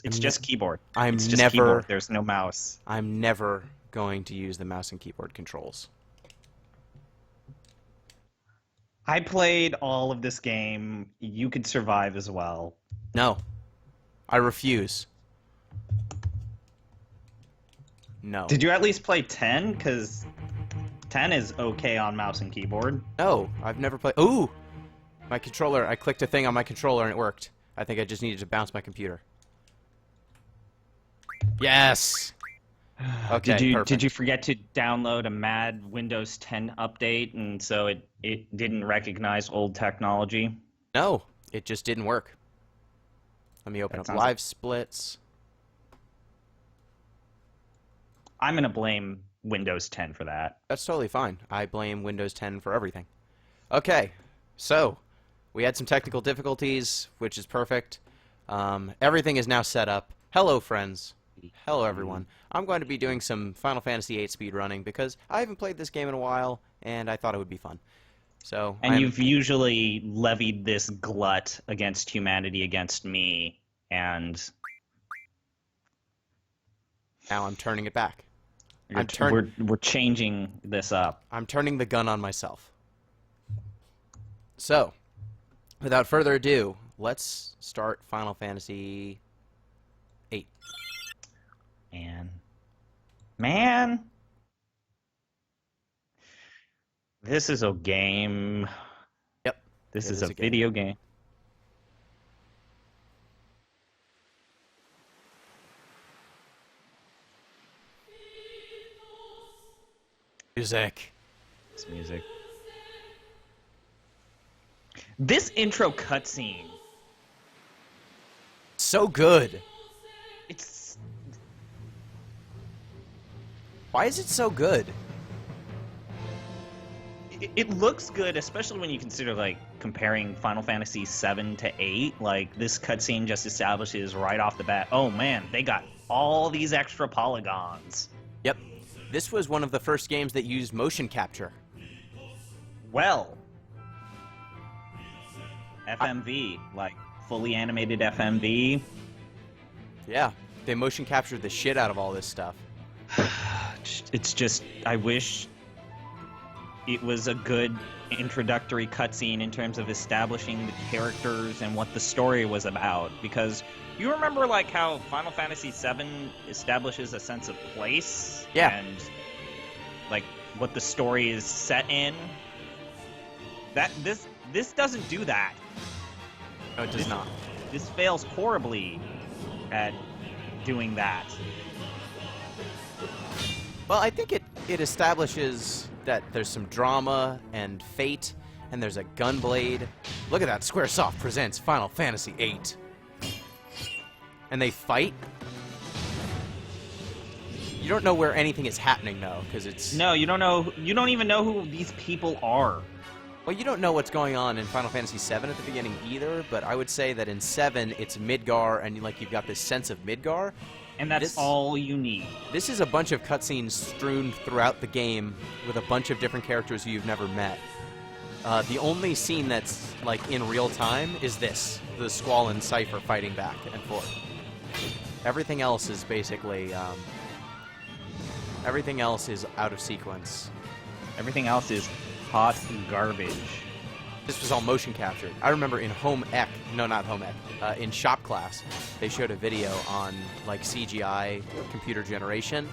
It's just keyboard. I'm It's just never keyboard. There's no mouse. I'm never going to use the mouse and keyboard controls. I played all of this game. You could survive as well. No. I refuse. No. Did you at least play 10? Because 10 is okay on mouse and keyboard. No, I've never played. Ooh! My controller. I clicked a thing on my controller and it worked. I think I just needed to bounce my computer. Yes! Okay, Did you forget to download a mad Windows 10 update, and so it didn't recognize old technology? No, it just didn't work. Let me open up live splits. I'm gonna blame Windows 10 for that. That's totally fine. I blame Windows 10 for everything. Okay, so we had some technical difficulties, which is perfect. Everything is now set up. Hello, friends. Hello, everyone. I'm going to be doing some Final Fantasy VIII speedrunning because I haven't played this game in a while, and I thought it would be fun. So, and you've usually levied this glut against humanity against me, and now I'm turning it back. We're changing this up. I'm turning the gun on myself. So, without further ado, let's start Final Fantasy VIII. Man, this is a game. Yep. This is a video game. Music. This music. This intro cutscene. So good. It's. Why is it so good? It looks good, especially when you consider, like, comparing Final Fantasy VII to 8. Like, this cutscene just establishes right off the bat, oh man, they got all these extra polygons. Yep. This was one of the first games that used motion capture. Well, FMV, like, fully animated FMV. Yeah, they motion captured the shit out of all this stuff. It's just, I wish it was a good introductory cutscene in terms of establishing the characters and what the story was about. Because you remember, like, how Final Fantasy VII establishes a sense of place? Yeah. And, like, what the story is set in? This doesn't do that. No, it does not. This fails horribly at doing that. Well, I think it establishes that there's some drama and fate, and there's a gunblade. Look at that, Squaresoft presents Final Fantasy VIII. And they fight. You don't know where anything is happening, though, because it's... No, you don't know. You don't even know who these people are. Well, you don't know what's going on in Final Fantasy VII at the beginning either, but I would say that in 7, it's Midgar, and you've got this sense of Midgar. And that's all you need. This is a bunch of cutscenes strewn throughout the game with a bunch of different characters who you've never met. The only scene that's, like, in real time is this, the Squall and Cypher fighting back and forth. Everything else is basically, everything else is out of sequence. Everything else is hot garbage. This was all motion captured. I remember in Home Ec, no, not Home Ec, in shop class, they showed a video on, like, CGI computer generation,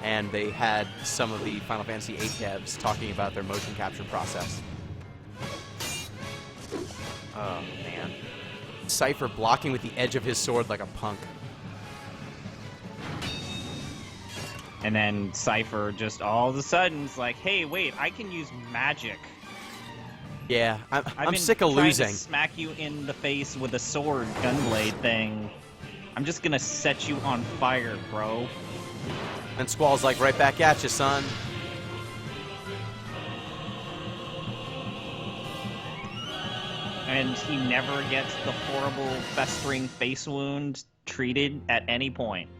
and they had some of the Final Fantasy VIII devs talking about their motion capture process. Oh, man. Cypher blocking with the edge of his sword like a punk. And then Cypher just all of a sudden is like, hey, wait, I can use magic. Yeah, I'm sick of I've been trying losing. to smack you in the face with a sword gunblade thing. I'm just gonna set you on fire, bro. And Squall's like, right back at you, son. And he never gets the horrible festering face wound treated at any point.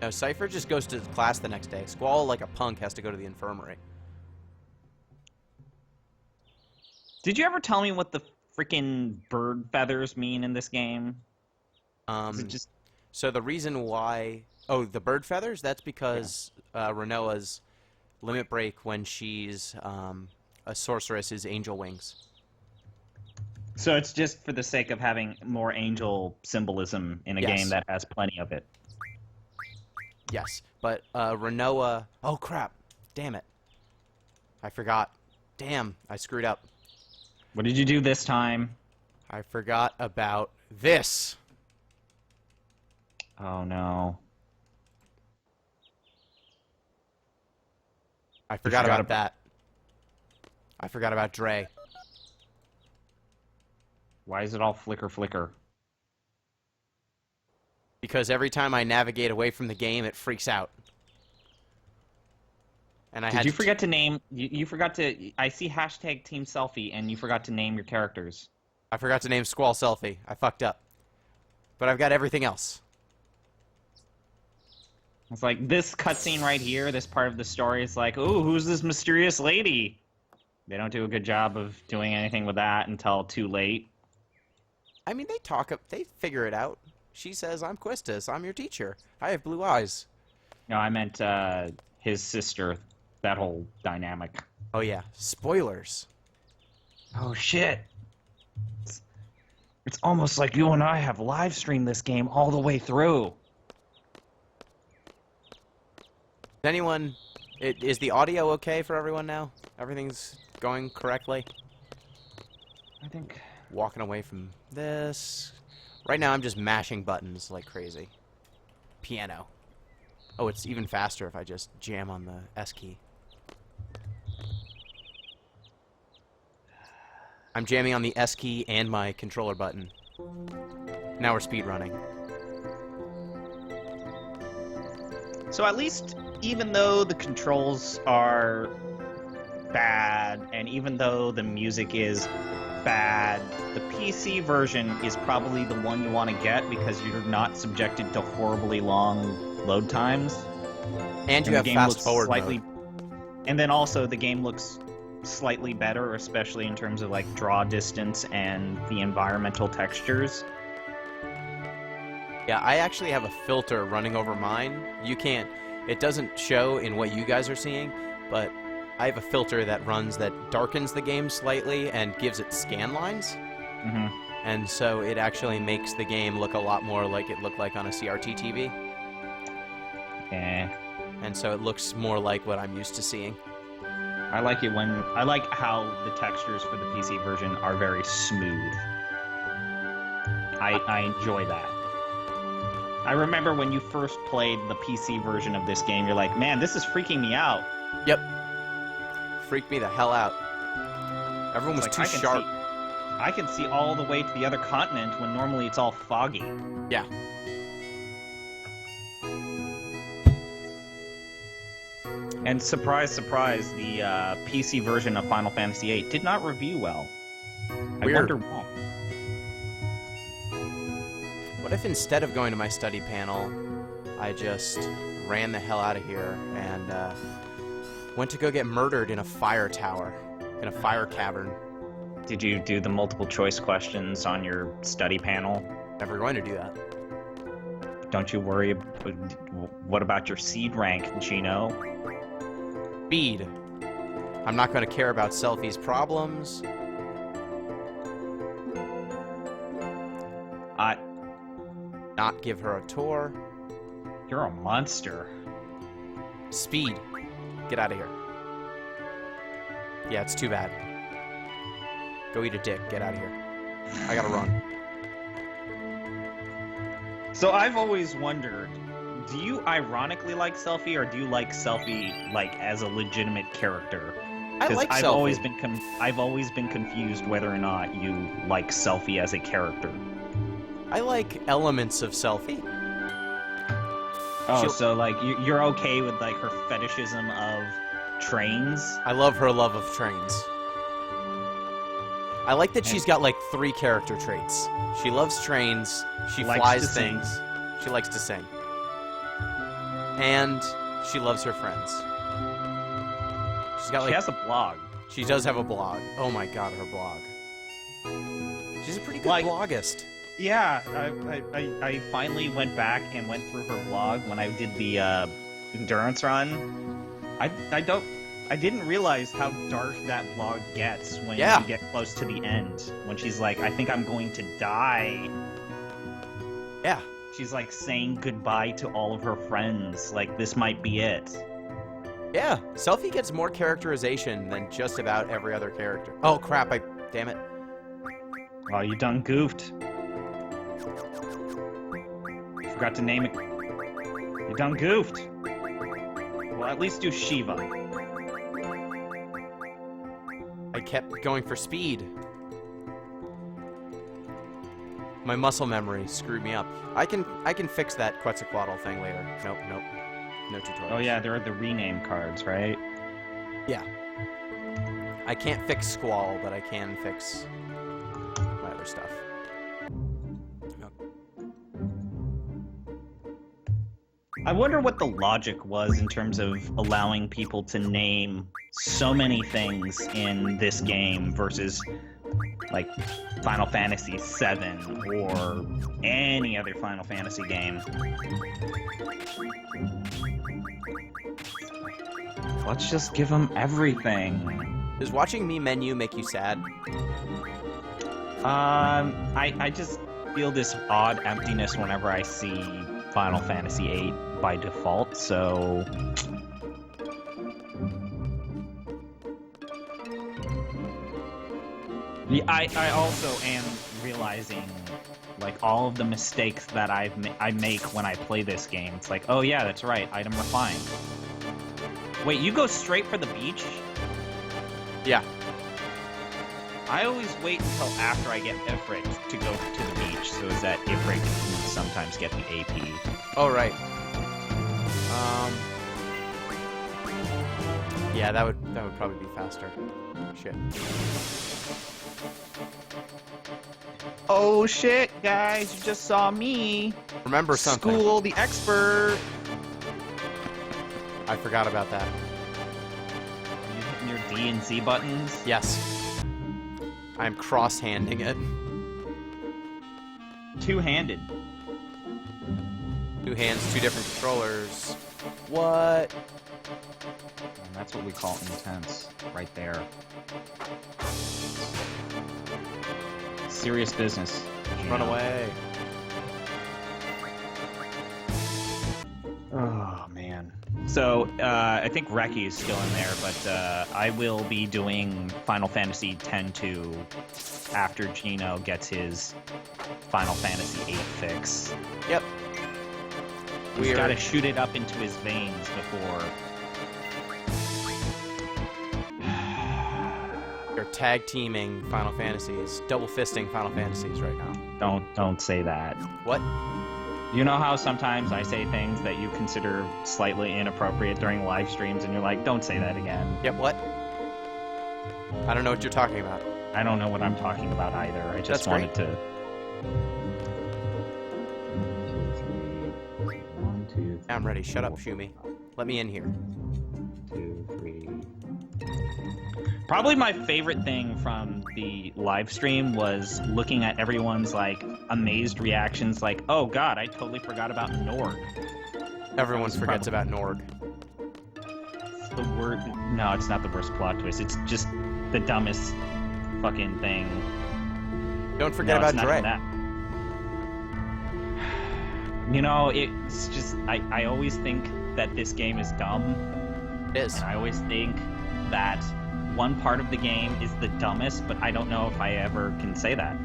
No, Cypher just goes to class the next day. Squall, like a punk, has to go to the infirmary. Did you ever tell me what the freaking bird feathers mean in this game? Um, Is it just So the reason why... Oh, the bird feathers? That's because Renoa's limit break when she's a sorceress is angel wings. So it's just for the sake of having more angel symbolism in a Yes. game that has plenty of it. Yes, but Renoa... Oh, crap. Damn it. I forgot. Damn, I screwed up. What did you do this time? I forgot about this. Oh, no. I forgot about that. I forgot about Dre. Why is it all flicker? Because every time I navigate away from the game, it freaks out. And Did you forget to name... You forgot to... I see hashtag Team Selfie, and you forgot to name your characters. I forgot to name Squall Selfie. I fucked up. But I've got everything else. It's like, this cutscene right here, this part of the story, is like, ooh, who's this mysterious lady? They don't do a good job of doing anything with that until too late. I mean, they figure it out. She says, I'm Quistis. I'm your teacher. I have blue eyes. No, I meant his sister. That whole dynamic. Oh, yeah. Spoilers. Oh, shit. It's almost like you and I have live streamed this game all the way through. Is the audio okay for everyone now? Everything's going correctly? I think... Walking away from this. Right now I'm just mashing buttons like crazy. Piano. Oh, it's even faster if I just jam on the S key. I'm jamming on the S key and my controller button. Now we're speedrunning. So at least, even though the controls are bad, and even though the music is bad, the PC version is probably the one you want to get because you're not subjected to horribly long load times. And you have fast forward mode. And then also the game looks slightly better, especially in terms of like draw distance and the environmental textures. Yeah, I actually have a filter running over mine. It doesn't show in what you guys are seeing, but I have a filter that runs that darkens the game slightly and gives it scan lines. Mm-hmm. And so it actually makes the game look a lot more like it looked like on a CRT TV. Yeah. And so it looks more like what I'm used to seeing. I like how the textures for the PC version are very smooth. I enjoy that. I remember when you first played the PC version of this game, you're like, man, this is freaking me out. Yep. Freaked me the hell out. Everyone was too sharp. I can see all the way to the other continent when normally it's all foggy. Yeah. And surprise, surprise, the PC version of Final Fantasy VIII did not review well. Weird. I wonder why. What if instead of going to my study panel, I just ran the hell out of here and went to go get murdered in a fire tower, in a fire cavern? Did you do the multiple choice questions on your study panel? Never going to do that. Don't you worry. What about your seed rank, Gino? Speed. I'm not going to care about Selfie's problems. Not give her a tour. You're a monster. Speed. Get out of here. Yeah, it's too bad. Go eat a dick. Get out of here. I gotta run. So I've always wondered, do you ironically like Selfie, or do you like Selfie like as a legitimate character? I like I've Selfie. I've always been confused whether or not you like Selfie as a character. I like elements of Selfie. Oh, so like you're okay with like her fetishism of trains? I love her love of trains. I like that she's got like 3 character traits. She loves trains, she flies things, she likes to sing. And she loves her friends. She has a blog. She does have a blog. Oh my god, her blog. She's a pretty good bloggist. Yeah, I finally went back and went through her vlog when I did the endurance run. I didn't realize how dark that vlog gets when you get close to the end. When she's like, I think I'm going to die. Yeah. She's like saying goodbye to all of her friends. Like, this might be it. Yeah, Selphie gets more characterization than just about every other character. Oh crap, damn it. Oh, you done goofed. Forgot to name it. You done goofed. Well, at least do Shiva. I kept going for speed. My muscle memory screwed me up. I can fix that Quetzalcoatl thing later. Nope. No tutorial. Oh yeah, there are the rename cards, right? Yeah. I can't fix Squall, but I can fix my other stuff. I wonder what the logic was in terms of allowing people to name so many things in this game versus, like, Final Fantasy VII or any other Final Fantasy game. Let's just give them everything. Does watching me menu make you sad? I just feel this odd emptiness whenever I see Final Fantasy VIII by default, so... Yeah, I also am realizing, like, all of the mistakes that I make when I play this game. It's like, oh yeah, that's right, item refined. Wait, you go straight for the beach? Yeah. I always wait until after I get Ifrit to go to the beach, so is that Ifrit can sometimes get the AP. Oh, right. Yeah, that would probably be faster. Shit. Oh shit, guys, you just saw me. Remember something. School the expert. I forgot about that. Are you hitting your D and Z buttons? Yes. I'm cross-handing it. Two-handed. 2 hands, 2 different controllers. What? And that's what we call intense, right there. Serious business. Run away. Oh, man. So, I think Reki is still in there, but I will be doing Final Fantasy X-2 after Gino gets his Final Fantasy VIII fix. Yep. He's got to shoot it up into his veins before... You're tag teaming Final Fantasies, double fisting Final Fantasies right now. Don't say that. What? You know how sometimes I say things that you consider slightly inappropriate during live streams, and you're like, don't say that again. Yep, what? I don't know what you're talking about. I don't know what I'm talking about either. I just wanted to... 1, 2, 3. I'm ready. Shut up, Shumi. Let me in here. 2, 3. Probably my favorite thing from the live stream was looking at everyone's, like, amazed reactions, like, oh god, I totally forgot about Nord. Everyone forgets about Nord. It's the word... No, it's not the worst plot twist. It's just the dumbest fucking thing. Don't forget about Dre. You know, it's just... I always think that this game is dumb. It is. And I always think that one part of the game is the dumbest, but I don't know if I ever can say that.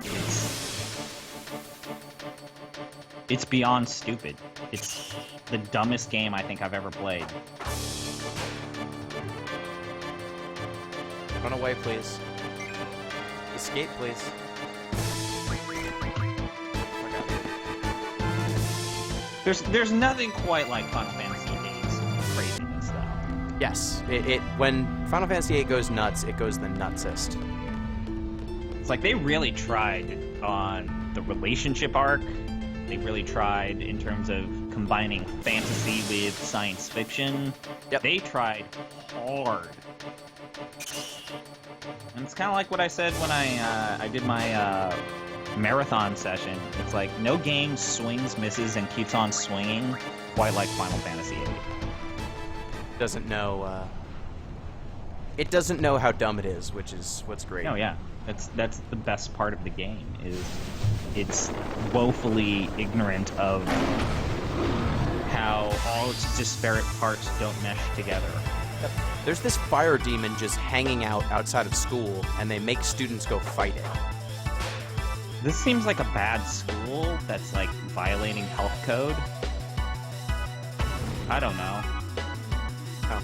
It's beyond stupid. It's the dumbest game I think I've ever played. Run away, please. Escape, please. There's nothing quite like Final Fantasy VIII's craziness, though. Yes, when Final Fantasy VIII goes nuts, it goes the nutsest. It's like they really tried on the relationship arc. They really tried in terms of combining fantasy with science fiction. Yep. They tried hard. And it's kind of like what I said when I did my marathon session. It's like no game swings, misses, and keeps on swinging quite like Final Fantasy VIII. Doesn't know. It doesn't know how dumb it is, which is what's great. Oh yeah, that's the best part of the game. Is it's woefully ignorant of how all its disparate parts don't mesh together. There's this fire demon just hanging out outside of school, and they make students go fight it. This seems like a bad school that's like violating health code. I don't know. Oh.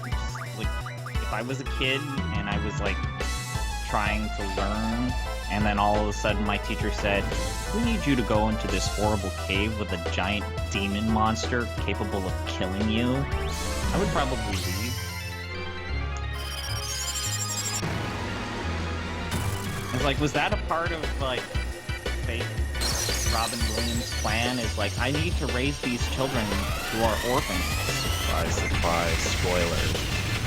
Just, like, if I was a kid and I was like trying to learn, and then all of a sudden my teacher said, "We need you to go into this horrible cave with a giant demon monster capable of killing you," I would probably leave. It's like, was that a part of like fake Robin Williams' plan? Is like, I need to raise these children who are orphans. Surprise, surprise, spoilers.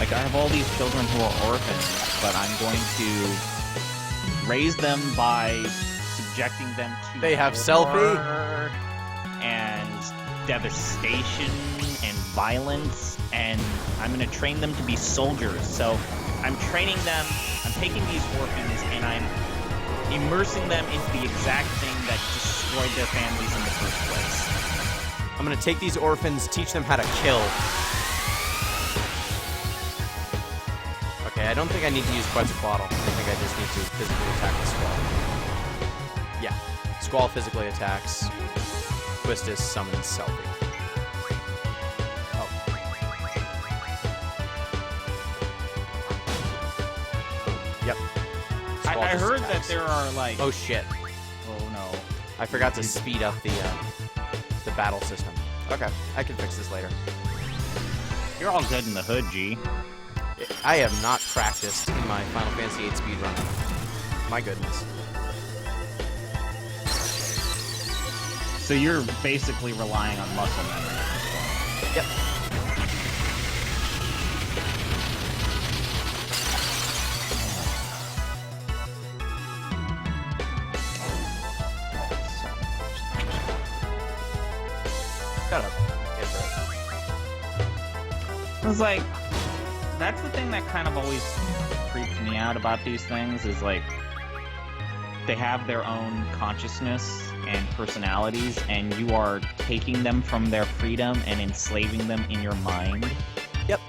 Like, I have all these children who are orphans, but I'm going to raise them by subjecting them to They have horror and devastation and violence, and I'm going to train them to be soldiers. So I'm training them, I'm taking these orphans, and I'm immersing them into the exact thing that destroyed their families in the first place. I'm gonna take these orphans, teach them how to kill. Okay, I don't think I need to use Quetzalcoatl. I think I just need to physically attack the Squall. Yeah, Squall physically attacks. Quistis summons Selfie. Oh. Yep. Squall I just heard attacks. that there are like... Oh shit. Oh no. I forgot to speed up the battle system. Okay, I can fix this later. You're all good in the hood, G. I have not practiced in my Final Fantasy VIII speedrun. My goodness. So you're basically relying on muscle memory at this point. Yep. Shut up. It was like, that's the thing that kind of always freaked me out about these things, is like, they have their own consciousness and personalities, and you are taking them from their freedom and enslaving them in your mind. Yep.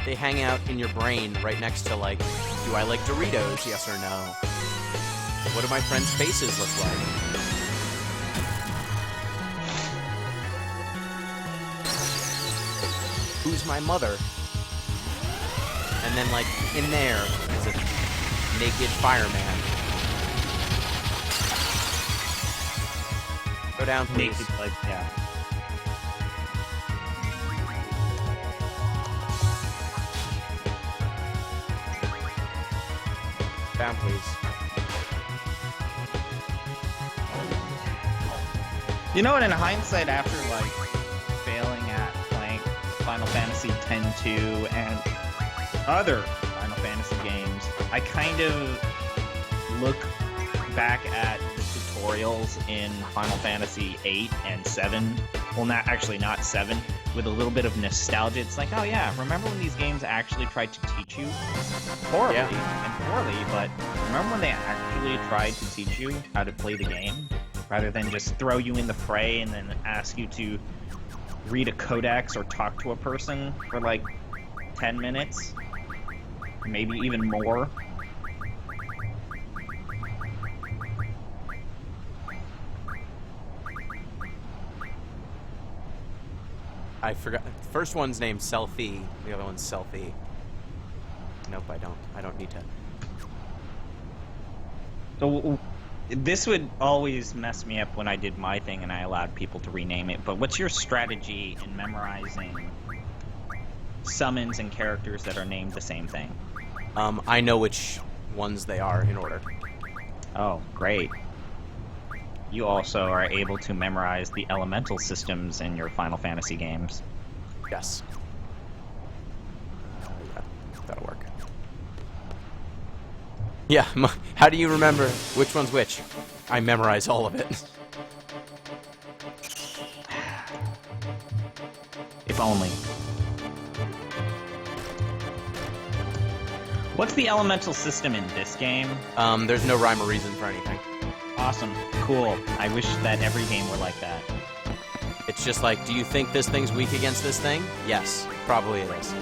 They hang out in your brain right next to, like, do I like Doritos, yes or no? What do my friends' faces look like? Who's my mother? And then, like, in there is a naked fireman. Go down, please. Naked, like, yeah. Down, please. You know what, in hindsight, after, like, failing at playing Final Fantasy X-2 and other Final Fantasy games, I kind of look back at the tutorials in Final Fantasy VIII and 7, well, not 7, with a little bit of nostalgia. It's like, oh yeah, remember when these games actually tried to teach you? Poorly and poorly, but remember when they actually tried to teach you how to play the game? Rather than just throw you in the fray and then ask you to read a codex or talk to a person for like 10 minutes, maybe even more. I forgot. The first one's named Selfie. The other one's Selfie. Nope, I don't. I don't need to. So this would always mess me up when I did my thing and I allowed people to rename it, but what's your strategy in memorizing summons and characters that are named the same thing? I know which ones they are in order. Oh, great. You also are able to memorize the elemental systems in your Final Fantasy games. Yes. Yeah, how do you remember which one's which? I memorize all of it. If only. What's the elemental system in this game? There's no rhyme or reason for anything. Awesome. Cool. I wish that every game were like that. It's just like, do you think this thing's weak against this thing? Yes, probably it is.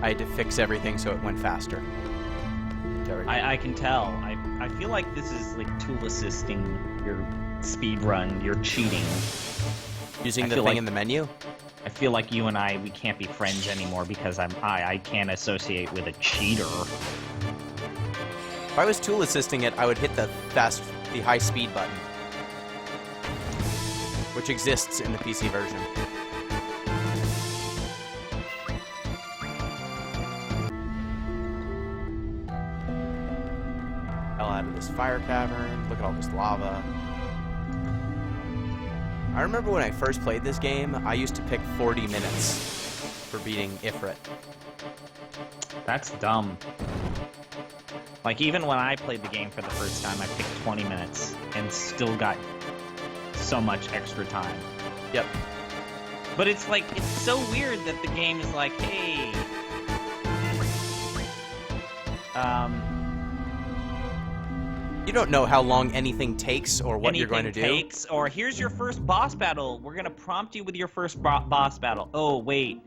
I had to fix everything so it went faster. There we go. I can tell. I feel like this is like tool assisting your speed run. You're cheating. Using the feel thing like- in the menu? I feel like you and we can't be friends anymore because I can't associate with a cheater. If I was tool assisting it, I would hit the high speed button, which exists in the PC version. Fell out of this fire cavern. Look at all this lava. I remember when I first played this game, I used to pick 40 minutes for beating Ifrit. That's dumb. Like, even when I played the game for the first time, I picked 20 minutes and still got so much extra time. Yep. But it's like, it's so weird that the game is like, hey, You don't know how long anything takes or what you're going to do. takes, or here's your first boss battle. We're gonna prompt you with your first boss battle. Oh wait,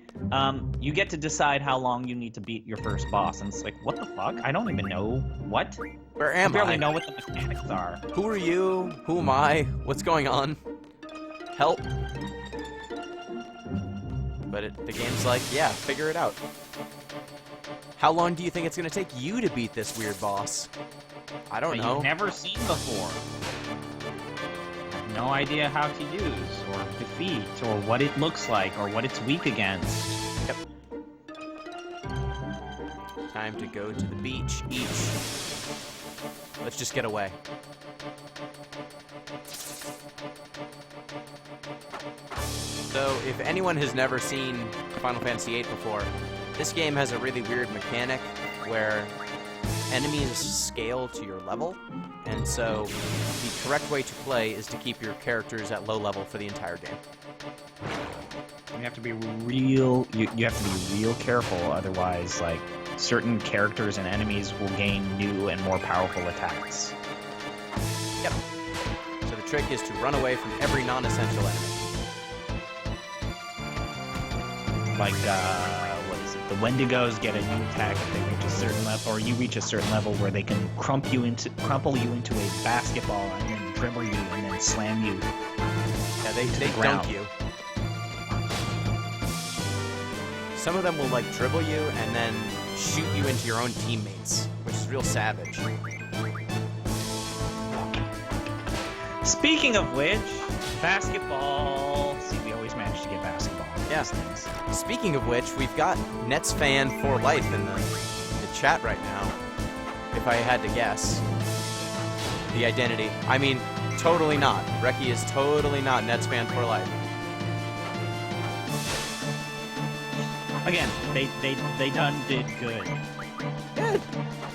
you get to decide how long you need to beat your first boss, and it's like, what the fuck? I don't even know what. Where I am barely I? know what the mechanics are. Who are you? Who am I? What's going on? Help. But the game's like, yeah, figure it out. How long do you think it's going to take you to beat this weird boss? I don't That know. you've never seen before. Have no idea how to use, or defeat, or what it looks like, or what it's weak against. Yep. Time to go to the beach. Each. Let's just get away. So, if anyone has never seen Final Fantasy VIII before, this game has a really weird mechanic where enemies scale to your level, and so the correct way to play is to keep your characters at low level for the entire game. You have to be real. You have to be real careful, otherwise, like, certain characters and enemies will gain new and more powerful attacks. Yep. So the trick is to run away from every non-essential enemy. Like, what is it? The Wendigos get a new attack if they reach a certain level, or you reach a certain level where they can crumple you into a basketball and then dribble you and then slam you. Yeah, they the ground. dunk you. Some of them will like dribble you and then shoot you into your own teammates, which is real savage. Speaking of which, basketball. See, we always manage to get basketball. Yeah. Things. Speaking of which, we've got Nets fan for life in the chat right now. If I had to guess the identity, I mean, totally not. Reki is totally not Nets fan for life. Again, they done did good. Good.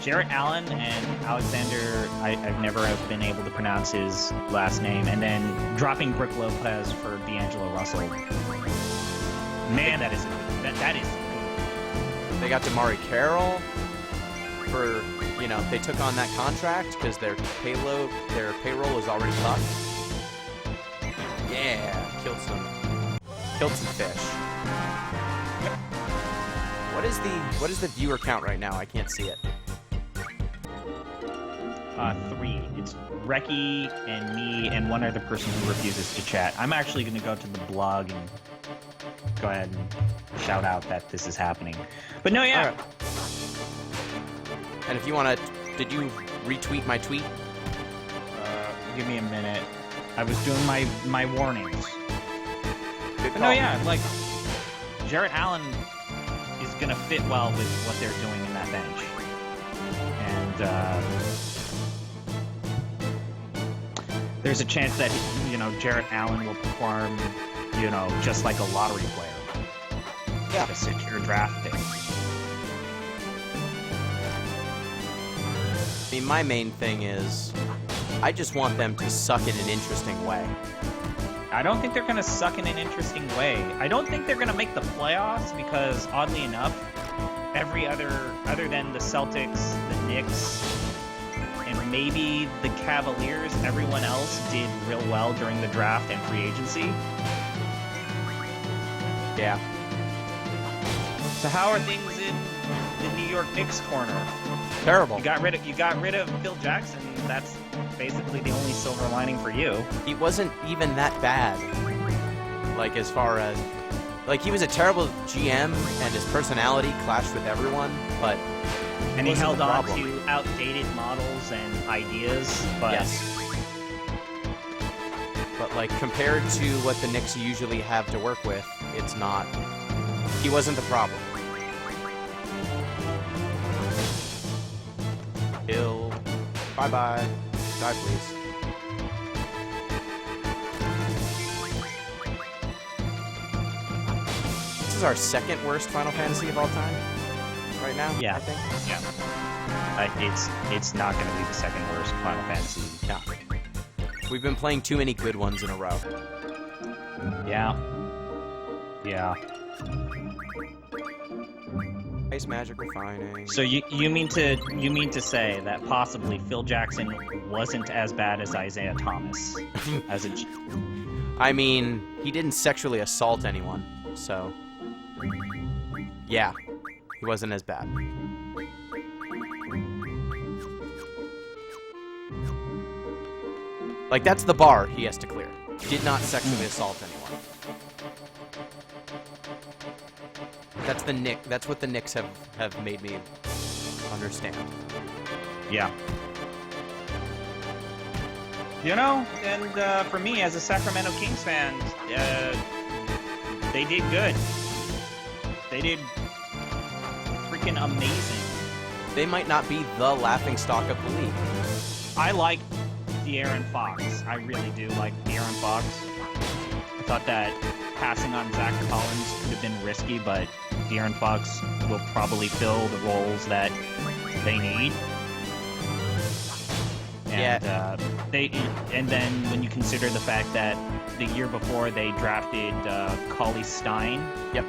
Jarrett Allen and Alexander, I've never been able to pronounce his last name, and then dropping Brooke Lopez for D'Angelo Russell. Man, that is good. They got Damari Carroll for, you know, they took on that contract because their payroll is already fucked. Yeah, killed some fish. What is the viewer count right now? I can't see it. 3. It's Reki and me and one other person who refuses to chat. I'm actually going to go to the blog and go ahead and shout out that this is happening. But no, yeah. Right. And if you want to, did you retweet my tweet? Give me a minute. I was doing my warnings. But no, yeah, like Jarrett Allen is gonna fit well with what they're doing in that bench, and there's a chance that Jarrett Allen will perform, just like a lottery player. Yeah. A secure draft pick. I mean, my main thing is, I just want them to suck in an interesting way. I don't think they're going to suck in an interesting way. I don't think they're going to make the playoffs because, oddly enough, other than the Celtics, the Knicks, and maybe the Cavaliers, everyone else did real well during the draft and free agency. Yeah. So how are things in the New York Knicks corner? Terrible. You got rid of Phil Jackson. That's basically the only silver lining for you. He wasn't even that bad. Like, as far as... Like, he was a terrible GM, and his personality clashed with everyone, but... And he held on to outdated models and ideas, but... Yes. But, like, compared to what the Knicks usually have to work with, it's not... He wasn't the problem. Ill. Bye-bye. Die, please. This is our second worst Final Fantasy of all time, right now. Yeah. I think. Yeah. It's not going to be the second worst Final Fantasy. No. We've been playing too many good ones in a row. Yeah. Yeah. Ice magic refining. So you mean to say that possibly Phil Jackson wasn't as bad as Isaiah Thomas as a I mean, he didn't sexually assault anyone, so yeah, he wasn't as bad. Like, that's the bar he has to clear. He did not sexually assault anyone. That's what the Knicks have made me understand. Yeah. And for me, as a Sacramento Kings fan, they did good. They did freaking amazing. They might not be the laughingstock of the league. I like De'Aaron Fox. I really do like De'Aaron Fox. I thought that passing on Zach Collins could have been risky, but De'Aaron Fox will probably fill the roles that they need. And, yeah. And then when you consider the fact that the year before they drafted Cauley Stein. Yep.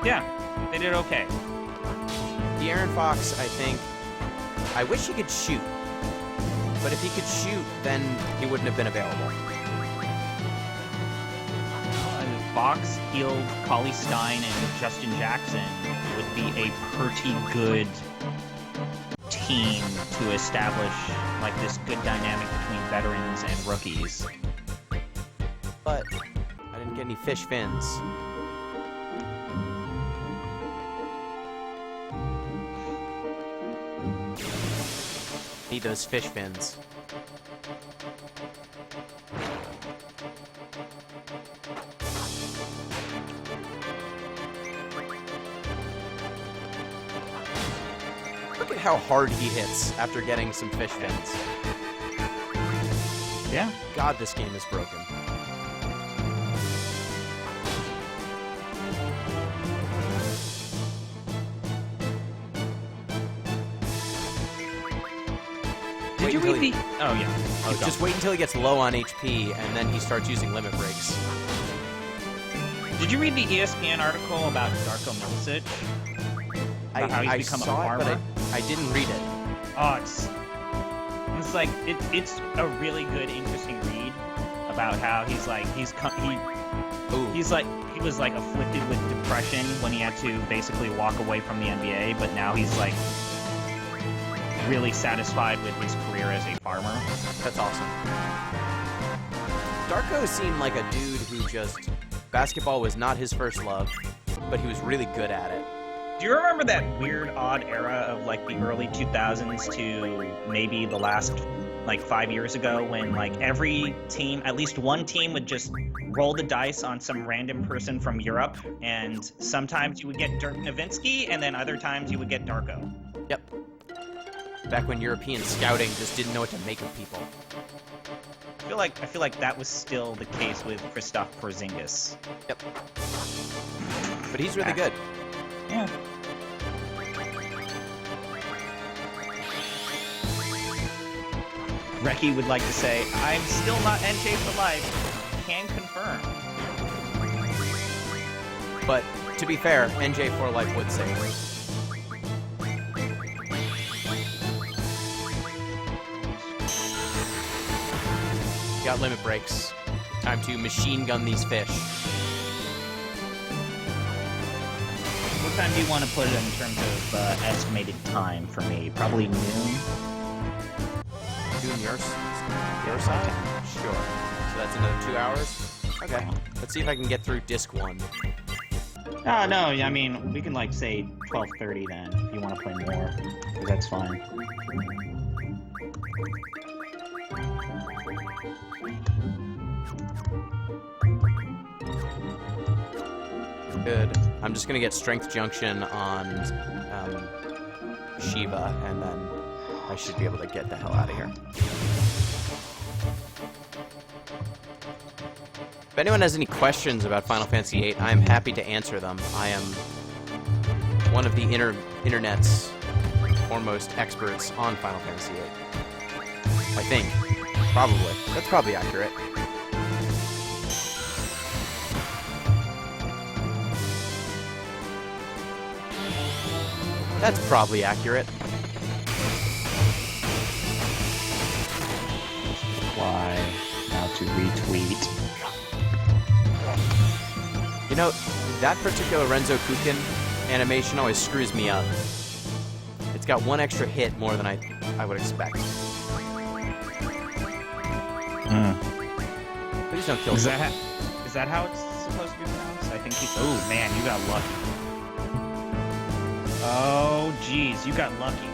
Yeah, they did okay. De'Aaron Fox, I think, I wish he could shoot. But if he could shoot, then he wouldn't have been available. Fox, Hield, Cauley Stein, and Justin Jackson would be a pretty good team to establish like this good dynamic between veterans and rookies. But I didn't get any fish fins. Need those fish fins. Look at how hard he hits after getting some fish fins. Yeah. God, this game is broken. Did you read the... Oh, yeah. Oh, Just wait until he gets low on HP, and then he starts using limit breaks. Did you read the ESPN article about Darko Milicic? About how he's become a farmer? It, but I didn't read it. Oh, it's like it's a really good, interesting read about how he was like afflicted with depression when he had to basically walk away from the NBA, but now he's like really satisfied with his career as a farmer. That's awesome. Darko seemed like a dude who just basketball was not his first love, but he was really good at it. Do you remember that weird, odd era of like the early 2000s to maybe the last like 5 years ago, when like every team, at least one team, would just roll the dice on some random person from Europe, and sometimes you would get Dirk Nowitzki, and then other times you would get Darko. Yep. Back when European scouting just didn't know what to make of people. I feel like that was still the case with Christoph Porzingis. Yep. But he's really good. Yeah. Reki would like to say, I'm still not NJ for life. Can confirm. But to be fair, NJ for life would say it. Got limit breaks. Time to machine gun these fish. What time do you want to put it in terms of estimated time for me? Probably noon? Noon your side? Sure. So that's another 2 hours? Okay. Let's see if I can get through disc 1. Oh, no, I mean, we can, like, say 12:30 then, if you want to play more. That's fine. Good. I'm just gonna get Strength Junction on Shiva, and then I should be able to get the hell out of here. If anyone has any questions about Final Fantasy VIII, I am happy to answer them. I am one of the internet's foremost experts on Final Fantasy VIII. I think. Probably. That's probably accurate. That's probably accurate. Why? Now to retweet. You know, that particular Renzo Kukin animation always screws me up. It's got one extra hit more than I would expect. Please don't kill me. Is that how it's supposed to be pronounced? I think oh, man, you got lucky. Oh, jeez, you got lucky.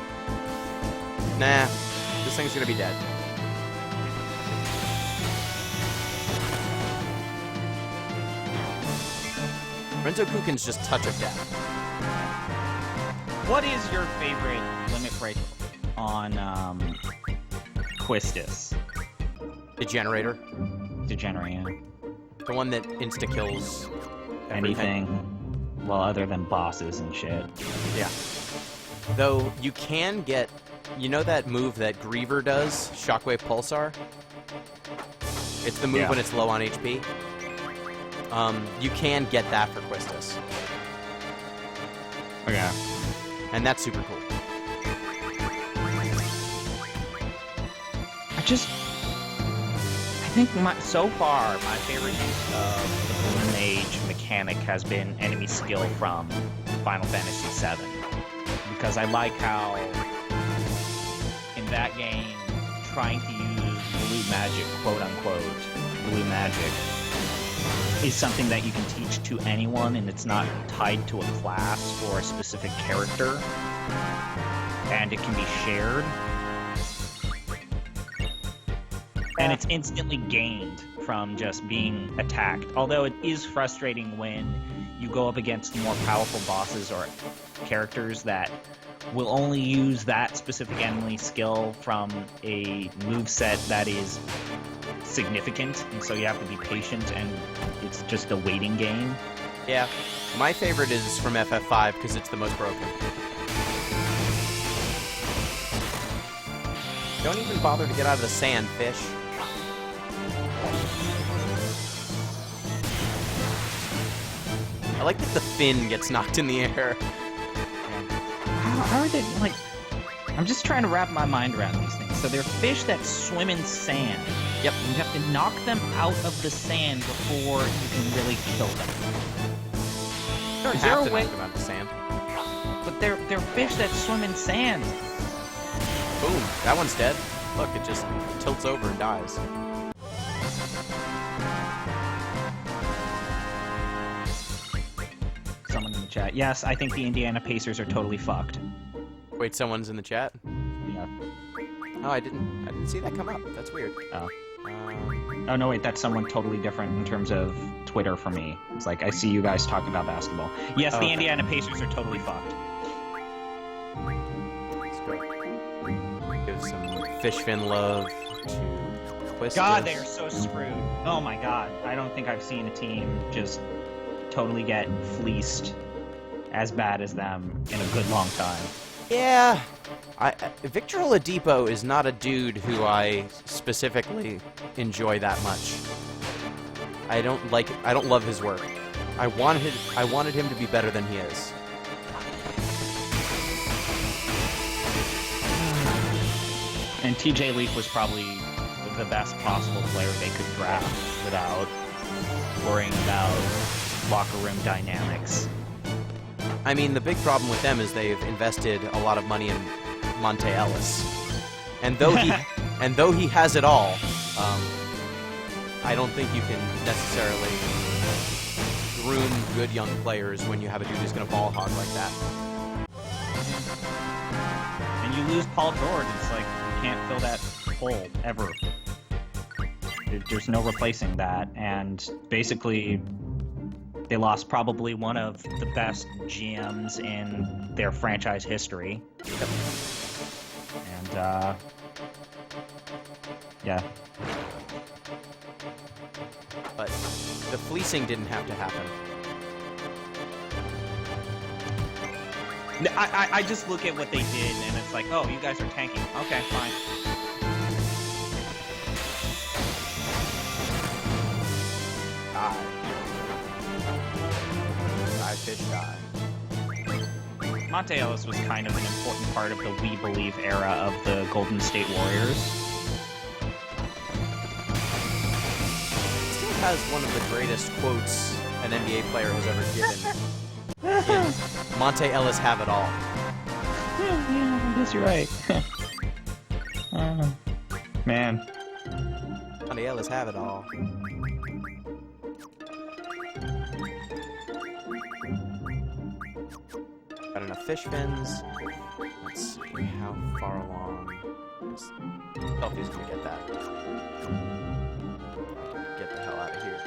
Nah, this thing's gonna be dead. Renzo Kukin's just touch of death. What is your favorite limit break on Quistis? The generator. Degenerate. The one that insta-kills Anything. Well, other than bosses and shit. Yeah. Though, you can get... You know that move that Griever does? Shockwave Pulsar? It's the move when it's low on HP. You can get that for Quistis. Okay. And that's super cool. I think so far, my favorite use of the Blue Mage mechanic has been enemy skill from Final Fantasy VII. Because I like how, in that game, trying to use blue magic, quote-unquote, blue magic, is something that you can teach to anyone, and it's not tied to a class or a specific character, and it can be shared. And it's instantly gained from just being attacked. Although it is frustrating when you go up against more powerful bosses or characters that will only use that specific enemy skill from a moveset that is significant, and so you have to be patient, and it's just a waiting game. Yeah. My favorite is from FF5 because it's the most broken. Don't even bother to get out of the sand, fish. I like that the fin gets knocked in the air. How are they, like... I'm just trying to wrap my mind around these things. So they're fish that swim in sand. Yep. You have to knock them out of the sand before you can really kill them. You don't have to knock them out of the sand. But they're fish that swim in sand. Boom. That one's dead. Look, it just tilts over and dies. Someone in the chat. Yes, I think the Indiana Pacers are totally fucked. Wait, someone's in the chat? Yeah. Oh, I didn't didn't see that come up. That's weird. Oh. Oh, no, wait, that's someone totally different in terms of Twitter for me. It's like, I see you guys talking about basketball. Yes, the Indiana Pacers are totally fucked. Let's go. Give some fish fin love to Twist. God, they are so screwed. Oh my god. I don't think I've seen a team just totally get fleeced as bad as them in a good long time. Yeah. Victor Oladipo is not a dude who I specifically enjoy that much. I don't love his work. I wanted him to be better than he is. And TJ Leaf was probably the best possible player they could draft without worrying about locker room dynamics. I mean, the big problem with them is they've invested a lot of money in Monte Ellis, and though he has it all, I don't think you can necessarily groom good young players when you have a dude who's going to ball hog like that. And you lose Paul George, it's like you can't fill that hole ever. There's no replacing that, and basically they lost probably one of the best GMs in their franchise history. And, yeah. But the fleecing didn't have to happen. I just look at what they did, and it's like, oh, you guys are tanking. Okay, fine. Fish die. Monte Ellis was kind of an important part of the We Believe era of the Golden State Warriors. Still has one of the greatest quotes an NBA player has ever given. In Monte Ellis have it all. Yeah, I guess you're right. Man. Monte Ellis have it all. Got enough fish fins. Let's see how far along. Selfie's gonna get that. Get the hell out of here.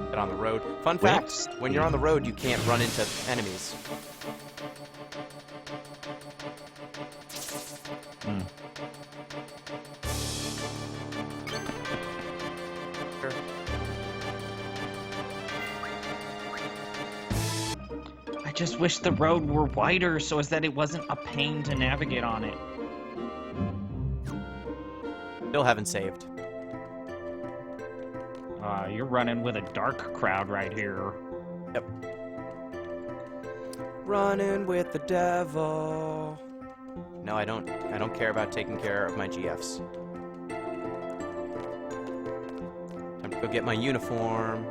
Get on the road. Fun fact: when you're on the road, you can't run into enemies. I just wish the road were wider so as that it wasn't a pain to navigate on it. Still haven't saved. You're running with a dark crowd right here. Yep. Running with the devil. No, I don't care about taking care of my GFs. Time to go get my uniform.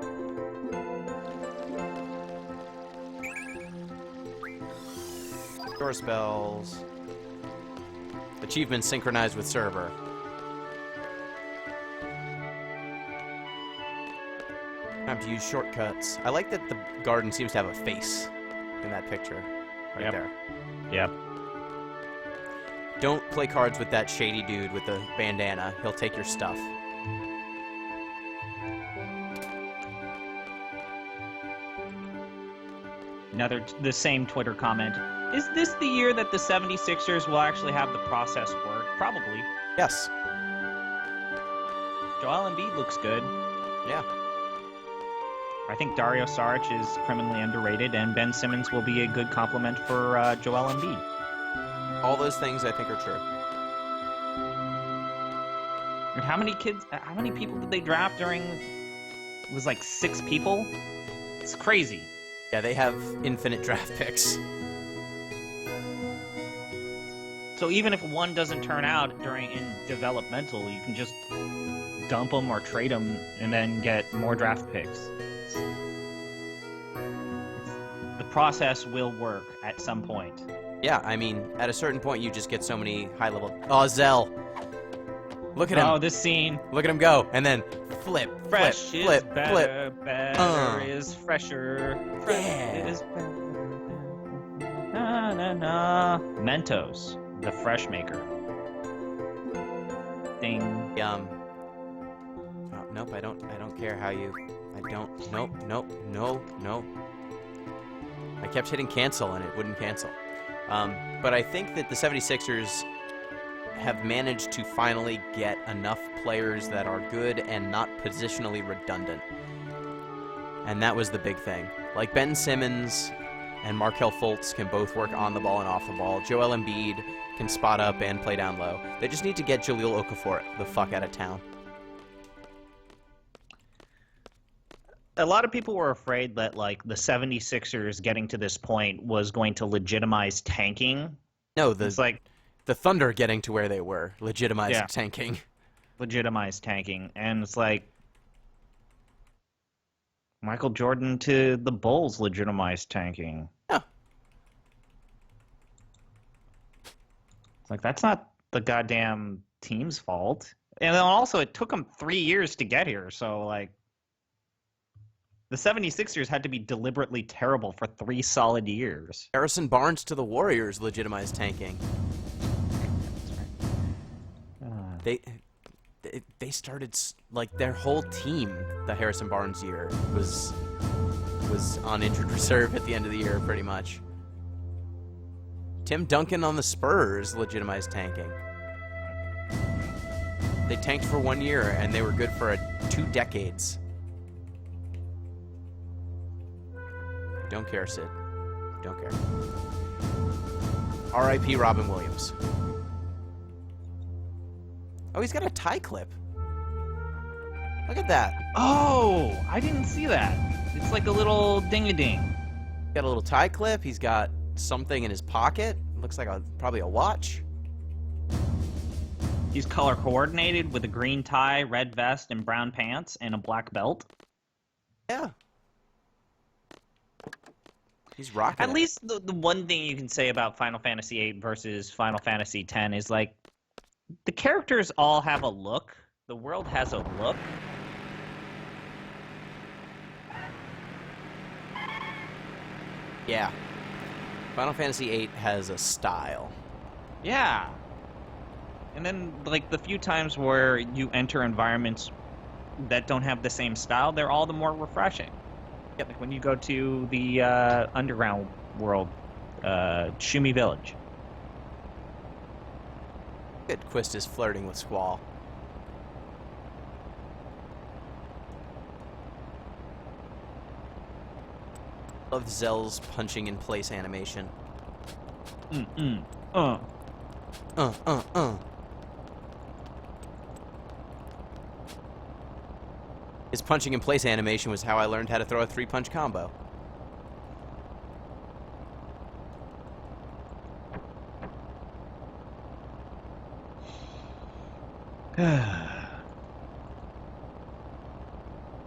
Door spells. Achievements synchronized with server. Time to use shortcuts. I like that the garden seems to have a face in that picture. Right there. Yep. Don't play cards with that shady dude with the bandana. He'll take your stuff. The same Twitter comment. Is this the year that the 76ers will actually have the process work? Probably. Yes. Joel Embiid looks good. Yeah. I think Dario Saric is criminally underrated, and Ben Simmons will be a good complement for Joel Embiid. All those things I think are true. And how many people did they draft during... It was like 6 people? It's crazy. Yeah, they have infinite draft picks. So even if one doesn't turn out in developmental, you can just dump them or trade them and then get more draft picks. The process will work at some point. Yeah, I mean, at a certain point, you just get so many high-level... Oh, Zell! Look at him! Oh, this scene! Look at him go! And then flip, Fresh flip, is flip, better, flip. better is fresher. Fresh is better. Na, na, na. Mentos, the fresh maker. thing. Oh, nope, I don't care how you... Nope. I kept hitting cancel and it wouldn't cancel. But I think that the 76ers have managed to finally get enough players that are good and not positionally redundant. And that was the big thing. Like Ben Simmons and Markelle Fultz can both work on the ball and off the ball. Joel Embiid can spot up and play down low. They just need to get Jahlil Okafor the fuck out of town. A lot of people were afraid that like the 76ers getting to this point was going to legitimize tanking. No, It's like the Thunder getting to where they were legitimized tanking. Legitimized tanking, and it's like Michael Jordan to the Bulls legitimized tanking. Yeah. It's like that's not the goddamn team's fault. And then also it took them 3 years to get here, so like the 76ers had to be deliberately terrible for 3 solid years. Harrison Barnes to the Warriors legitimized tanking. They started, like, their whole team, the Harrison Barnes year, was on injured reserve at the end of the year, pretty much. Tim Duncan on the Spurs legitimized tanking. They tanked for 1 year, and they were good for 2 decades. Don't care, Sid. Don't care. R.I.P. Robin Williams. Oh, he's got a tie clip. Look at that. Oh, I didn't see that. It's like a little ding-a-ding. Got a little tie clip. He's got something in his pocket. Looks like probably a watch. He's color coordinated with a green tie, red vest, and brown pants, and a black belt. Yeah. He's rocking At least the one thing you can say about Final Fantasy VIII versus Final Fantasy X is, like, the characters all have a look. The world has a look. Yeah. Final Fantasy VIII has a style. Yeah. And then, like, the few times where you enter environments that don't have the same style, they're all the more refreshing. Yep. Like when you go to the underground world, Shumi Village. Good. Quist is flirting with Squall. Love Zell's punching in place animation. His punching in place animation was how I learned how to throw a 3-punch combo.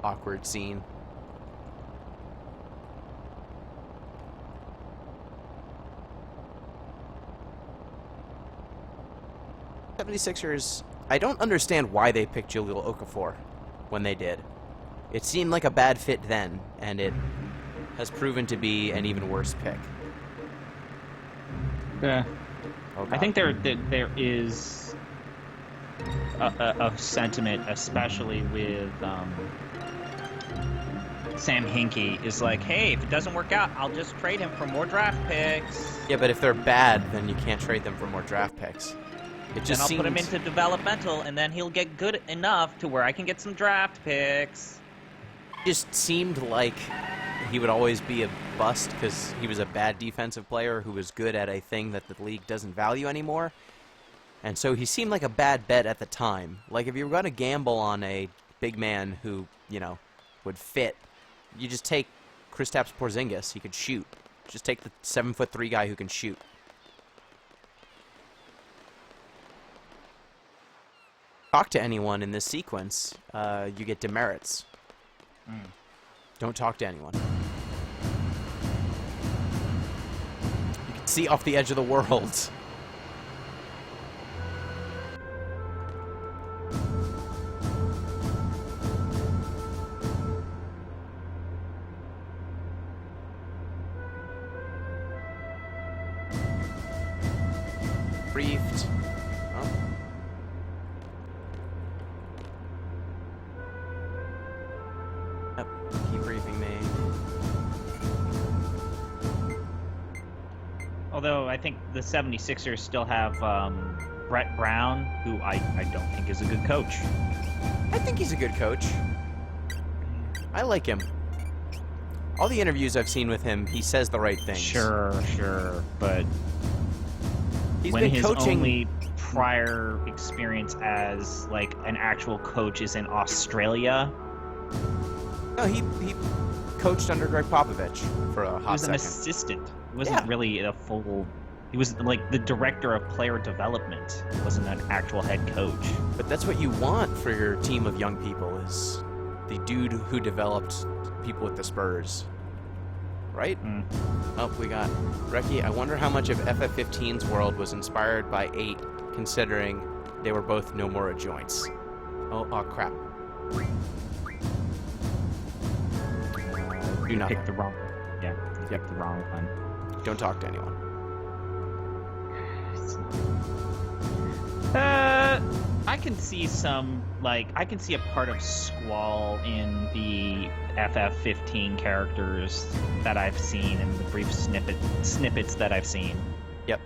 Awkward scene. '76ers, I don't understand why they picked Jahlil Okafor when they did. It seemed like a bad fit then, and it has proven to be an even worse pick. Yeah. Oh, I think there is a sentiment, especially with Sam Hinkie, is like, hey, if it doesn't work out, I'll just trade him for more draft picks. Yeah, but if they're bad, then you can't trade them for more draft picks. It just Then I'll put him into developmental, and then he'll get good enough to where I can get some draft picks. Just seemed like he would always be a bust because he was a bad defensive player who was good at a thing that the league doesn't value anymore. And so he seemed like a bad bet at the time. Like, if you were going to gamble on a big man who, you know, would fit, you just take Kristaps Porzingis. He could shoot. Just take the 7'3" guy who can shoot. Talk to anyone in this sequence, you get demerits. Don't talk to anyone. You can see off the edge of the world. Briefed. Oh. Keep briefing me. Although I think the 76ers still have Brett Brown, who I don't think is a good coach. I think he's a good coach. I like him. All the interviews I've seen with him, he says the right things. Sure, but He's when been his coaching. only prior experience as like an actual coach is in Australia, No, he coached under Greg Popovich for a he hot was an second. assistant. He wasn't really a full. He was like the director of player development. He wasn't an actual head coach. But that's what you want for your team of young people, is the dude who developed people with the Spurs. Right? Mm. Oh, we got Reki. I wonder how much of FF15's world was inspired by 8, considering they were both Nomura joints. Oh crap. Do nothing. Picked the wrong. Yeah, you picked the wrong one. Don't talk to anyone. I can see I can see a part of Squall in the FF15 characters that I've seen and the brief snippets that I've seen. Yep.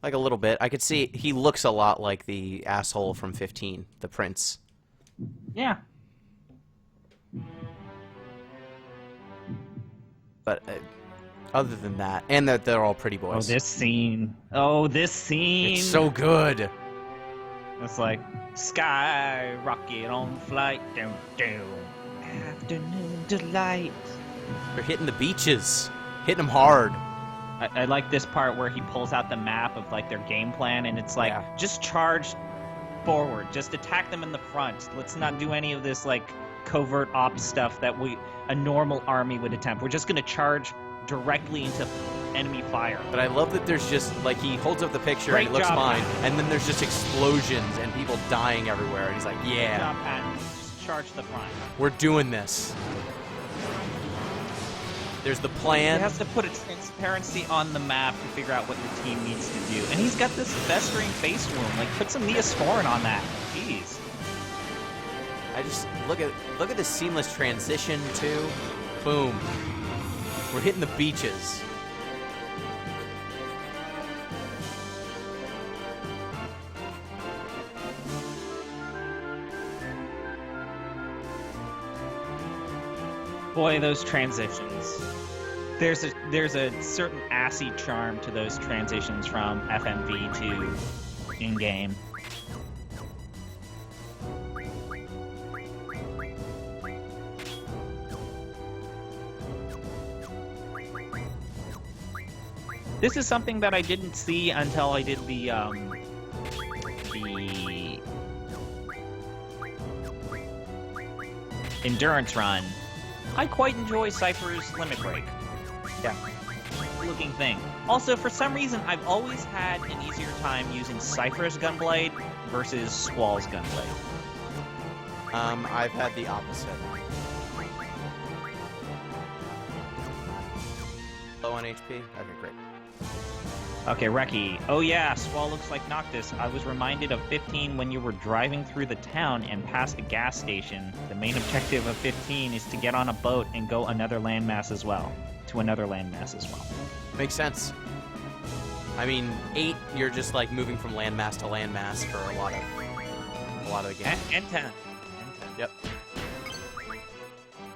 Like a little bit. I could see he looks a lot like the asshole from 15, the prince. Yeah. But other than that, and that they're all pretty Oh, boys. this scene. It's so good. It's like sky rocket on flight, down, down. Afternoon delight. They're hitting the beaches, hitting them hard. I like this part where he pulls out the map of like their game plan, and it's like just charge forward, just attack them in the front. Let's not do any of this like covert ops stuff that a normal army would attempt. We're just gonna charge directly into enemy fire. But I love that there's just, like, he holds up the picture Great and it looks job, fine, Pat. and then there's just explosions and people dying everywhere, and he's like, Good yeah, job, Pat. Just charge the front. we're doing this. There's the He plan. has to put a transparency on the map to figure out what your team needs to do. And he's got this festering face wound. Like, put some Neosporin on that. Jeez. I just, look at this seamless transition, too. Boom. We're hitting the beaches. Boy, those transitions. There's a certain assy charm to those transitions from FMV to in-game. This is something that I didn't see until I did the endurance run. I quite enjoy Cypher's limit break. Yeah. Looking thing. Also, for some reason, I've always had an easier time using Cypher's gunblade versus Squall's gunblade. I've had the opposite. Low on HP? Okay, great. Okay, Reki. Oh yeah, Squall looks like Noctis. I was reminded of 15 when you were driving through the town and past a gas station. The main objective of 15 is to get on a boat and go another landmass as well. To another landmass as well. Makes sense. I mean, 8, you're just like moving from landmass to landmass for a lot of the game. And 10. Yep.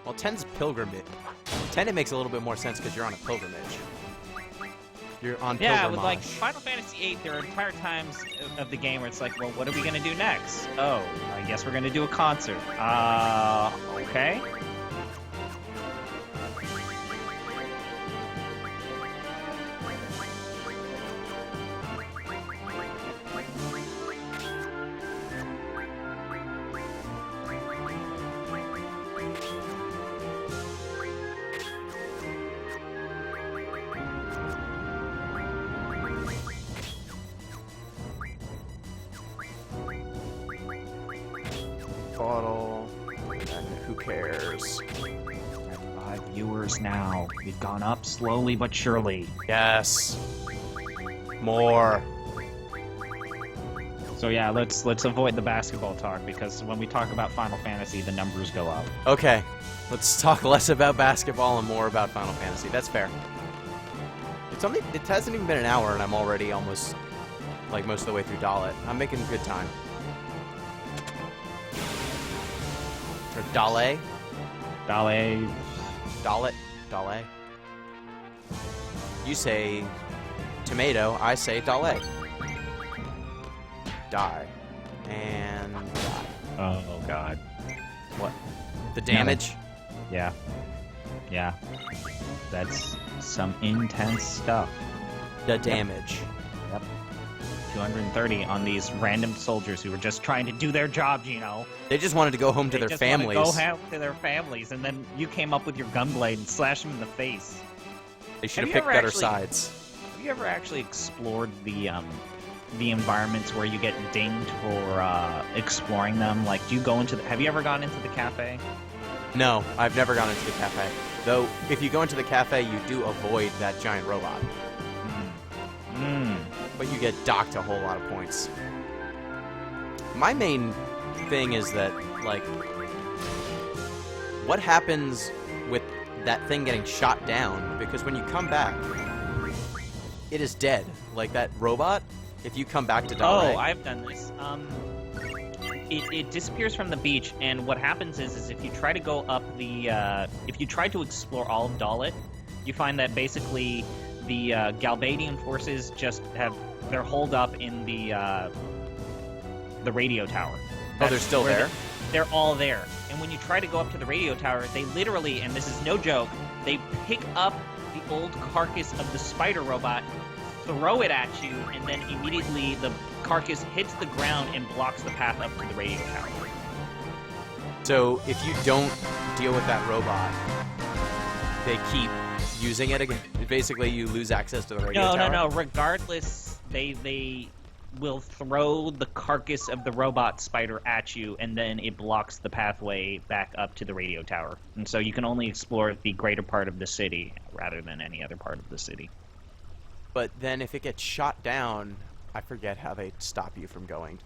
Well, 10's pilgrimage. 10 it makes a little bit more sense because you're on a pilgrimage. You're on Yeah, pilgrimage. with like Final Fantasy VIII, there are entire times of the game where it's like, well, what are we gonna do next? Oh, I guess we're gonna do a concert. Okay. Bottle. And who cares? 5 viewers now. We've gone up slowly but surely. Yes. More. So yeah, let's avoid the basketball talk because when we talk about Final Fantasy, the numbers go up. Okay, let's talk less about basketball and more about Final Fantasy. That's fair. It hasn't even been an hour and I'm already almost, like, most of the way through Dalit. I'm making good time. Or Dale? Dale. Dalit? Dale? You say tomato, I say Dale. Die. And die. Oh god. What? The damage? Yeah. Yeah. That's some intense stuff. The damage. Yep. 230 on these random soldiers who were just trying to do their jobs, you know. They just wanted to go home to their families. Go home to their families, and then you came up with your gunblade and slashed them in the face. They should have picked better sides. Have you ever actually explored the environments where you get dinged for exploring them? Like, do you go into have you ever gone into the cafe? No, I've never gone into the cafe. Though, if you go into the cafe, you do avoid that giant robot. But you get docked a whole lot of points. My main thing is that, like, what happens with that thing getting shot down? Because when you come back, it is dead. Like, that robot, if you come back to die... Oh, I've done this. It disappears from the beach, and what happens is if you try to go up the, if you try to explore all of Dalit, you find that basically the Galbadian forces just have, they're holed up in the radio tower. Oh, they're still there? They're all there. And when you try to go up to the radio tower, they literally, and this is no joke, they pick up the old carcass of the spider robot, throw it at you, and then immediately the carcass hits the ground and blocks the path up to the radio tower. So if you don't deal with that robot, they keep using it again. Basically, you lose access to the radio tower. No. Regardless, they will throw the carcass of the robot spider at you, and then it blocks the pathway back up to the radio tower. And so you can only explore the greater part of the city rather than any other part of the city. But then if it gets shot down, I forget how they stop you from going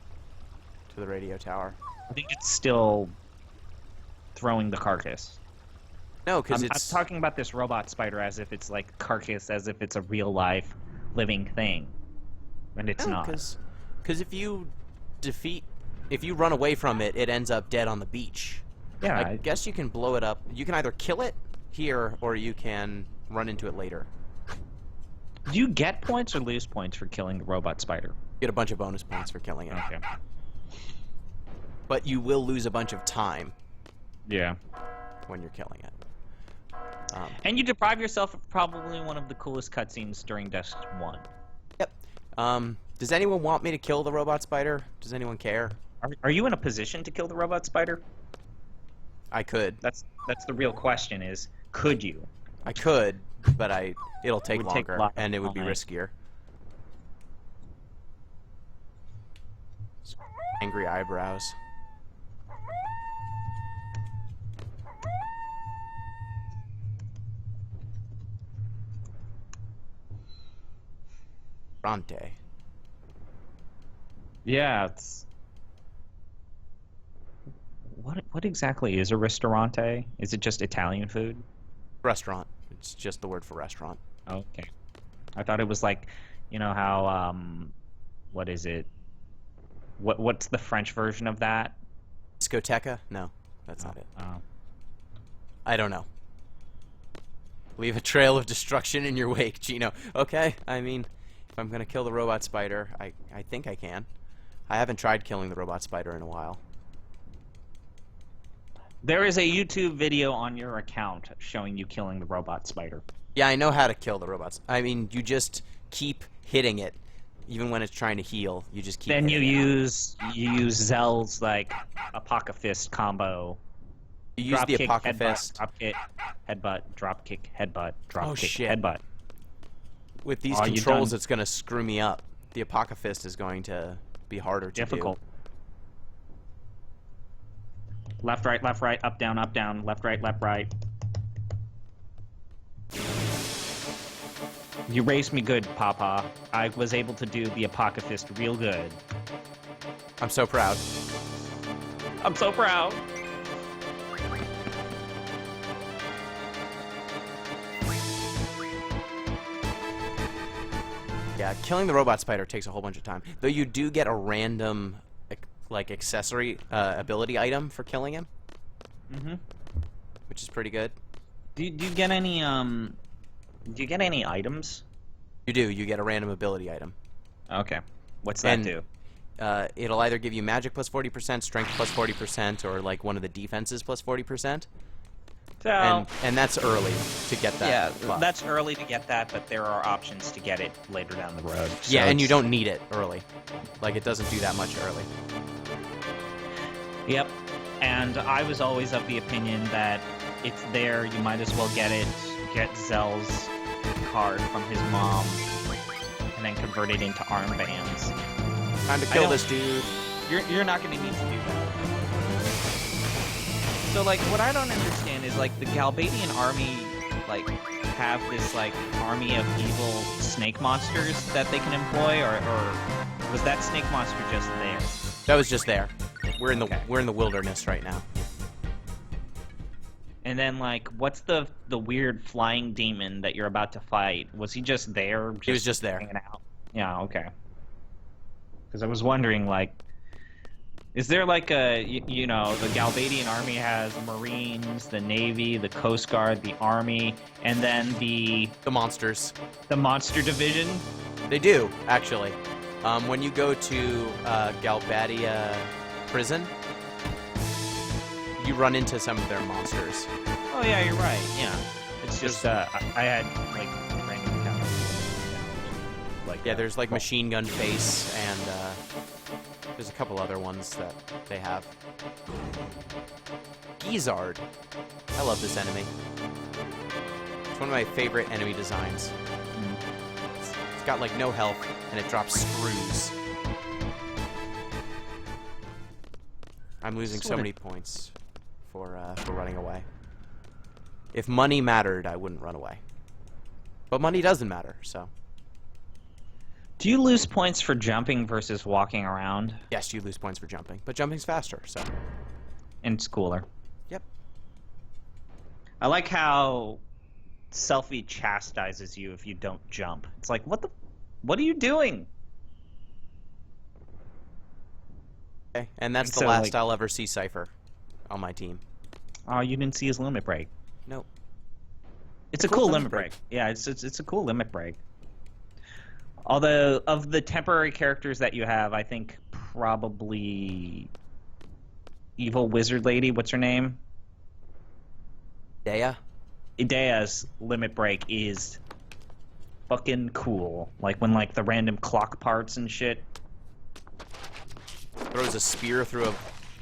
to the radio tower. I think it's still throwing the carcass. No, because I'm talking about this robot spider as if it's like carcass, as if it's a real life living thing, and it's not. Because if you run away from it, it ends up dead on the beach. Yeah, I guess you can blow it up. You can either kill it here, or you can run into it later. Do you get points or lose points for killing the robot spider? You get a bunch of bonus points for killing it. Okay. But you will lose a bunch of time. Yeah. When you're killing it. And you deprive yourself of probably one of the coolest cutscenes during Disc 1. Yep. Does anyone want me to kill the robot spider? Does anyone care? Are you in a position to kill the robot spider? I could. That's the real question is, could you? I could, but it'll take longer, and it would be time. riskier. Angry eyebrows. Bronte. Yeah, it's... What exactly is a ristorante? Is it just Italian food? Restaurant. It's just the word for restaurant. Okay. I thought it was like, you know how, what is it? What's the French version of that? Discoteca? No, that's not it. Oh. I don't know. Leave a trail of destruction in your wake, Gino. Okay, I mean, if I'm gonna kill the robot spider, I think I can. I haven't tried killing the robot spider in a while. There is a YouTube video on your account showing you killing the robot spider. Yeah, I know how to kill the robots. I mean, you just keep hitting it, even when it's trying to heal. You just keep. Then you hitting use Zell's like Apoca Fist combo. You use the Apoca Fist. Drop kick, headbutt, drop kick, headbutt, drop kick, shit. headbutt. With these controls, it's gonna screw me up. The Apoca Fist is going to be harder to Difficult. do. Left, right, up, down, left, right. You raised me good, Papa. I was able to do the Apoca Fist real good. I'm so proud. I'm so proud. Yeah, killing the robot spider takes a whole bunch of time. Though you do get a random, like, accessory ability item for killing him. Mm-hmm. Which is pretty good. Do you get any items? You do. You get a random ability item. Okay. What's that do? It'll either give you magic plus 40%, strength plus 40%, or like one of the defenses plus 40%. So, and that's early to get that. yeah, buff. that's early to get that, but there are options to get it later down the road. So yeah, and you don't need it early. Like, it doesn't do that much early. Yep. And I was always of the opinion that it's there, you might as well get it, get Zell's card from his mom, and then convert it into armbands. Time to kill this dude. You're not going to need to do that. So, like, what I don't understand is, like, the Galbadian army, like, have this, like, army of evil snake monsters that they can employ, or was that snake monster just there? That was just there. We're in the Okay. we're in the wilderness right now. And then, like, what's the weird flying demon that you're about to fight? Was he just there? He was just there. Hanging out? Yeah, okay. Because I was wondering, like, is there like a, you know, the Galbadian army has Marines, the Navy, the Coast Guard, the Army, and then the monsters. The monster division? They do, actually. When you go to Galbadia prison, you run into some of their monsters. Oh yeah, you're right. Yeah, it's just I had like random encounters. Like yeah, there's like Machine Gun Face, and there's a couple other ones that they have. Gizzard. I love this enemy. It's one of my favorite enemy designs. It's got like no health, and it drops screws. I'm losing so many points for running away. If money mattered, I wouldn't run away. But money doesn't matter, so. Do you lose points for jumping versus walking around? Yes, you lose points for jumping, but jumping's faster, so. And it's cooler. Yep. I like how Selfie chastises you if you don't jump. It's like, what are you doing? Okay, and that's And the so, last like- I'll ever see Cypher on my team. Oh, you didn't see his limit break. Nope. It's a cool limit break. Yeah, it's a cool limit break. Although, of the temporary characters that you have, I think probably Evil Wizard Lady, what's her name? Dea? Idea's limit break is fucking cool. Like, when, like, the random clock parts and shit. Throws a spear through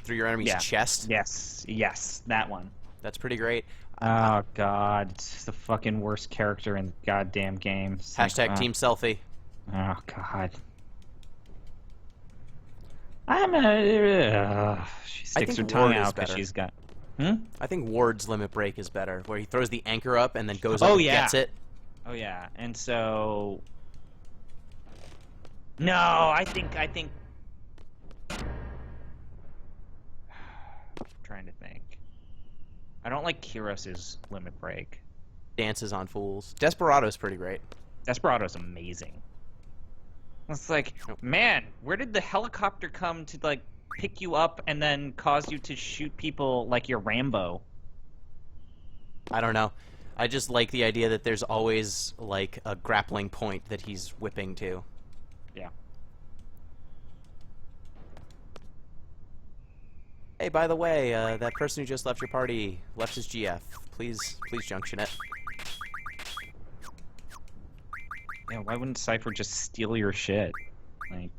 your enemy's chest? Yes, that one. That's pretty great. Oh, God. It's the fucking worst character in the goddamn game. Hashtag Team Selfie. Oh, God. She sticks her think tongue Ward is out because better. she's got... I think Ward's limit break is better, where he throws the anchor up and then goes up Oh, and yeah. gets it. Oh, yeah. And so... No, I think... I'm trying to think. I don't like Kiros's limit break. Dances on fools. Desperado's pretty great. Desperado's amazing. It's like, man, where did the helicopter come to, like, pick you up and then cause you to shoot people like you're Rambo? I don't know. I just like the idea that there's always, like, a grappling point that he's whipping to. Yeah. Hey, by the way, that person who just left your party left his GF. Please junction it. Yeah, why wouldn't Cypher just steal your shit? Like,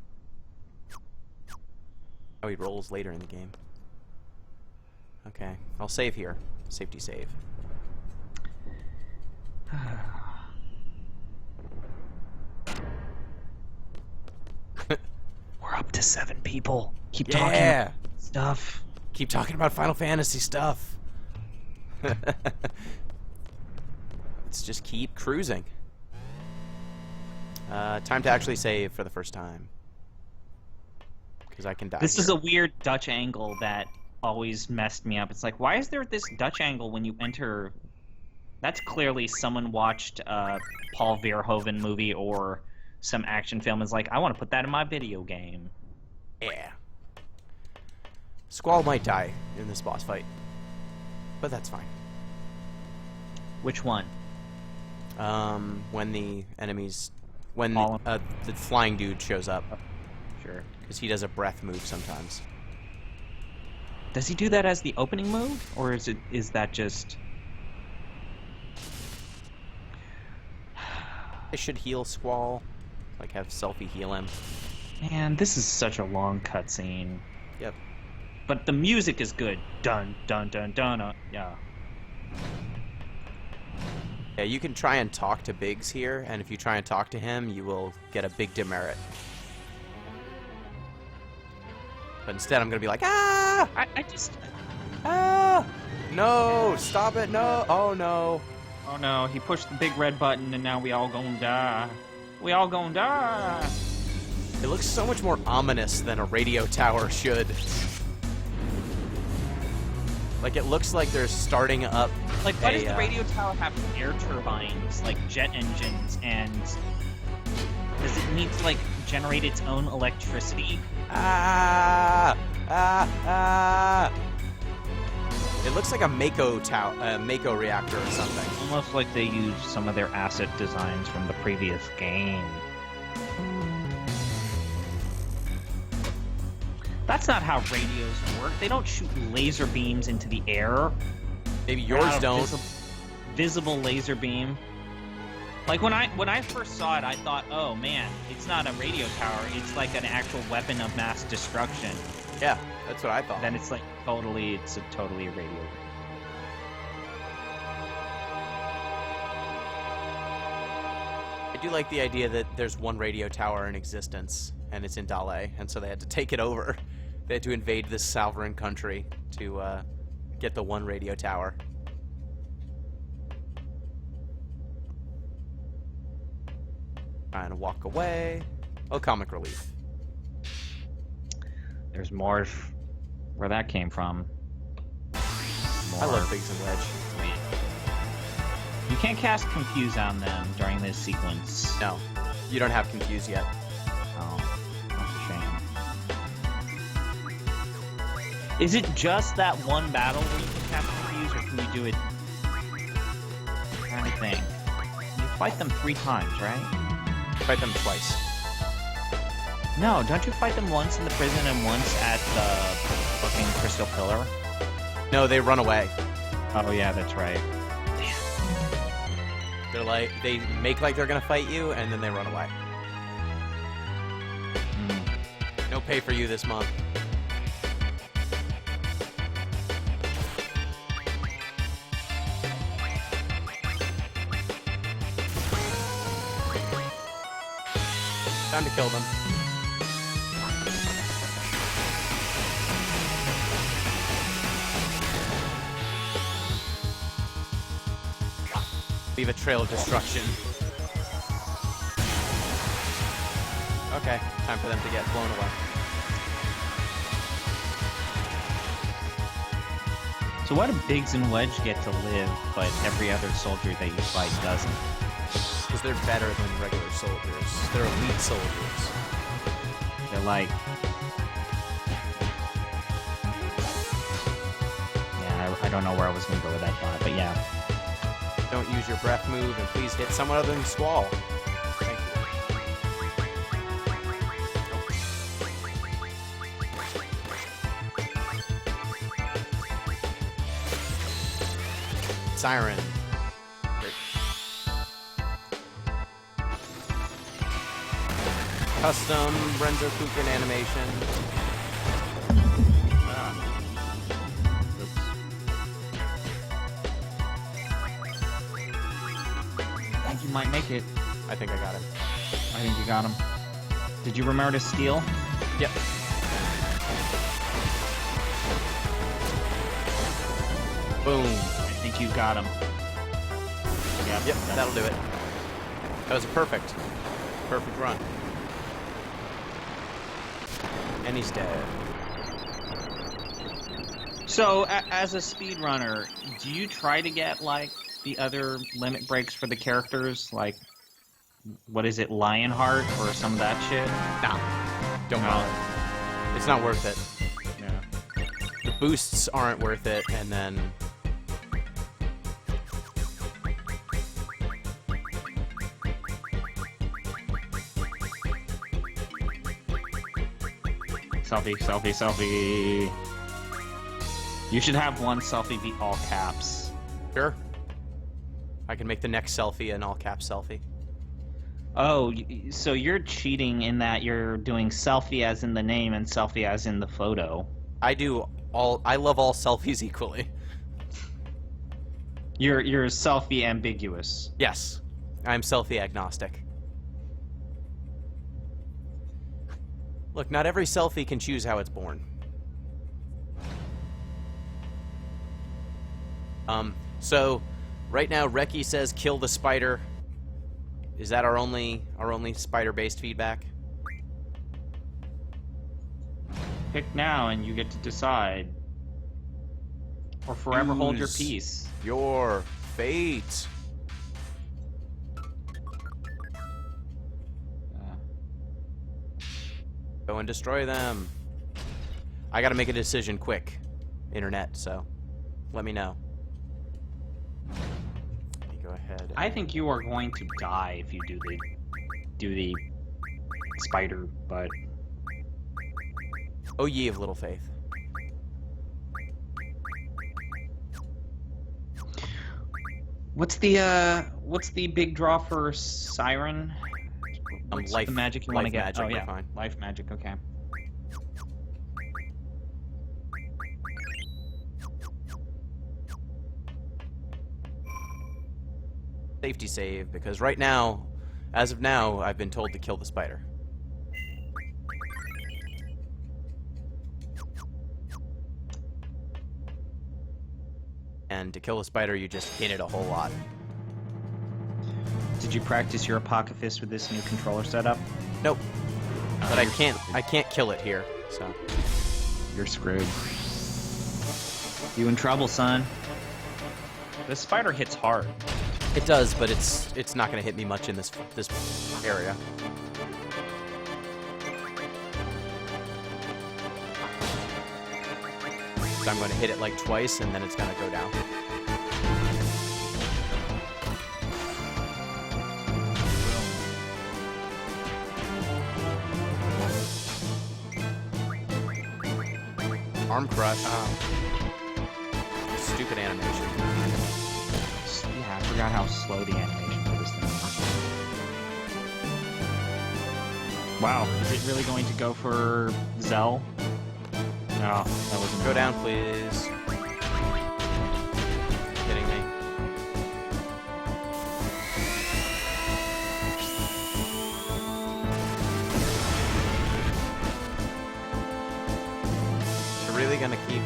Oh, he rolls later in the game. Okay, I'll save here. Safety save. we're up to 7 people. Keep Yeah! talking about stuff. Keep talking about Final Fantasy stuff. Let's just keep cruising. Time to actually save for the first time. because I can die. This here. is a weird Dutch angle that always messed me up. It's like, why is there this Dutch angle when you enter? That's clearly someone watched a Paul Verhoeven movie or some action film. Is like, I want to put that in my video game. Yeah. Squall might die in this boss fight, but that's fine. Which one? When the enemies, when All the flying dude shows up, Sure. because he does a breath move sometimes. Does he do that as the opening move, or is that just? It should heal Squall, like have Selphie heal him. Man, this is such a long cutscene. Yep. But the music is good. Dun dun dun dun. Yeah. Yeah, you can try and talk to Biggs here, and if you try and talk to him, you will get a big demerit. But instead, I'm gonna be like, ah! I just. Ah! No! Stop it! No! Oh no! Oh no, he pushed the big red button and now we all gonna die. We all gonna die. It looks so much more ominous than a radio tower should. Like, it looks like they're starting up. Like, why does the radio tower have air turbines, like jet engines, and does it need to, like, generate its own electricity? Ah! Ah! Ah! It looks like a Mako reactor or something. Almost like they used some of their asset designs from the previous game. That's not how radios work. They don't shoot laser beams into the air. Maybe yours don't. Visible laser beam. Like when I first saw it, I thought, oh man, it's not a radio tower. It's like an actual weapon of mass destruction. Yeah, that's what I thought. Then it's like totally a radio. I do like the idea that there's one radio tower in existence, and it's in Dale, and so they had to take it over. They had to invade this sovereign country to get the one radio tower. Trying to walk away. Oh, comic relief. There's more where that came from. I love Biggs and Wedge. You can't cast Confuse on them during this sequence. No, you don't have Confuse yet. Oh, that's a shame. Is it just that one battle where you can cast Confuse, or can you do it? I'm trying to think. You fight them 3 times, right? Fight them twice. No, don't you fight them once in the prison and once at the fucking Crystal Pillar? No, they run away. Oh yeah, that's right. They're like, they make like they're gonna fight you, and then they run away. No pay for you this month. Time to kill them. Leave a trail of destruction. Okay, time for them to get blown away. So why do Biggs and Wedge get to live, but every other soldier that you fight doesn't? Because they're better than regular soldiers. They're elite soldiers. They're like... Yeah, I don't know where I was going to go with that thought, but yeah. Don't use your breath move, and please hit someone other than Squall. Thank you. Siren. Great. Custom Renzo Kuken animation. I think you might make it. I think I got him. I think you got him. Did you remember to steal? Yep. Boom. I think you got him. Yep, that'll do it. That was a perfect run. And he's dead. So, as a speedrunner, do you try to get, like, the other limit breaks for the characters? Like, what is it, Lionheart or some of that shit? Nah. Don't No. bother. It's not worth it. Yeah. The boosts aren't worth it, and then... Selfie, selfie, selfie. You should have one selfie be all caps. Sure. I can make the next selfie an all-caps selfie. Oh, so you're cheating in that you're doing selfie as in the name and selfie as in the photo. I love all selfies equally. You're selfie ambiguous. Yes. I'm selfie agnostic. Look, not every selfie can choose how it's born. So right now Reki says kill the spider. Is that our only spider-based feedback? Pick now and you get to decide. Or forever hold your Choose peace. Your fate. Go and destroy them. I gotta make a decision quick, internet, so let me know. Let me go ahead. I think you are going to die if you do the spider butt. Oh, ye of little faith. What's the big draw for Siren? What's Life the magic you want to get? magic, Oh we're yeah, fine. life magic. Okay. Safety save, because right now, as of now, I've been told to kill the spider. And to kill a spider, you just hit it a whole lot. Did you practice your Apocalypse with this new controller setup? Nope. But I can't kill it here, so. You're screwed. You in trouble, son. The spider hits hard. It does, but it's not going to hit me much in this area. So I'm going to hit it like twice, and then it's going to go down. Arm crush. Stupid animation. Yeah, I forgot how slow the animation for this thing is. Wow, is it really going to go for Zell? No, that wasn't. Go down, please. Kidding me. You're really gonna keep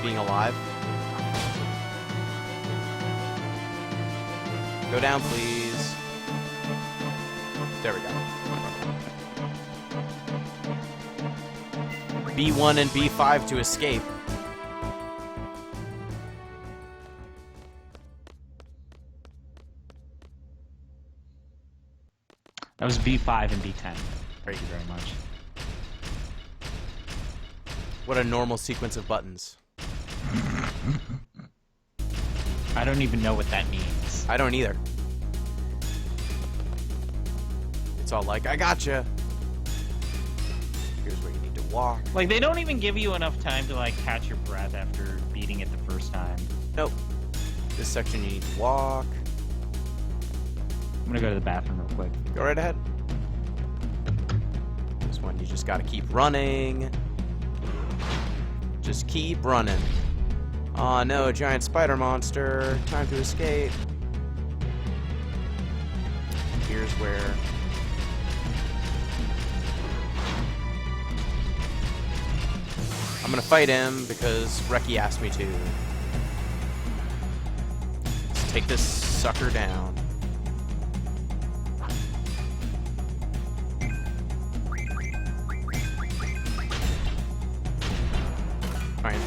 being alive? Go down, please. There we go. B1 and B5 to escape. That was B5 and B10. Thank you very much. What a normal sequence of buttons. I don't even know what that means. I don't either. It's all like, I gotcha. Here's where you need to walk. Like, they don't even give you enough time to, like, catch your breath after beating it the first time. Nope. This section you need to walk. I'm gonna go to the bathroom real quick. Go right ahead. This one you just gotta keep running. Just keep running. Aw, no, giant spider monster. Time to escape. Here's where... I'm gonna fight him because Reki asked me to. Let's take this sucker down.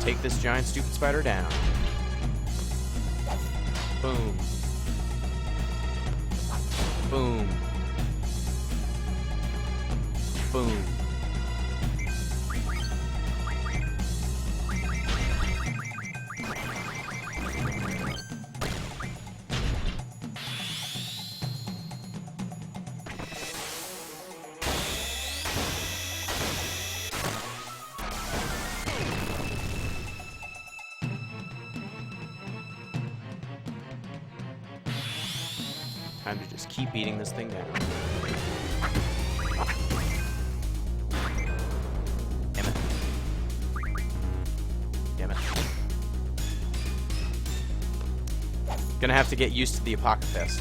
take this giant stupid spider down. Boom. Boom. Boom. Time to just keep beating this thing down. Damn it. Damn it. Gonna have to get used to the Apocalypse.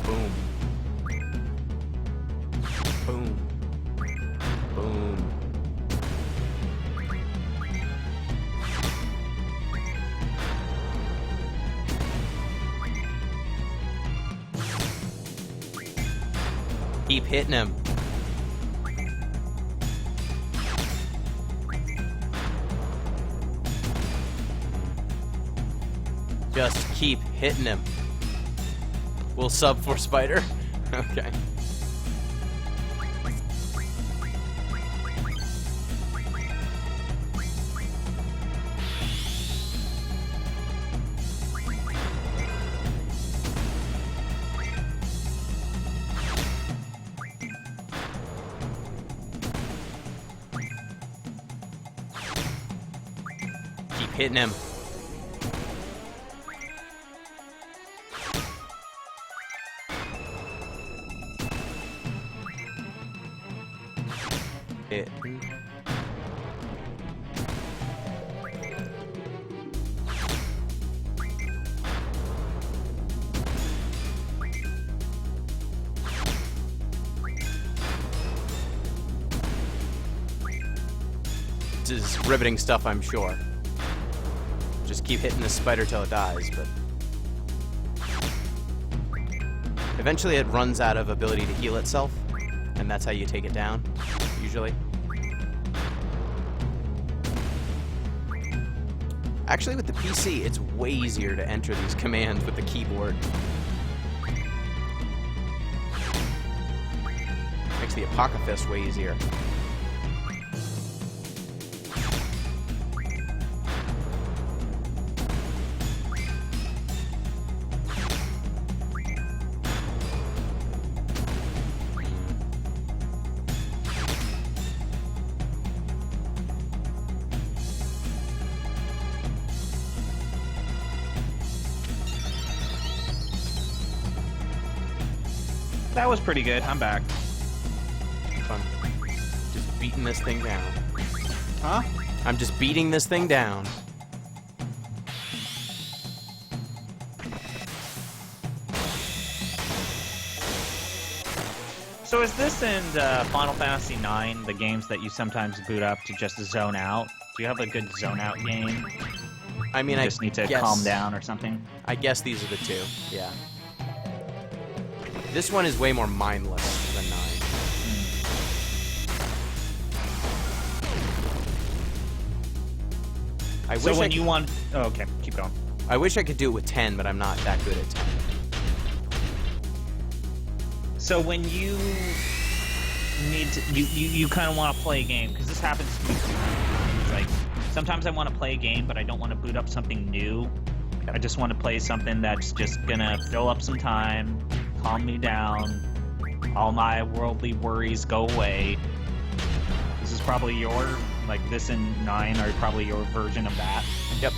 Boom. Boom. Boom. Keep hitting him. Just keep hitting him. We'll sub for Spider. Okay. Keep hitting him. Hit. This is riveting stuff, I'm sure. Just keep hitting this spider till it dies, but eventually it runs out of ability to heal itself, and that's how you take it down, usually. Actually, with the PC, it's way easier to enter these commands with the keyboard. Makes the Apocalypse way easier. That was pretty good. I'm back. Fun. Just beating this thing down. Huh? I'm just beating this thing down. So is this in Final Fantasy IX, the games that you sometimes boot up to just zone out? Do you have a good zone out game? I mean, You I just need to guess, calm down or something? I guess these are the two. Yeah. This one is way more mindless than 9. I So wish when you want... Oh, okay, keep going. I wish I could do it with 10, but I'm not that good at 10. So when you need to... You kind of want to play a game, because this happens to me too. It's like, sometimes I want to play a game, but I don't want to boot up something new. I just want to play something that's just gonna fill up some time, calm me down, all my worldly worries go away. This is probably your, like this and 9 are probably your version of that. Yep.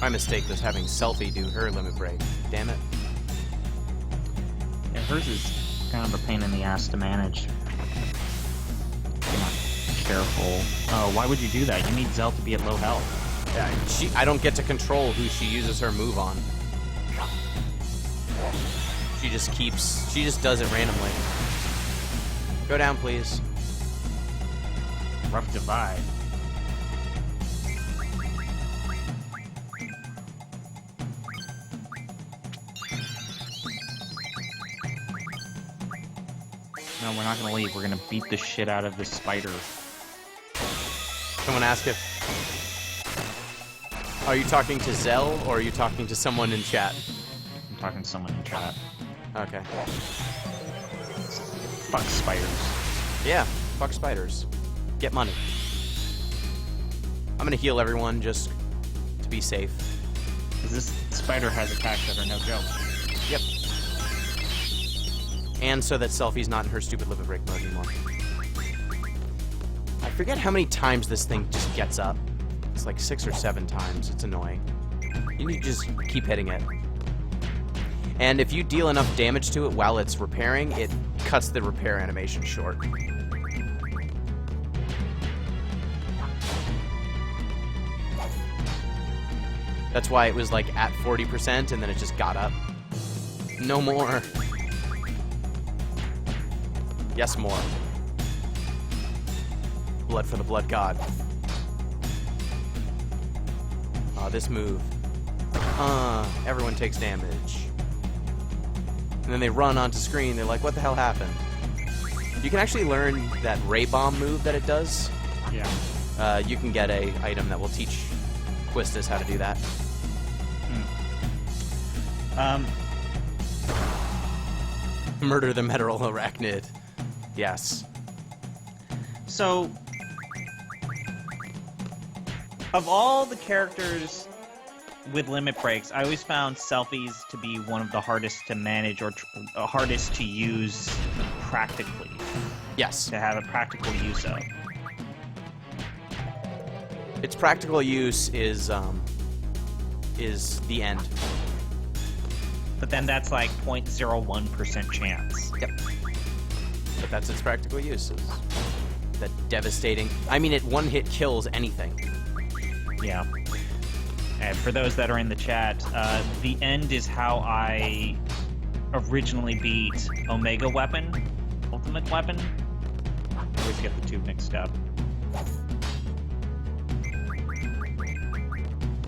My mistake was having Selfie do her limit break. Damn it. Yeah, hers is kind of a pain in the ass to manage. Come on, careful. Oh, why would you do that? You need Zell to be at low health. Yeah, I don't get to control who she uses her move on. She just does it randomly. Go down, please. rough divide. No, we're not gonna leave. We're gonna beat the shit out of this spider. Someone ask if... Are you talking to Zell, or are you talking to someone in chat? I'm talking to someone in chat. Okay. Fuck spiders. Yeah, fuck spiders. Get money. I'm gonna heal everyone just to be safe. 'Cause this spider has attacks that are no joke. Yep. And so that Selfie's not in her stupid live a break mode anymore. I forget how many times this thing just gets up. It's like 6 or 7 times. It's annoying. You need to just keep hitting it. And if you deal enough damage to it while it's repairing, it cuts the repair animation short. That's why it was like at 40% and then it just got up. No more. Yes, more. Blood for the blood god. This move. Everyone takes damage. And then they run onto screen, they're like, what the hell happened? You can actually learn that ray bomb move that it does. Yeah. You can get a item that will teach Quistis how to do that. Murder the metal arachnid. Yes. So, of all the characters with limit breaks, I always found selfies to be one of the hardest to manage or hardest to use practically. Yes. To have a practical use of. Its practical use is the end. But then that's like 0.01% chance. Yep. But that's its practical use. Is that devastating? I mean, it one hit kills anything. Yeah. And for those that are in the chat, the end is how I originally beat Omega Weapon, Ultimate Weapon. I always get the two mixed up.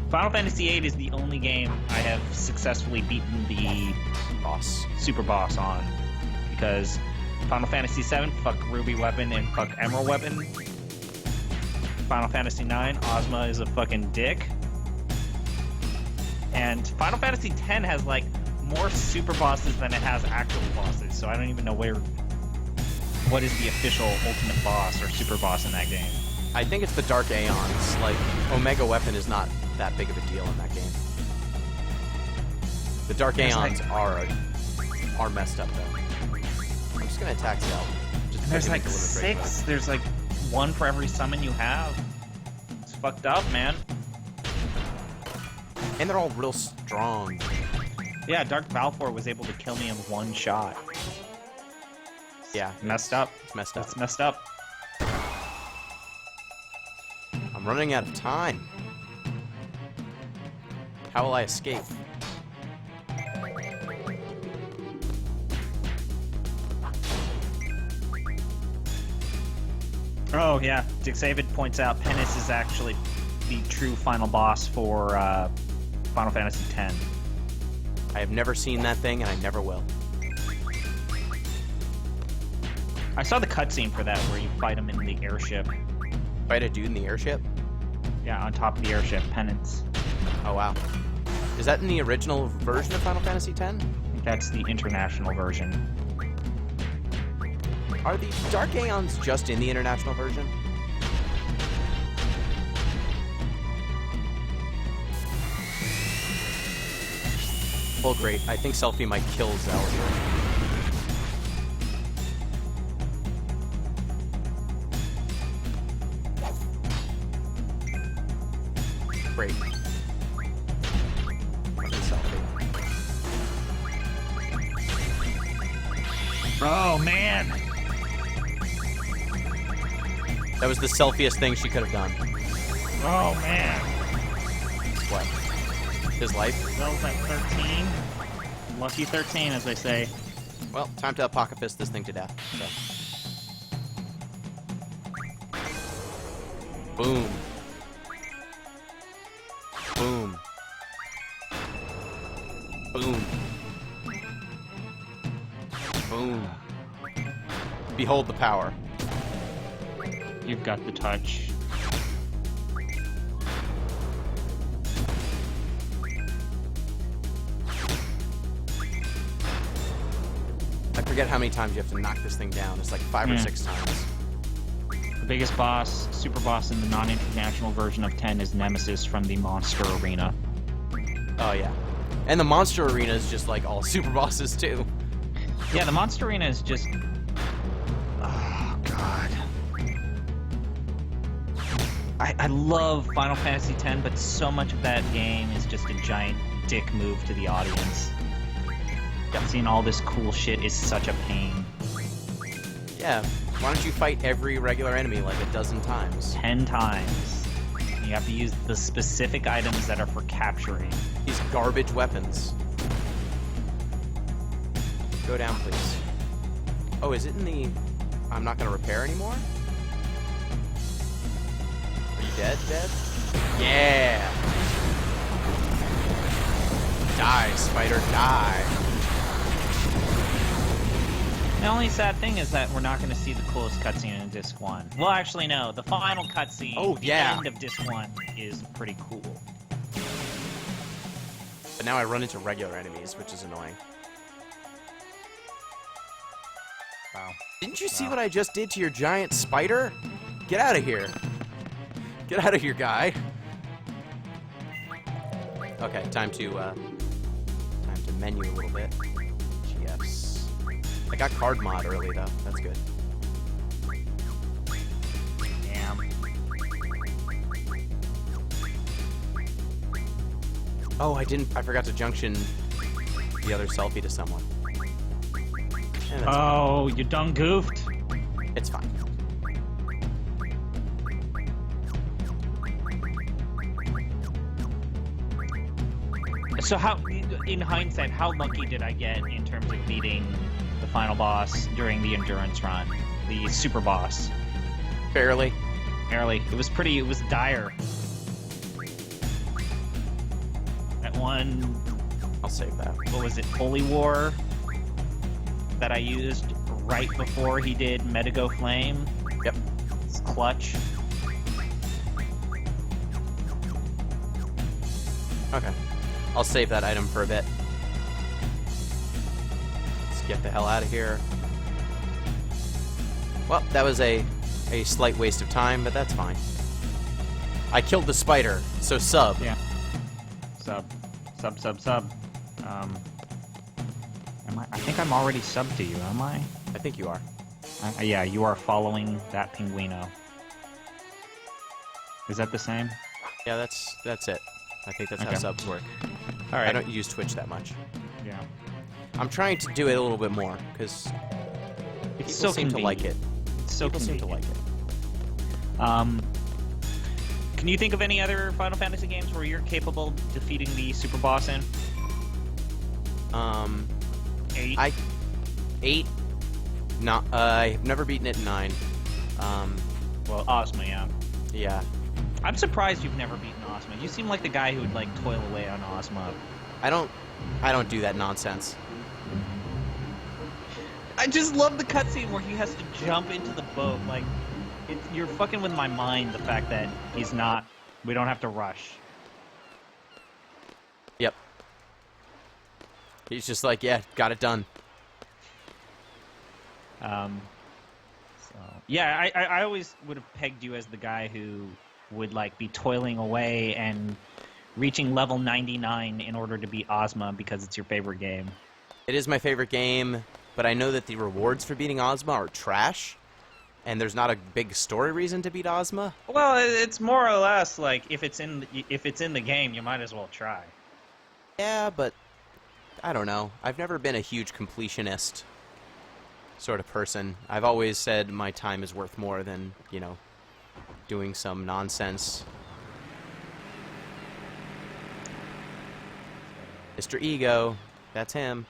Final Fantasy VIII is the only game I have successfully beaten the super boss on, because Final Fantasy VII, fuck Ruby Weapon and fuck Emerald Weapon. Final Fantasy IX, Ozma is a fucking dick. And Final Fantasy X has like more super bosses than it has actual bosses, so I don't even know what is the official ultimate boss or super boss in that game. I think it's the Dark Aeons. Like, Omega Weapon is not that big of a deal in that game. The Dark Aeons are messed up though. I'm just gonna attack Zell. Just There's like 6. There's like 1 for every summon you have. It's fucked up, man. And they're all real strong. Yeah, Dark Valfor was able to kill me in 1 shot. Yeah, Messed up. It's messed up. It's messed up. I'm running out of time. How will I escape? Oh yeah, Dixavid points out Pennis is actually the true final boss for Final Fantasy X. I have never seen that thing, and I never will. I saw the cutscene for that where you fight him in the airship. Fight a dude in the airship? Yeah, on top of the airship, Penance. Oh wow. Is that in the original version of Final Fantasy X? I think that's the international version. Are the Dark Aeons just in the international version? Well, great. I think Selfie might kill Zell here. Great. Fucking Selfie. Oh man! That was the selfiest thing she could have done. Oh man! What? His life? Zell's at 13. Lucky 13, as they say. Well, time to pocket fist this thing to death. So. Boom. Boom. Boom. Boom. Behold the power. You've got the touch. I forget how many times you have to knock this thing down. It's like 5 or 6 times. The biggest boss, super boss in the non-international version of 10 is Nemesis from the Monster Arena. Oh, yeah. And the Monster Arena is just like all super bosses, too. Yeah, the Monster Arena is just... Oh, God. I love Final Fantasy X, but so much of that game is just a giant dick move to the audience. Seeing all this cool shit is such a pain. Yeah, why don't you fight every regular enemy like a dozen times? 10 times. You have to use the specific items that are for capturing. These garbage weapons. Go down, please. Oh, is it in the... I'm not gonna repair anymore? Are you dead? Dead? Yeah! Die, spider, die! The only sad thing is that we're not going to see the coolest cutscene in Disc 1. Well, actually, no. The final cutscene, the end of Disc 1, is pretty cool. But now I run into regular enemies, which is annoying. Wow. Didn't you see what I just did to your giant spider? Get out of here. Get out of here, guy. Okay, time to menu a little bit. GFs. I got card mod early, though. That's good. Damn. Oh, I forgot to junction the other selfie to someone. Oh, you done goofed. It's fine. So how, in hindsight, how lucky did I get in terms of beating the final boss during the endurance run? The super boss. Barely. Barely. It was dire. That one... I'll save that. What was it? Holy War? That I used right before he did Medigo Flame? Yep. It's clutch. Okay. I'll save that item for a bit. Let's get the hell out of here. Well, that was a slight waste of time, but that's fine. I killed the spider, so sub. Yeah. Sub. I think I'm already subbed to you, am I? I think you are. Yeah, you are following that Pinguino. Is that the same? Yeah, that's it. I think that's how Okay. subs work. Alright. I don't use Twitch that much. Yeah. I'm trying to do it a little bit more, because people so seem to like it. It's so People seem to like convenient. it. Can you think of any other Final Fantasy games where you're capable of defeating the super boss in? 8? 8. No, I've never beaten it in 9. Well, Ozma, yeah. Yeah. I'm surprised you've never beaten Ozma. You seem like the guy who would, like, toil away on Ozma. I don't do that nonsense. I just love the cutscene where he has to jump into the boat. Like, you're fucking with my mind, the fact that he's not... We don't have to rush. Yep. He's just like, yeah, got it done. Yeah, I always would have pegged you as the guy who would, like, be toiling away and reaching level 99 in order to beat Ozma because it's your favorite game. It is my favorite game, but I know that the rewards for beating Ozma are trash, and there's not a big story reason to beat Ozma. Well, it's more or less like if it's in the game, you might as well try. Yeah, but I don't know. I've never been a huge completionist sort of person. I've always said my time is worth more than, you know, doing some nonsense. Mr. Ego, that's him.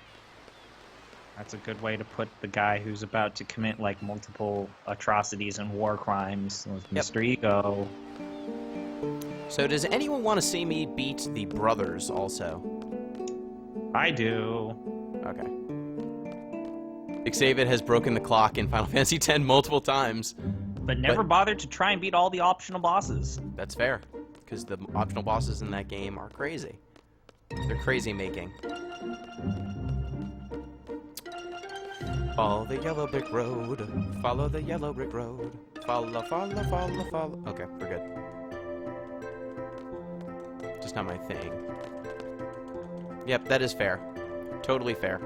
That's a good way to put the guy who's about to commit like multiple atrocities and war crimes with Yep. Mr. Ego. So does anyone want to see me beat the brothers also? I do. Okay. Xavier has broken the clock in Final Fantasy X multiple times. But never bothered to try and beat all the optional bosses. That's fair, because the optional bosses in that game are crazy. They're crazy making. Follow the yellow brick road. Follow the yellow brick road. Follow, follow, follow, follow. Okay, we're good. Just not my thing. Yep, that is fair. Totally fair.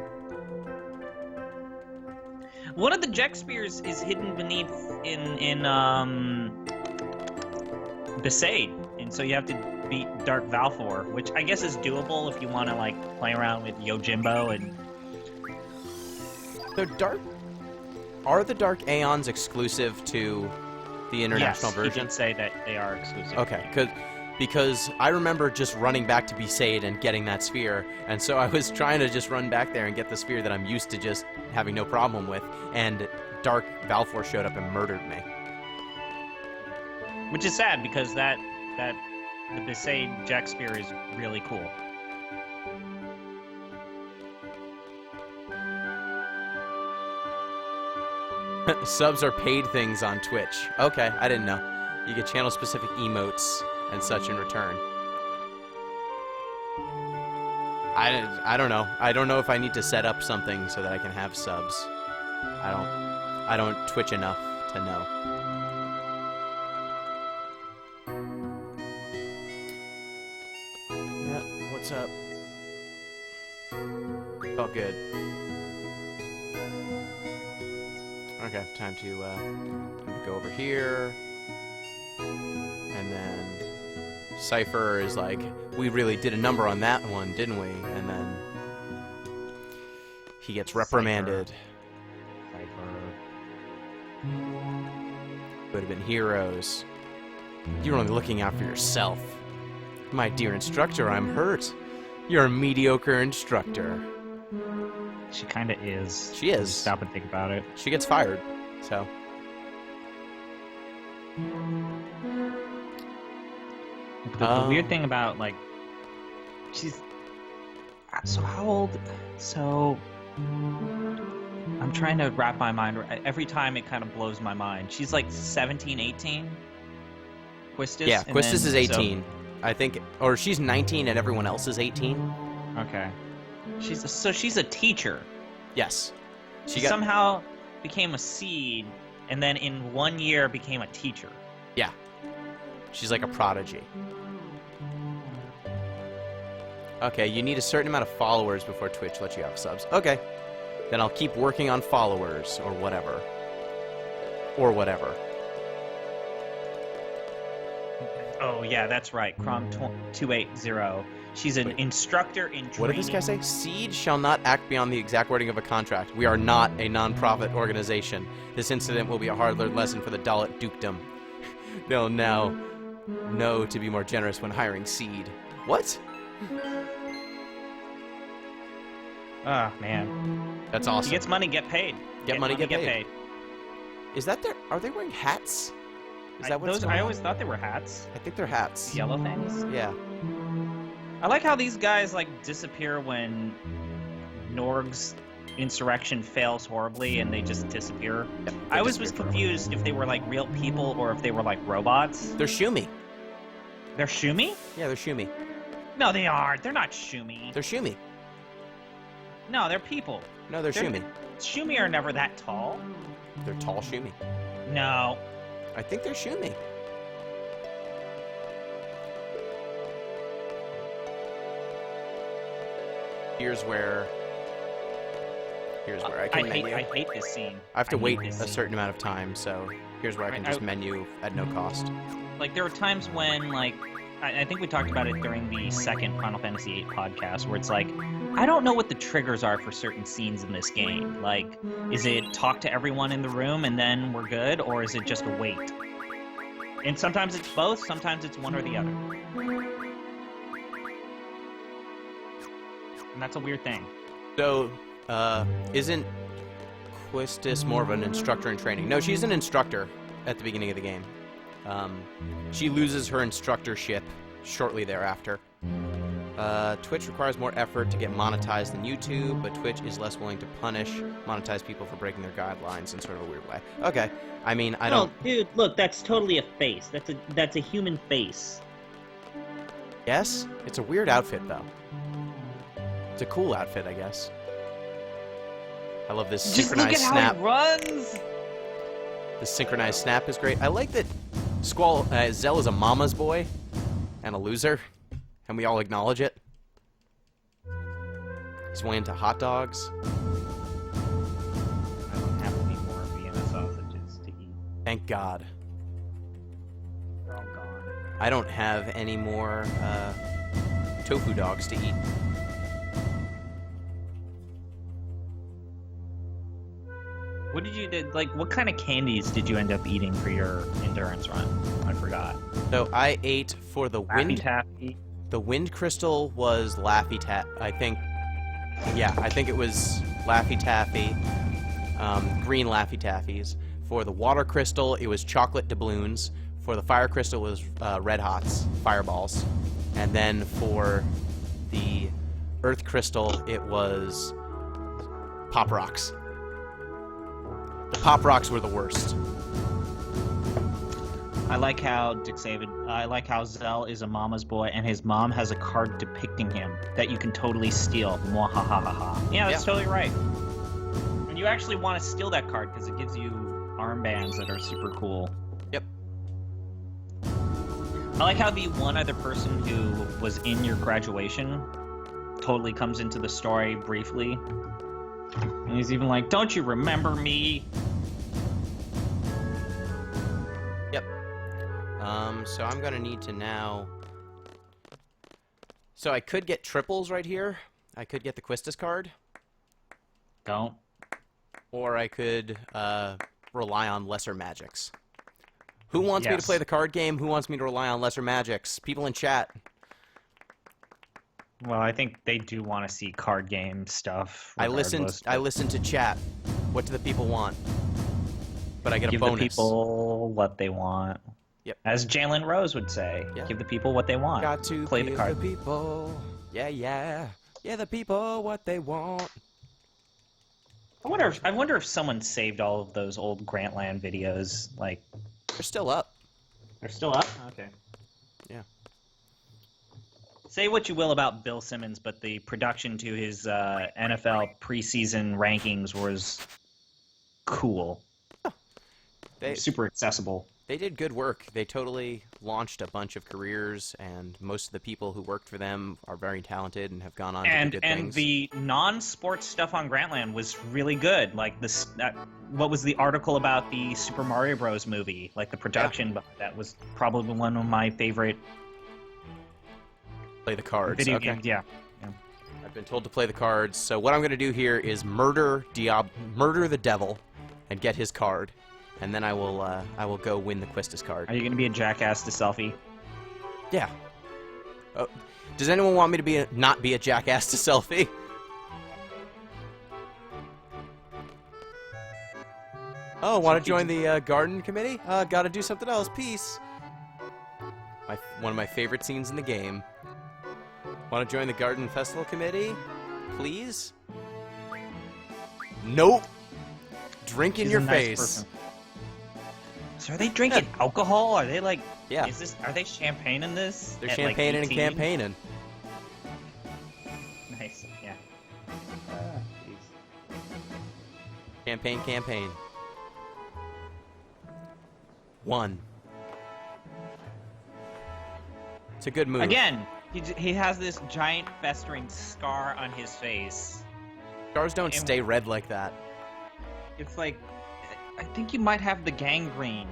One of the Jack Spears is hidden beneath in Besaid, and so you have to beat Dark Valfor, which I guess is doable if you want to like play around with Yojimbo and. So are the Dark Aeons exclusive to the international yes, version? He did say that they are exclusive. Okay, because I remember just running back to Besaid and getting that sphere, and so I was trying to just run back there and get the sphere that I'm used to just having no problem with, and Dark Valfor showed up and murdered me. Which is sad because the Besaid Jack Spear is really cool. Subs are paid things on Twitch. Okay, I didn't know. You get channel-specific emotes and such in return. I don't know. I don't know if I need to set up something so that I can have subs. I don't Twitch enough to know. Yeah, what's up? All good. Okay, time to go over here. And then Cypher is like, we really did a number on that one, didn't we? And then he gets reprimanded. Cypher. Would have been heroes. You're only looking out for yourself. My dear instructor, I'm hurt. You're a mediocre instructor. She kind of is. She is. Stop and think about it. She gets fired, so. The weird thing about, like, she's... So how old... So... I'm trying to wrap my mind... Every time it kind of blows my mind. She's like 17, 18? Quistis? Yeah, And Quistis then- is 18. I think, or she's 19 and everyone else is 18. Okay. She's a teacher. Yes. She somehow became a seed, and then in 1 year became a teacher. Yeah. She's like a prodigy. Okay, you need a certain amount of followers before Twitch lets you have subs. Okay. Then I'll keep working on followers, or whatever. Or whatever. Oh, yeah, that's right. Crom 280. She's an instructor in training. What did this guy say? Seed shall not act beyond the exact wording of a contract. We are not a non-profit organization. This incident will be a hard-learned lesson for the Dalit Dukedom. They'll now know to be more generous when hiring Seed. What? Oh, man. That's awesome. He gets money, get paid. Get money, get paid. Is that their... Are they wearing hats? Is that what's going I on? always thought they were hats. I think they're hats. Yellow things. Yeah. I like how these guys, like, disappear when Norg's insurrection fails horribly and they just disappear. Yep, I always was confused if they were, like, real people or if they were, like, robots. They're Shumi. They're Shumi? Yeah, they're Shumi. No, they aren't. They're not Shumi. They're Shumi. No, they're people. No, they're Shumi. Shumi are never that tall. They're tall Shumi. No. I think they're Shumi. Here's where I can menu. I hate this scene. I have to wait this a scene. certain amount of time, so here's where I can just menu at no cost. Like, there are times when, like, I think we talked about it during the second Final Fantasy VIII podcast, where it's like, I don't know what the triggers are for certain scenes in this game. Like, is it talk to everyone in the room and then we're good, or is it just wait? And sometimes it's both, sometimes it's one or the other. And that's a weird thing. So, Isn't Quistis more of an instructor in training? No, she's an instructor at the beginning of the game. She loses her instructorship shortly thereafter. Twitch requires more effort to get monetized than YouTube, but Twitch is less willing to monetize people for breaking their guidelines in sort of a weird way. Okay, I mean, I don't... dude, look, that's totally a face. That's a human face. Yes? It's a weird outfit, though. It's a cool outfit, I guess. I love this synchronized Just look snap. at how he runs! This synchronized snap is great. I like that Zell is a mama's boy and a loser, and we all acknowledge it. He's way into hot dogs. I don't have any more Vienna sausages to eat. Thank God. They're all gone. I don't have any more tofu dogs to eat. What did you do? Like, what kind of candies did you end up eating for your endurance run? I forgot. So I ate for the Laffy wind. Taffy. The wind crystal was Laffy Taffy. I think it was Laffy Taffy. Green Laffy Taffies. For the water crystal, it was chocolate doubloons. For the fire crystal, it was Red Hots, Fireballs. And then for the earth crystal, it was Pop Rocks. The Pop Rocks were the worst. I like how Zell is a mama's boy, and his mom has a card depicting him that you can totally steal. Mwahahaha. Yeah, that's totally right. And you actually want to steal that card because it gives you armbands that are super cool. Yep. I like how the one other person who was in your graduation totally comes into the story briefly. And he's even like, "Don't you remember me?" Yep. So I'm gonna need to now... So I could get triples right here. I could get the Quistis card. Don't. Or I could rely on lesser magics. Who wants me to play the card game? Who wants me to rely on lesser magics? People in chat. Well, I think they do want to see card game stuff. I listened to chat. What do the people want? But I get a bonus. Give the people what they want. Yep. As Jalen Rose would say, give the people what they want. Got to play the give card. the people. Yeah, the people what they want. I wonder if someone saved all of those old Grantland videos. Like, They're still up. they're still up. Okay. Yeah. Say what you will about Bill Simmons, but the production to his NFL preseason rankings was cool. Super accessible. They did good work. They totally launched a bunch of careers, and most of the people who worked for them are very talented and have gone on to do good things. And the non-sports stuff on Grantland was really good. Like this, what was the article about the Super Mario Bros. Movie? Like the production, but that was probably one of my favorite. Play the cards. Video okay. games, yeah. I've been told to play the cards, so what I'm going to do here is murder the devil, and get his card, and then I will go win the Quistis card. Are you going to be a jackass to Selfie? Yeah. Oh, does anyone want me to not be a jackass to Selfie? Oh, want to join the garden committee? Gotta do something else. Peace. One of my favorite scenes in the game. Want to join the garden festival committee? Please? Nope. Drink in your face. Person. So are they drinking alcohol? Are they like? Yeah. Are they champagning this? They're at, champagning like, and campaigning. Nice. Yeah. Campaign. 1. It's a good move. Again, he has this giant festering scar on his face. Scars don't stay red like that. It's like, I think you might have the gangrene.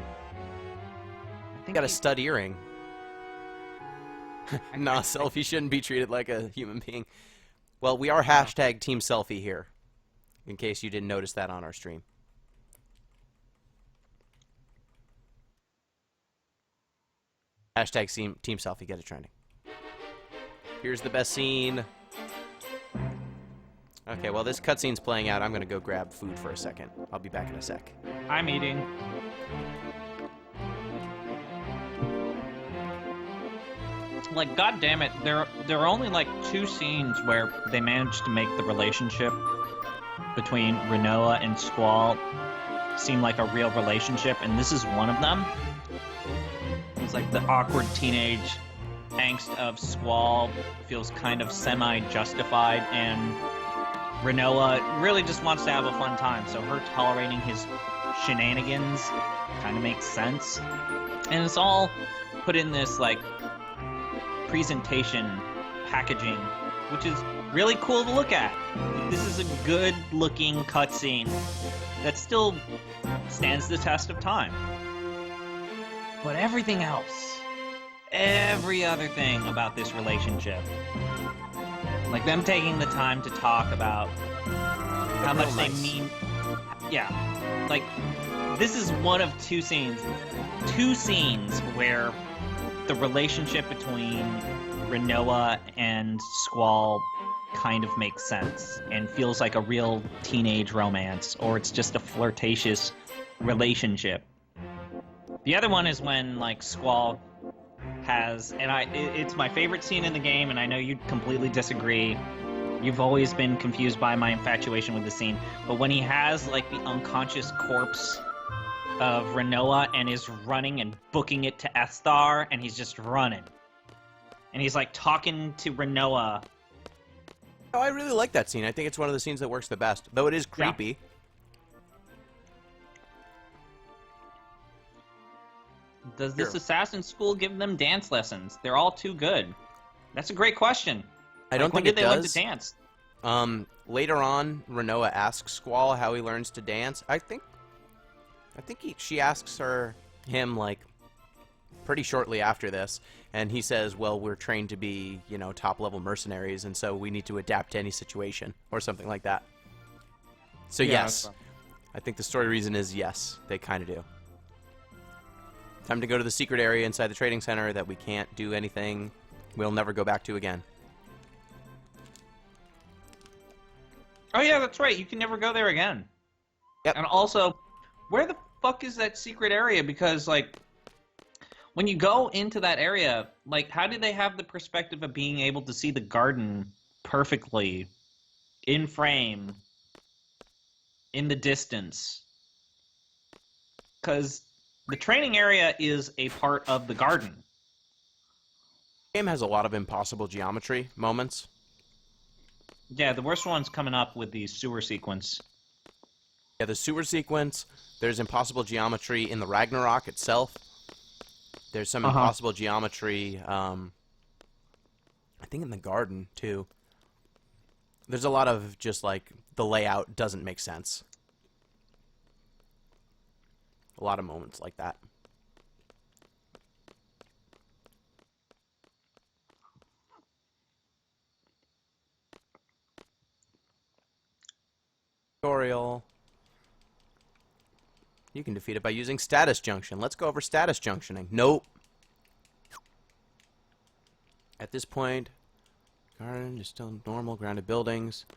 You got a stud earring. Nah, Selfie shouldn't be treated like a human being. Well, we are hashtag Team Selfie here, in case you didn't notice that on our stream. Hashtag Team Selfie, get it trending. Here's the best scene. Okay, well, this cutscene's playing out. I'm gonna go grab food for a second. I'll be back in a sec. I'm eating. Like, god damn it, there are only like 2 scenes where they managed to make the relationship between Renoa and Squall seem like a real relationship, and this is one of them. It's like the awkward teenage angst of Squall feels kind of semi-justified, and Renoa really just wants to have a fun time, so her tolerating his shenanigans kind of makes sense. And it's all put in this, like, presentation packaging, which is really cool to look at. This is a good-looking cutscene that still stands the test of time. But everything else, every other thing about this relationship, like them taking the time to talk about how much they mean. Yeah, like, this is one of 2 scenes where the relationship between Renoa and Squall kind of makes sense and feels like a real teenage romance, or it's just a flirtatious relationship. The other one is when, like, Squall has, and it's my favorite scene in the game, and I know you'd completely disagree. You've always been confused by my infatuation with the scene, but when he has, like, the unconscious corpse of Renoa and is running and booking it to Esthar, and he's just running. And he's, like, talking to Renoa. Oh, I really like that scene. I think it's one of the scenes that works the best, though it is creepy. Yeah. Does this assassin school give them dance lessons? They're all too good. That's a great question. I don't think when did it they learn does. to dance? Later on, Renoa asks Squall how he learns to dance. I think she asks him like pretty shortly after this, and he says, "Well, we're trained to be, top-level mercenaries, and so we need to adapt to any situation," or something like that. So Yeah, yes, I think the story reason is yes, they kind of do. Time to go to the secret area inside the trading center that we can't do anything we'll never go back to again. Oh yeah, that's right. You can never go there again. Yep. And also, where the fuck is that secret area? Because, like, when you go into that area, like, how do they have the perspective of being able to see the garden perfectly in frame in the distance? Because the training area is a part of the garden. The game has a lot of impossible geometry moments. Yeah, the worst one's coming up with the sewer sequence. Yeah, the sewer sequence, there's impossible geometry in the Ragnarok itself. There's some impossible geometry, I think in the garden, too. There's a lot of just, like, the layout doesn't make sense. A lot of moments like that. Tutorial. You can defeat it by using status junction. Let's go over status junctioning. Nope. At this point, garden is still normal, grounded buildings.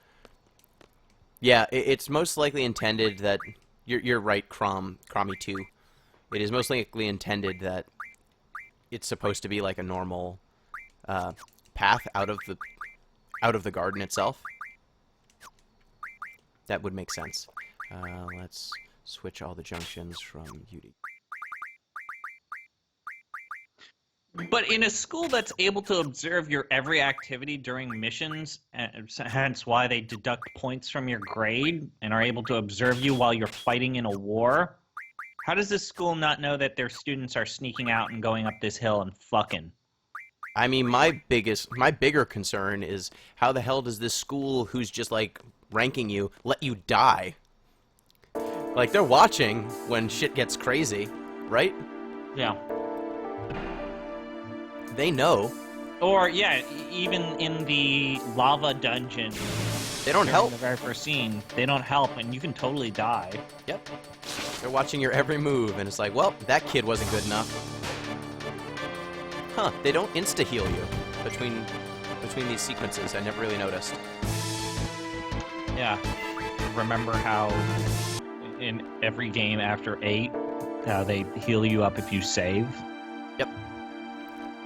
Yeah, it's most likely intended that you're right, Crommy 2. It is most likely intended that it's supposed to be like a normal path out of the garden itself. That would make sense. Let's switch all the junctions from UD. But in a school that's able to observe your every activity during missions, hence why they deduct points from your grade and are able to observe you while you're fighting in a war, how does this school not know that their students are sneaking out and going up this hill and fucking? I mean, my bigger concern is how the hell does this school, who's just like ranking you, let you die? Like, they're watching when shit gets crazy, right? Yeah. They know. Or, yeah, even in the lava dungeon, They don't help. in the very first scene, they don't help, and you can totally die. Yep. They're watching your every move, and it's like, well, that kid wasn't good enough. Huh, they don't insta-heal you between these sequences. I never really noticed. Yeah. Remember how in every game after 8, they heal you up if you save? Yep.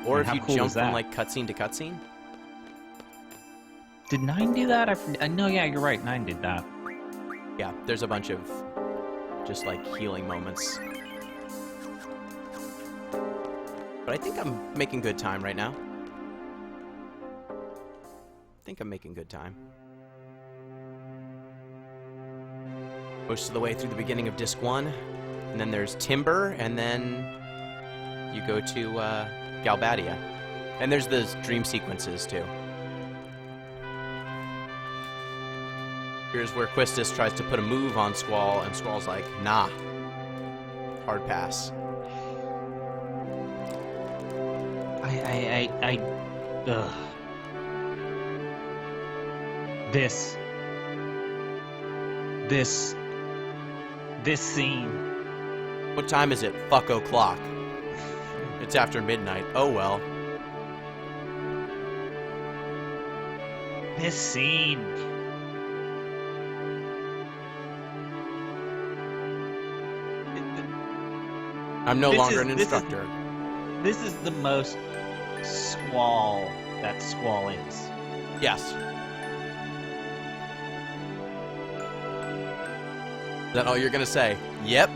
Or And if how you cool jump is that? from like cutscene to cutscene. Did 9 do that? No, yeah, you're right. 9 did that. Yeah, there's a bunch of just like healing moments. But I think I'm making good time right now. I think I'm making good time. Most of the way through the beginning of Disc 1. And then there's Timber, and then you go to Galbadia. And there's the dream sequences, too. Here's where Quistis tries to put a move on Squall, and Squall's like, nah. Hard pass. Ugh. This scene. What time is it? Fuck o'clock. It's after midnight. Oh well. This scene. I'm no longer an instructor. This is the most Squall that Squall is. Yes. Is that all you're gonna say? Yep.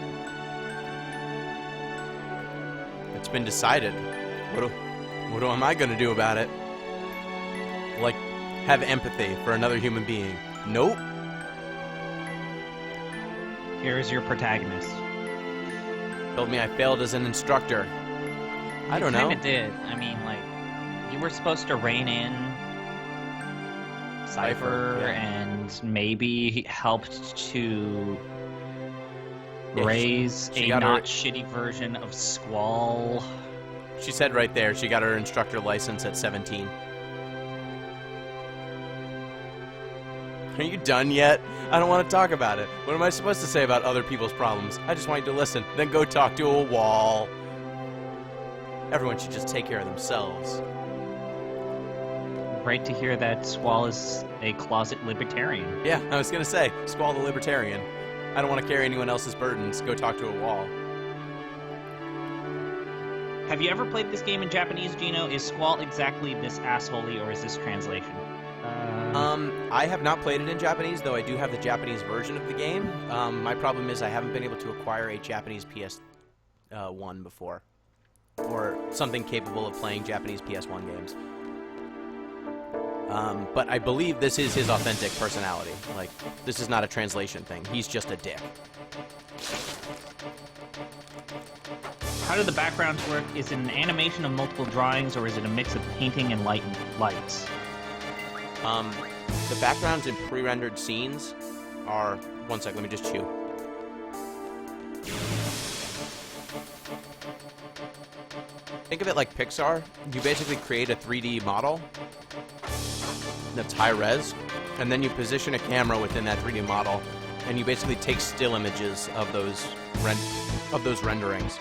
It's been decided. What am I gonna do about it? Like, have empathy for another human being? Nope. Here's your protagonist. Told me I failed as an instructor. I don't know. You kinda did. I mean, like, you were supposed to rein in Cypher, yeah. and maybe helped to raise she a got not her- shitty version of Squall. She said right there she got her instructor license at 17. Are you done yet? I don't want to talk about it. What am I supposed to say about other people's problems? I just want you to listen, then go talk to a wall. Everyone should just take care of themselves. Great to hear that Squall is a closet libertarian. Yeah, I was gonna say, Squall the Libertarian. I don't want to carry anyone else's burdens. Go talk to a wall. Have you ever played this game in Japanese, Gino? Is Squall exactly this assholey, or is this translation? I have not played it in Japanese, though I do have the Japanese version of the game. My problem is I haven't been able to acquire a Japanese PS1 before. Or something capable of playing Japanese PS1 games. But I believe this is his authentic personality. Like, this is not a translation thing. He's just a dick. How do the backgrounds work? Is it an animation of multiple drawings, or is it a mix of painting and lights? The backgrounds in pre-rendered scenes are... One sec, let me just chew. Think of it like Pixar. You basically create a 3D model that's high res, and then you position a camera within that 3D model, and you basically take still images of those renderings.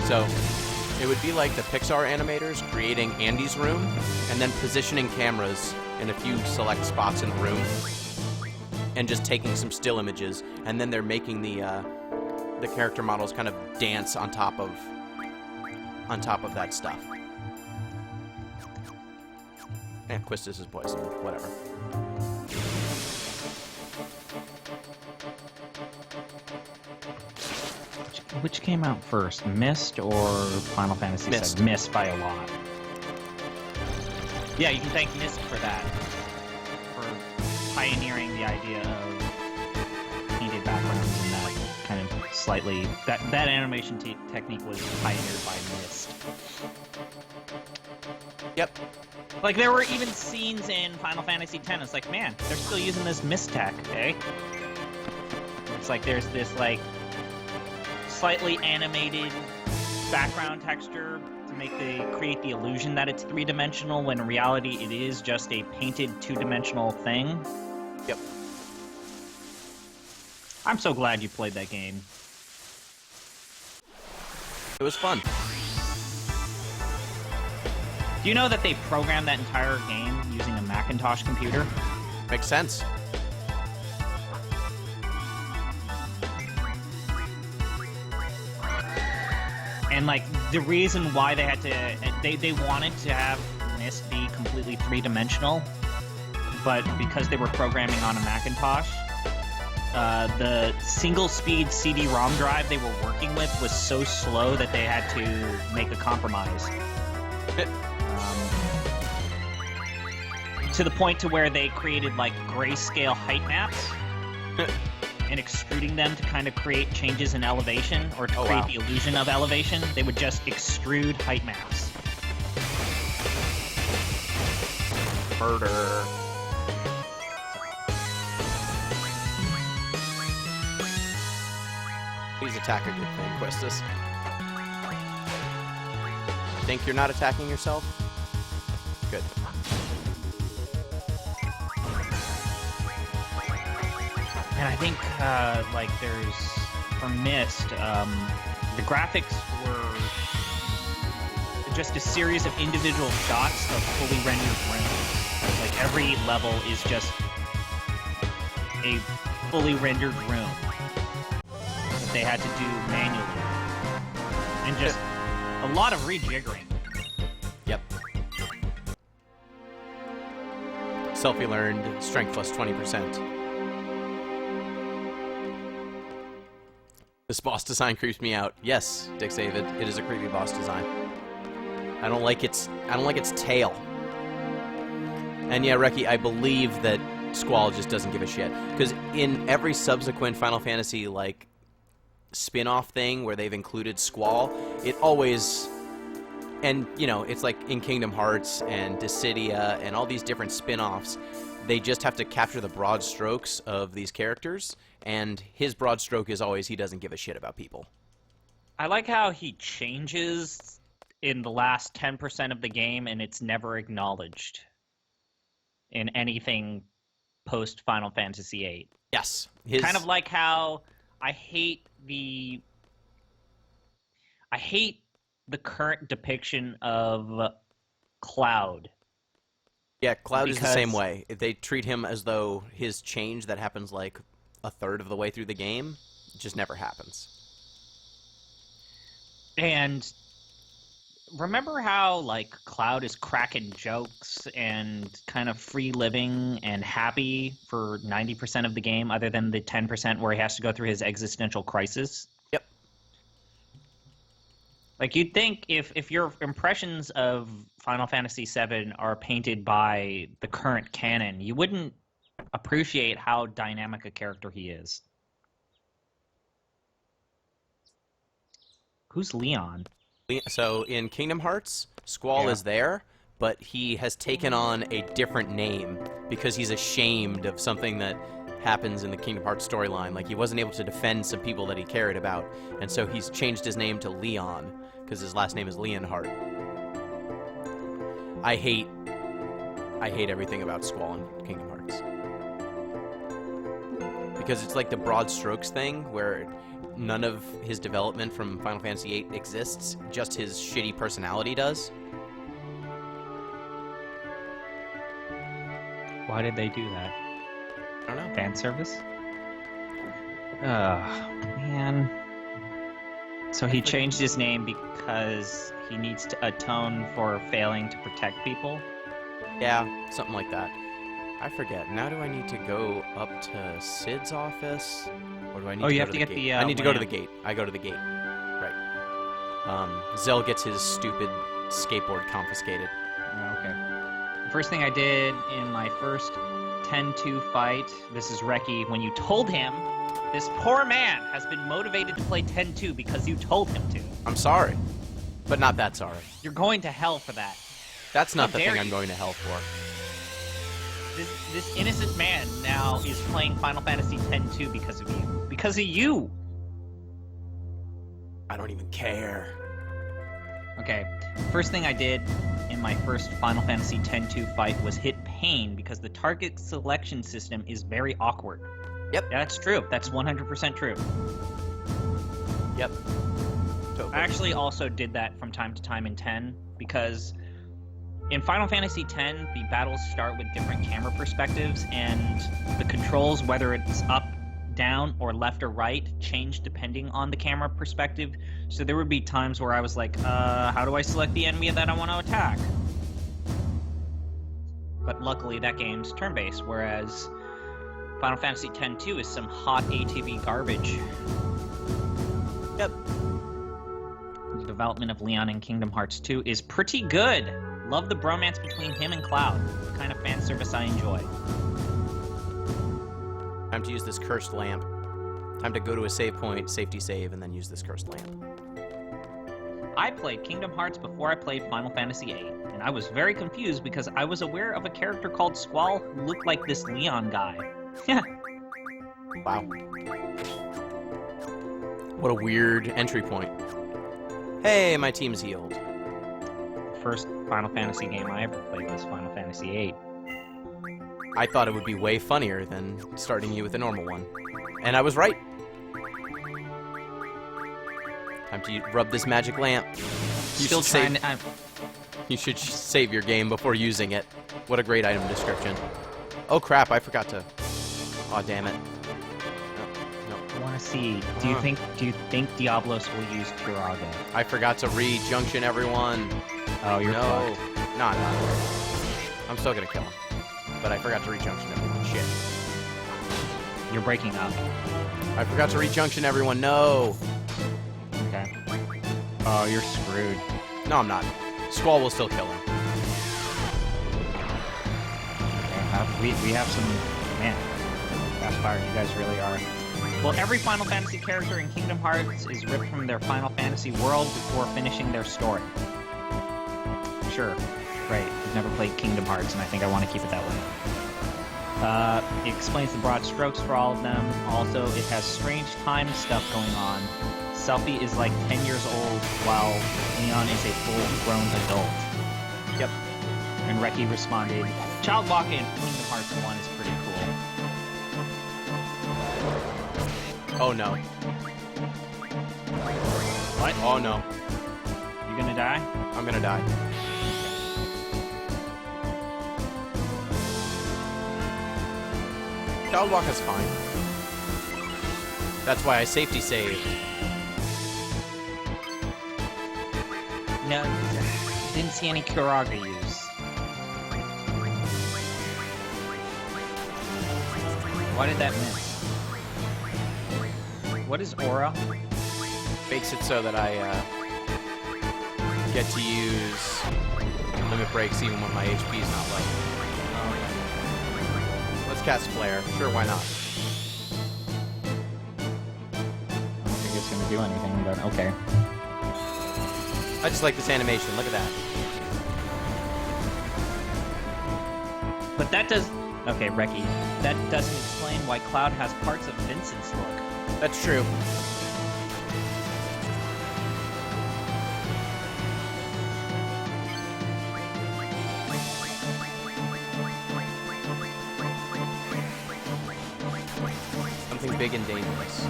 So it would be like the Pixar animators creating Andy's room and then positioning cameras in a few select spots in the room and just taking some still images, and then they're making the character models kind of dance on top of that stuff. Quistis is poison, whatever. Which came out first, Myst or Final Fantasy VII? Myst. Myst by a lot. Yeah, you can thank Myst for that. For pioneering the idea of painted backgrounds and that kind of slightly... That animation technique was pioneered by Myst. Yep. Like, there were even scenes in Final Fantasy X. It's like, man, they're still using this Myst tech, eh? It's like there's this, like, slightly animated background texture to create the illusion that it's three-dimensional, when in reality it is just a painted two-dimensional thing. Yep. I'm so glad you played that game. It was fun. Do you know that they programmed that entire game using a Macintosh computer? Makes sense. And like the reason why they had to, they wanted to have Myst be completely three-dimensional, but because they were programming on a Macintosh, the single-speed CD-ROM drive they were working with was so slow that they had to make a compromise. To the point to where they created like grayscale height maps and extruding them to kind of create changes in elevation or to create the illusion of elevation. They would just extrude height maps. Murder. Please attack a good thing, Questus. Think you're not attacking yourself? Good. And I think, like, there's, for Myst, the graphics were just a series of individual shots of fully rendered rooms. Like, every level is just a fully rendered room that they had to do manually. And just a lot of rejiggering. Yep. Selfie learned strength plus 20%. This boss design creeps me out. Yes, Dick David, it is a creepy boss design. I don't like its tail. And yeah, Reki, I believe that Squall just doesn't give a shit. Because in every subsequent Final Fantasy, like, spin-off thing where they've included Squall, it always... And, you know, it's like in Kingdom Hearts and Dissidia and all these different spin-offs, they just have to capture the broad strokes of these characters, and his broad stroke is always he doesn't give a shit about people. I like how he changes in the last 10% of the game, and it's never acknowledged in anything post-Final Fantasy VIII. Yes. Kind of like how I hate the current depiction of Cloud. Yeah, Cloud is the same way. They treat him as though his change that happens like a third of the way through the game just never happens. And remember how, like, Cloud is cracking jokes and kind of free living and happy for 90% of the game, other than the 10% where he has to go through his existential crisis? Yep. Like, you'd think if your impressions of Final Fantasy VII are painted by the current canon, you wouldn't appreciate how dynamic a character he is. Who's Leon? So in Kingdom Hearts, Squall is there, but he has taken on a different name because he's ashamed of something that happens in the Kingdom Hearts storyline. Like, he wasn't able to defend some people that he cared about, and so he's changed his name to Leon because his last name is Leonhardt. I hate everything about Squall in Kingdom Hearts. Because it's like the broad strokes thing where none of his development from Final Fantasy VIII exists, just his shitty personality does. Why did they do that? I don't know. Fan service? Man. So he changed his name because he needs to atone for failing to protect people? Yeah, something like that. I forget. Now do I need to go up to Sid's office? Or do I need to go to the gate? I need to go to the gate. I go to the gate. Right. Zell gets his stupid skateboard confiscated. Okay. The first thing I did in my first 10-2 fight, this is Reki, when you told him this poor man has been motivated to play 10-2 because you told him to. I'm sorry. But not that sorry. You're going to hell for that. That's not the thing I'm going to hell for. This innocent man now is playing Final Fantasy X-2 because of you. Because of you! I don't even care. Okay, first thing I did in my first Final Fantasy X-2 fight was hit pain because the target selection system is very awkward. Yep. That's true. That's 100% true. Yep. Totally. I actually also did that from time to time in 10 because In Final Fantasy X, the battles start with different camera perspectives, and the controls, whether it's up, down, or left or right, change depending on the camera perspective. So there would be times where I was like, how do I select the enemy that I want to attack? But luckily that game's turn-based, whereas Final Fantasy X-2 is some hot ATV garbage. Yep. The development of Leon in Kingdom Hearts 2 is pretty good. Love the bromance between him and Cloud. The kind of fan service I enjoy. Time to use this cursed lamp. Time to go to a save point, safety save, and then use this cursed lamp. I played Kingdom Hearts before I played Final Fantasy VIII, and I was very confused because I was aware of a character called Squall who looked like this Leon guy. Wow. What a weird entry point. Hey, my team's healed. First Final Fantasy game I ever played was Final Fantasy VIII. I thought it would be way funnier than starting you with a normal one. And I was right. Time to rub this magic lamp. You should save your game before using it. What a great item description. Oh crap, I forgot to... Aw, damn it. No. I want to see. Do you think Diablos will use Puraga? I forgot to re-junction everyone. Oh, you're No. fucked. No, I'm still gonna kill him. But I forgot to re-junction everyone. Shit. You're breaking up. I forgot to re-junction everyone. No. Okay. Oh, you're screwed. No, I'm not. Squall will still kill him. We have some... Man. Fast fire, you guys really are. Well, every Final Fantasy character in Kingdom Hearts is ripped from their Final Fantasy world before finishing their story. Sure. Great. I've never played Kingdom Hearts, and I think I want to keep it that way. It explains the broad strokes for all of them. Also, it has strange time stuff going on. Selphie is like 10 years old, while Leon is a full-grown adult. Yep. And Reki responded, Child Walk in Kingdom Hearts 1 is pretty cool. Oh no. What? Oh no. You gonna die? I'm gonna die. Child Walk is fine. That's why I safety saved. No, didn't see any Kuraga use. Why did that miss? What is Aura? Makes it so that I get to use limit breaks even when my HP is not low. Let's cast Flare. Sure, why not? I don't think it's gonna do anything, but okay. I just like this animation. Look at that. But that does... Okay, Reki. That doesn't explain why Cloud has parts of Vincent's look. That's true. Something big and dangerous.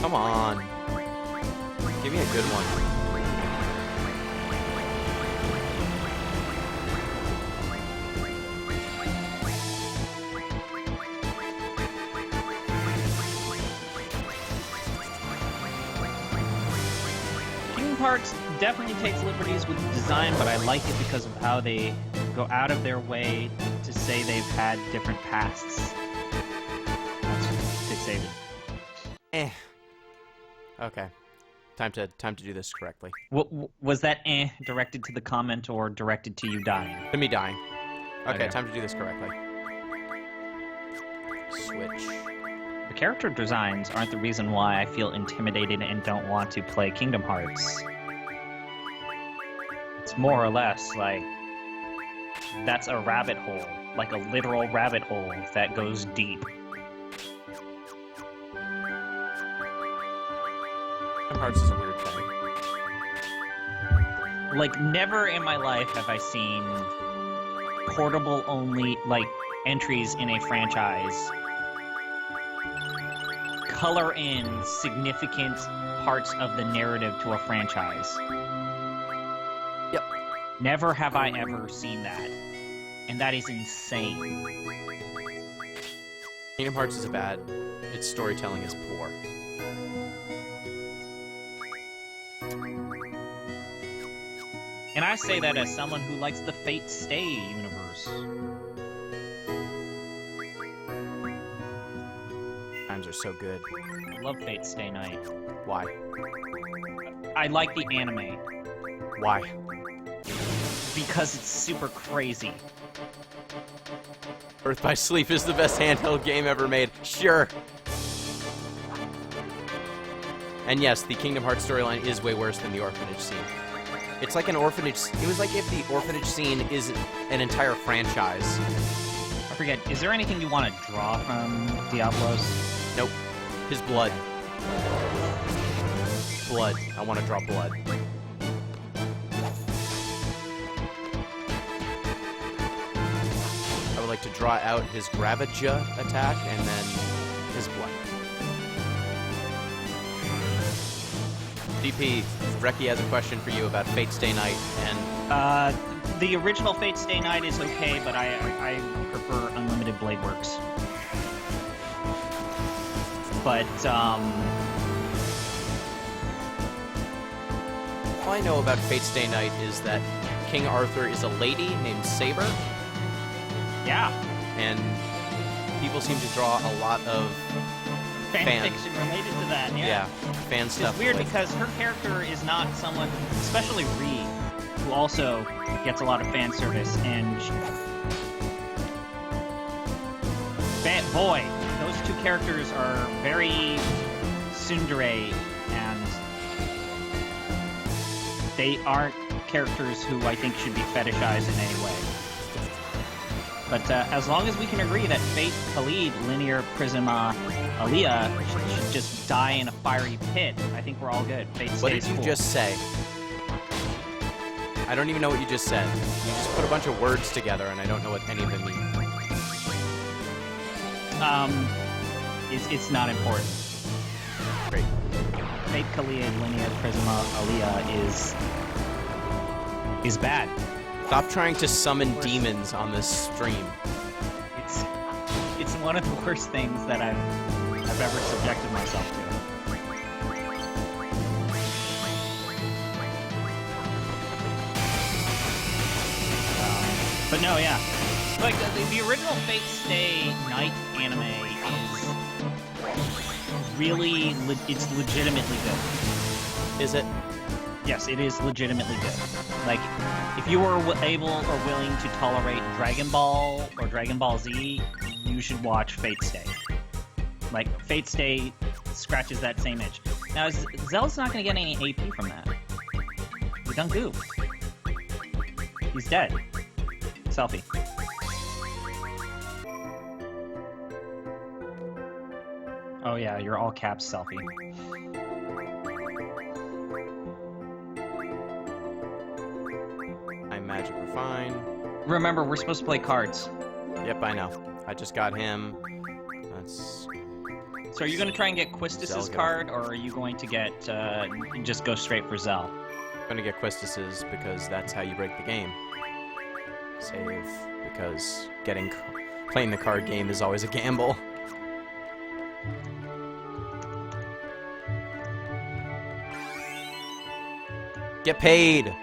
Come on. Give me a good one. Kingdom Hearts definitely takes liberties with the design, but I like it because of how they go out of their way to say they've had different pasts. That's fixated. Eh. Okay. Time to do this correctly. Was that directed to the comment or directed to you dying? To me dying. Okay, Okay. time to do this correctly. Switch. The character designs aren't the reason why I feel intimidated and don't want to play Kingdom Hearts. It's more or less like that's a rabbit hole, like a literal rabbit hole that goes deep. Kingdom Hearts is a weird thing. Like, never in my life have I seen portable only, like, entries in a franchise color in significant parts of the narrative to a franchise. Yep. Never have I ever seen that. And that is insane. Kingdom Hearts is bad. Its storytelling is poor. And I say that as someone who likes the Fate Stay universe. Times are so good. I love Fate Stay Night. Why? I like the anime Why? because it's super crazy. Birth by Sleep is the best handheld game ever made. Sure. And yes, the Kingdom Hearts storyline is way worse than the orphanage scene. It's like an orphanage. It was like if the orphanage scene is an entire franchise. I forget, is there anything you want to draw from Diablos? Nope. His blood. Blood. I want to draw blood. I would like to draw out his Gravija attack and then his blood. DP, Reki has a question for you about Fate Stay Night and... The original Fate Stay Night is okay, but I prefer Unlimited Blade Works. But, all I know about Fate Stay Night is that King Arthur is a lady named Saber, yeah. and people seem to draw a lot of Fanfiction related to that, yeah. fan stuff. It's weird like- because her character is not someone, especially Ree, who also gets a lot of fan service, and boy, those two characters are very tsundere, and they aren't characters who I think should be fetishized in any way. But as long as we can agree that Fate Khalid, Linear Prisma Aliyah should just die in a fiery pit, I think we're all good. Fate What did stays you cool. just say? I don't even know what you just said. You just put a bunch of words together, and I don't know what any of them mean. It's not important. Great. Fate Khalid, Linear Prisma Aliyah is bad. Stop trying to summon demons on this stream. It's one of the worst things that I've ever subjected myself to. But no, yeah. Like, the original Fate Stay Night anime is really, it's legitimately good. Is it? Yes, it is legitimately good. Like, if you were able or willing to tolerate Dragon Ball or Dragon Ball Z, you should watch Fate Stay. Like, Fate Stay scratches that same itch. Now, Zell's not going to get any AP from that. He done goofed. He's dead. Selfie. Oh yeah, you're all caps selfie. I'm Magic Refine. Remember, we're supposed to play cards. Yep, I know. I just got him. That's... So are you going to try and get Quistis's Zell, card, or are you going to get, just go straight for Zell? I'm gonna get Quistis's because that's how you break the game. Save, because playing the card game is always a gamble. Get paid!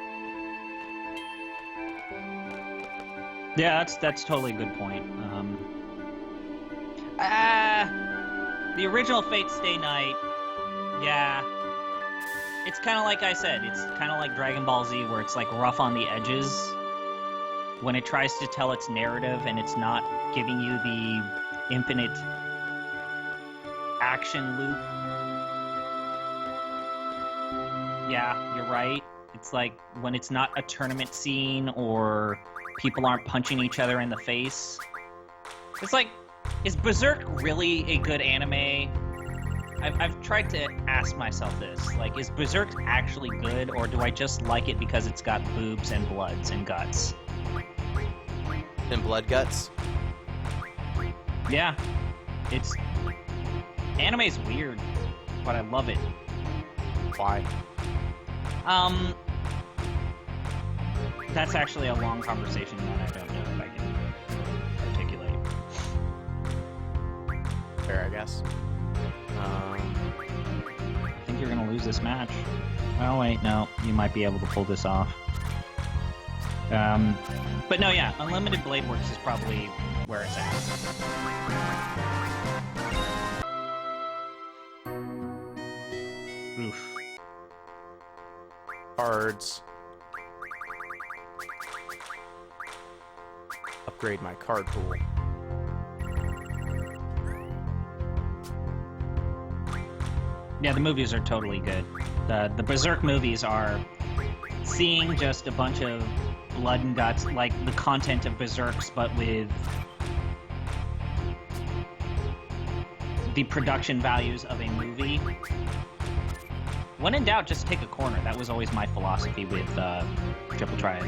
Yeah, that's totally a good point. The original Fate Stay Night, yeah. It's kind of like I said, it's kind of like Dragon Ball Z, where it's like rough on the edges when it tries to tell its narrative and it's not giving you the infinite action loop. Yeah, you're right. It's like when it's not a tournament scene or people aren't punching each other in the face. It's like, is Berserk really a good anime? I've tried to ask myself this. Like, is Berserk actually good, or do I just like it because it's got boobs and bloods and guts? And blood guts? Yeah. Anime's weird, but I love it. Why? That's actually a long conversation that I don't know if I can articulate. Fair, I guess. I think you're gonna lose this match. Oh wait, no, you might be able to pull this off. But no, yeah, Unlimited Blade Works is probably where it's at. Oof. Cards. Upgrade my card pool. Yeah, the movies are totally good. The Berserk movies are seeing just a bunch of blood and guts, like the content of Berserks, but with the production values of a movie. When in doubt, just take a corner. That was always my philosophy with Triple Triad.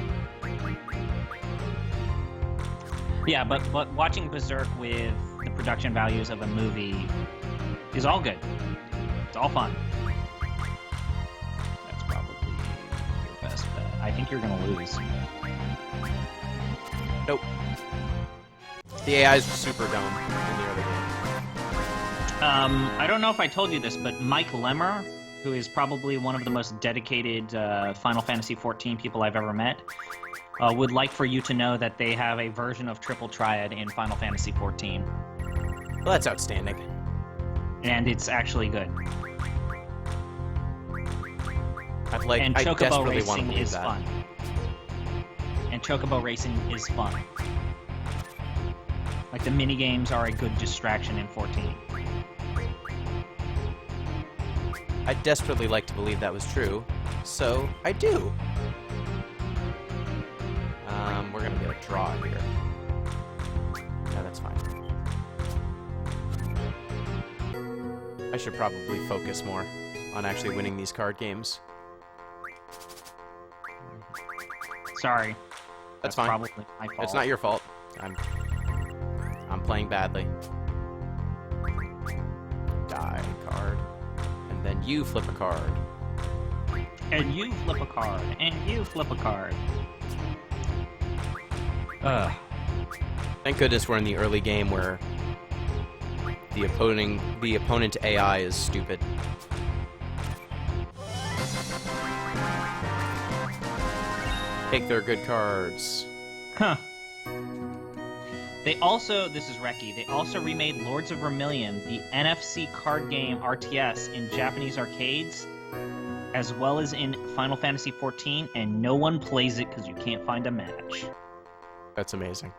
Yeah, but watching Berserk with the production values of a movie is all good. It's all fun. That's probably your best bet. I think you're gonna lose. Nope. The AI is super dumb in the early game. I don't know if I told you this, but Mike Lemmer, who is probably one of the most dedicated Final Fantasy XIV people I've ever met, would like for you to know that they have a version of Triple Triad in Final Fantasy XIV. Well, that's outstanding. And it's actually good. I And Chocobo desperately want to Racing believe is that. fun. And Chocobo Racing is fun. Like, the minigames are a good distraction in 14. I'd desperately like to believe that was true, so I do. We're gonna get a draw here. No, that's fine. I should probably focus more on actually winning these card games. Sorry. That's fine. Probably my fault. It's not your fault. I'm playing badly. Die card. And then you flip a card. And you flip a card. And you flip a card. Ugh. Thank goodness we're in the early game where the opponent AI is stupid. Take their good cards. Huh. They also, this is Reki, they also remade Lords of Vermilion, the NFC card game RTS in Japanese arcades, as well as in Final Fantasy XIV, and no one plays it because you can't find a match. That's amazing.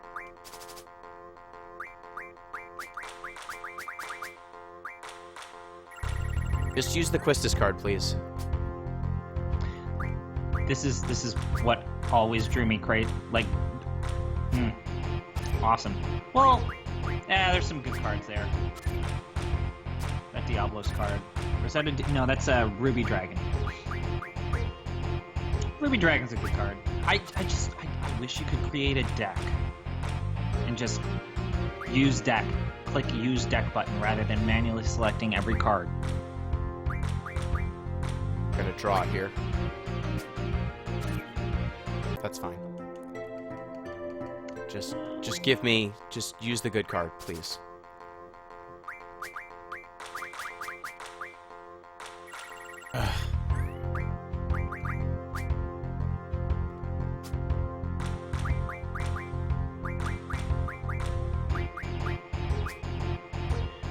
Just use the Quistis card, please. This is what always drew me crazy. Like, awesome. Well, there's some good cards there. That Diablos card. Or is that no, that's a Ruby Dragon. Ruby Dragon's a good card. I wish you could create a deck and just use deck. Click use deck button rather than manually selecting every card. I'm gonna draw here. That's fine. Just use the good card, please. Ugh.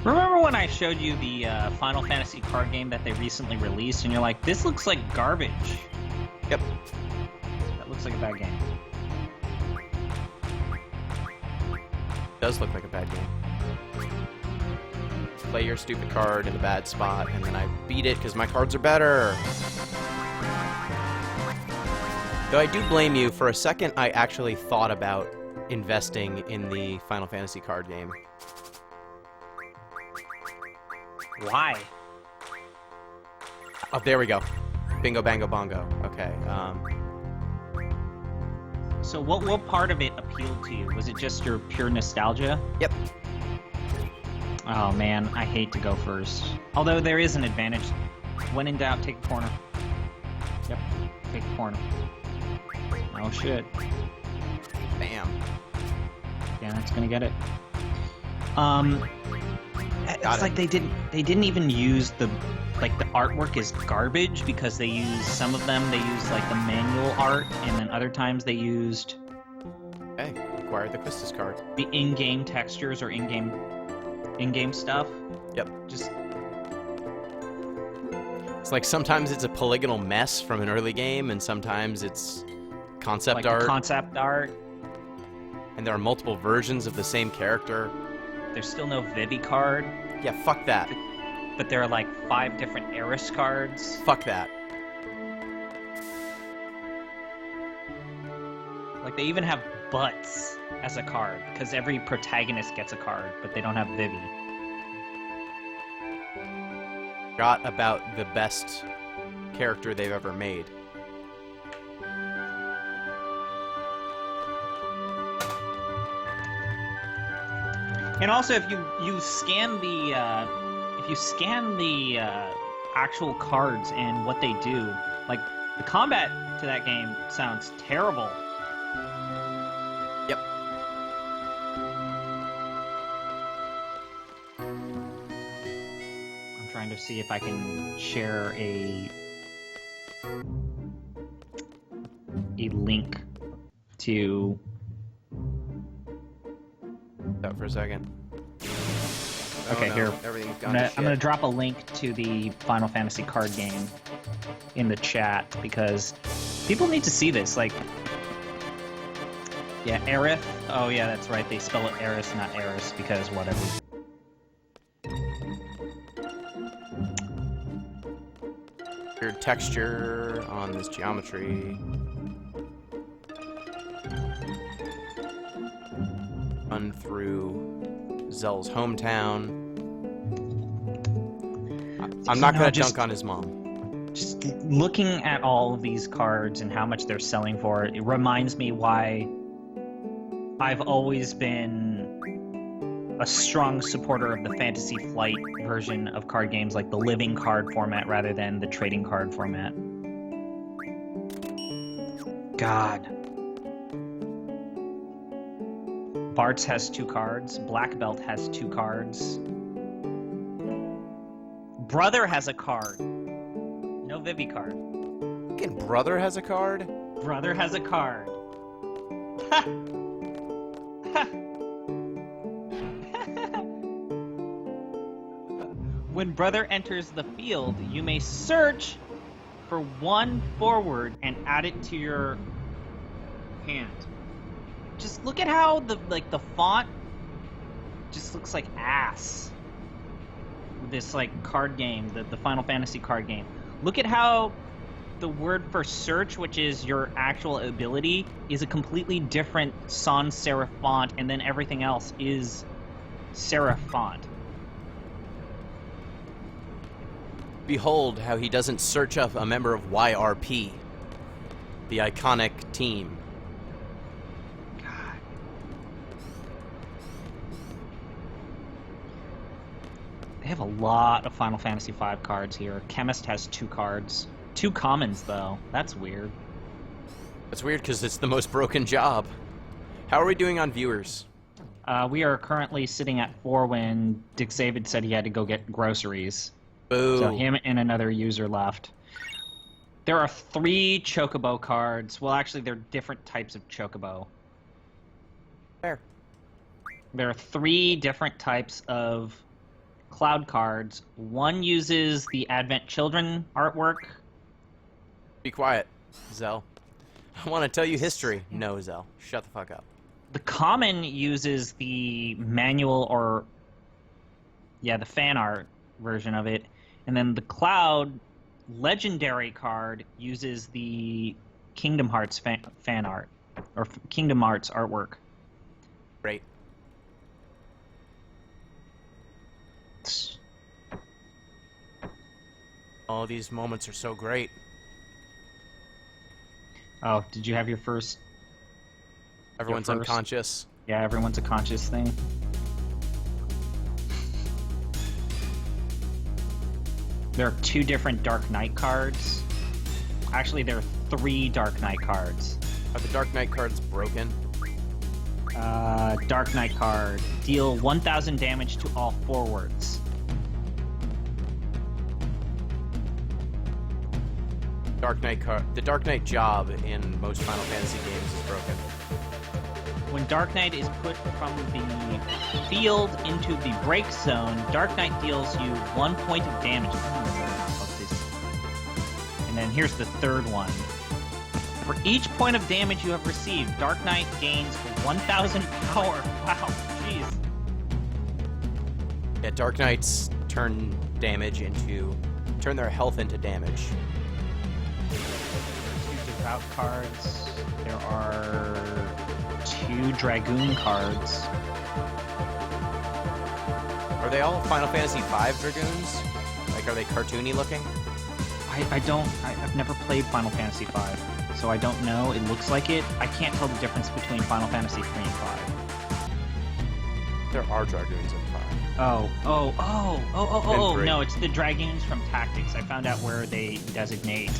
Remember when I showed you the Final Fantasy card game that they recently released, and you're like, this looks like garbage? Yep. That looks like a bad game. Does look like a bad game. Play your stupid card in a bad spot, and then I beat it because my cards are better. Though I do blame you, for a second I actually thought about investing in the Final Fantasy card game. Why? Oh, there we go. Bingo, bango, bongo. Okay, So what part of it appealed to you? Was it just your pure nostalgia? Yep. Oh man, I hate to go first. Although there is an advantage. When in doubt, take a corner. Yep, take a corner. Oh shit. Bam. Yeah, that's gonna get it. It's Got like they didn't even use the artwork is garbage because they used some of them they used like the manual art, and then other times they used Hey, acquired the Quistis card. the in-game textures or in-game stuff. Yep. Just It's like sometimes it's a polygonal mess from an early game, and sometimes it's concept like art. the concept art. And there are multiple versions of the same character. There's still no Vivi card, Yeah, fuck that. but there are like 5 different Eris cards. Fuck that. Like they even have Butts as a card because every protagonist gets a card, but they don't have Vivi. Got about the best character they've ever made. And also, if you scan the actual cards and what they do, like the combat to that game sounds terrible. Yep. I'm trying to see if I can share a link to. Out for a second. Okay, no. here. Everything's I'm gone gonna drop a link to the Final Fantasy card game in the chat because people need to see this. Like, yeah, Aerith. Oh yeah, that's right. They spell it Eris, not Eris, because whatever. Weird texture on this geometry. Run through Zell's hometown. I'm not gonna dunk on his mom. Just looking at all of these cards and how much they're selling for, it reminds me why I've always been a strong supporter of the Fantasy Flight version of card games, like the living card format rather than the trading card format. God. Bartz has 2 cards. Black Belt has 2 cards. Brother has a card. No Vivi card. Fucking brother has a card? Brother has a card. Ha! Ha! When brother enters the field, you may search for 1 forward and add it to your hand. Just look at how the font just looks like ass. This card game, the Final Fantasy card game. Look at how the word for search, which is your actual ability, is a completely different sans serif font, and then everything else is serif font. Behold how he doesn't search up a member of YRP, the iconic team. They have a lot of Final Fantasy V cards here. Chemist has 2 cards. 2 commons, though. That's weird. That's weird because it's the most broken job. How are we doing on viewers? We are currently sitting at 4 when Dick David said he had to go get groceries. Boo. So him and another user left. There are 3 Chocobo cards. Well, actually, they're different types of Chocobo. Fair. There are 3 different types of Cloud cards. One uses the Advent Children artwork. Be quiet, Zell. I want to tell you history. No, Zell. Shut the fuck up. The common uses the manual or, yeah, the fan art version of it. And then the Cloud legendary card uses the Kingdom Hearts fan art, or Kingdom Hearts artwork. Great. All these moments are so great. Oh, did you have your first? Everyone's Your first? unconscious. Yeah, everyone's a conscious thing. There are 2 different Dark Knight cards. Actually, there are 3 Dark Knight cards. Are the Dark Knight cards broken? Dark Knight card. Deal 1,000 damage to all forwards. Dark Knight card. The Dark Knight job in most Final Fantasy games is broken. When Dark Knight is put from the field into the break zone, Dark Knight deals you 1 point of damage. And then here's the third one. For each point of damage you have received, Dark Knight gains 1,000 power. Wow, jeez. Yeah, Dark Knights turn their health into damage. 2 Devout cards. There are 2 Dragoon cards. Are they all Final Fantasy V Dragoons? Like, are they cartoony looking? I've never played Final Fantasy V, so I don't know. It looks like it. I can't tell the difference between Final Fantasy 3 and 5. There are Dragoons in 5. Oh, no, it's the Dragoons from Tactics. I found out where they designate.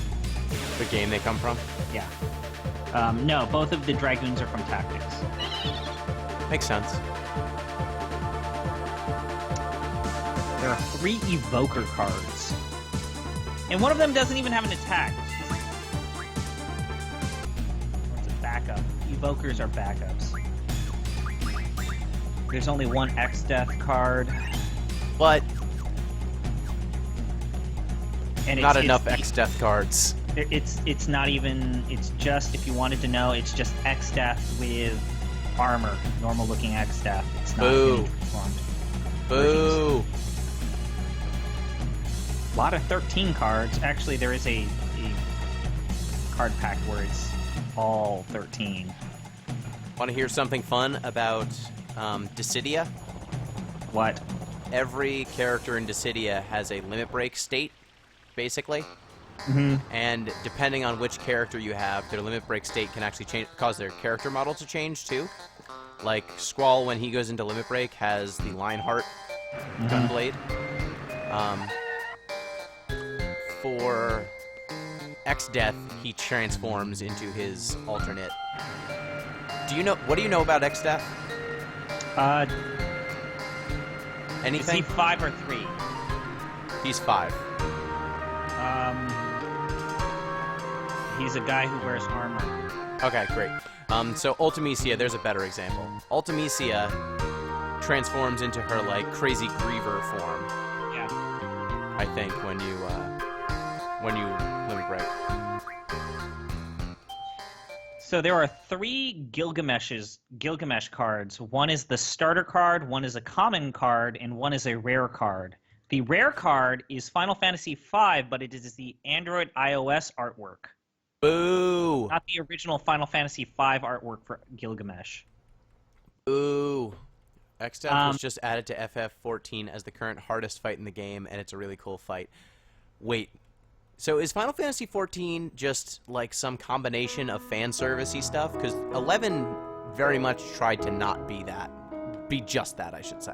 The game they come from? Yeah. No, both of the Dragoons are from Tactics. Makes sense. There are 3 Evoker cards. And one of them doesn't even have an attack. It's a backup. Evokers are backups. There's only 1 X-Death card. But And not enough X-Death cards. It's not even... It's just, if you wanted to know, it's just X-Death with armor. Normal-looking X-Death. It's not Boo. transformed. Boo! A lot of 13 cards. Actually, there is a card pack where it's all 13. Want to hear something fun about Dissidia? What? Every character in Dissidia has a limit break state, basically. Mm-hmm. And depending on which character you have, their limit break state can actually cause their character model to change, too. Like, Squall, when he goes into limit break, has the Lionheart Gunblade. For X-Death, he transforms into his alternate. What do you know about X-Death? Anything? Is he 5 or 3? He's 5. He's a guy who wears armor. Okay, great. So Ultimecia, there's a better example. Ultimecia transforms into her, like, crazy Griever form. Yeah. I think, when you limit break. So there are 3 Gilgamesh cards. One is the starter card, one is a common card, and one is a rare card. The rare card is Final Fantasy V, but it is the Android iOS artwork. Boo! Not the original Final Fantasy V artwork for Gilgamesh. Boo! X-Death was just added to FF14 as the current hardest fight in the game, and it's a really cool fight. Wait, so is Final Fantasy XIV just, like, some combination of fan service-y stuff? Because 11 very much tried to not be that. Be just that, I should say.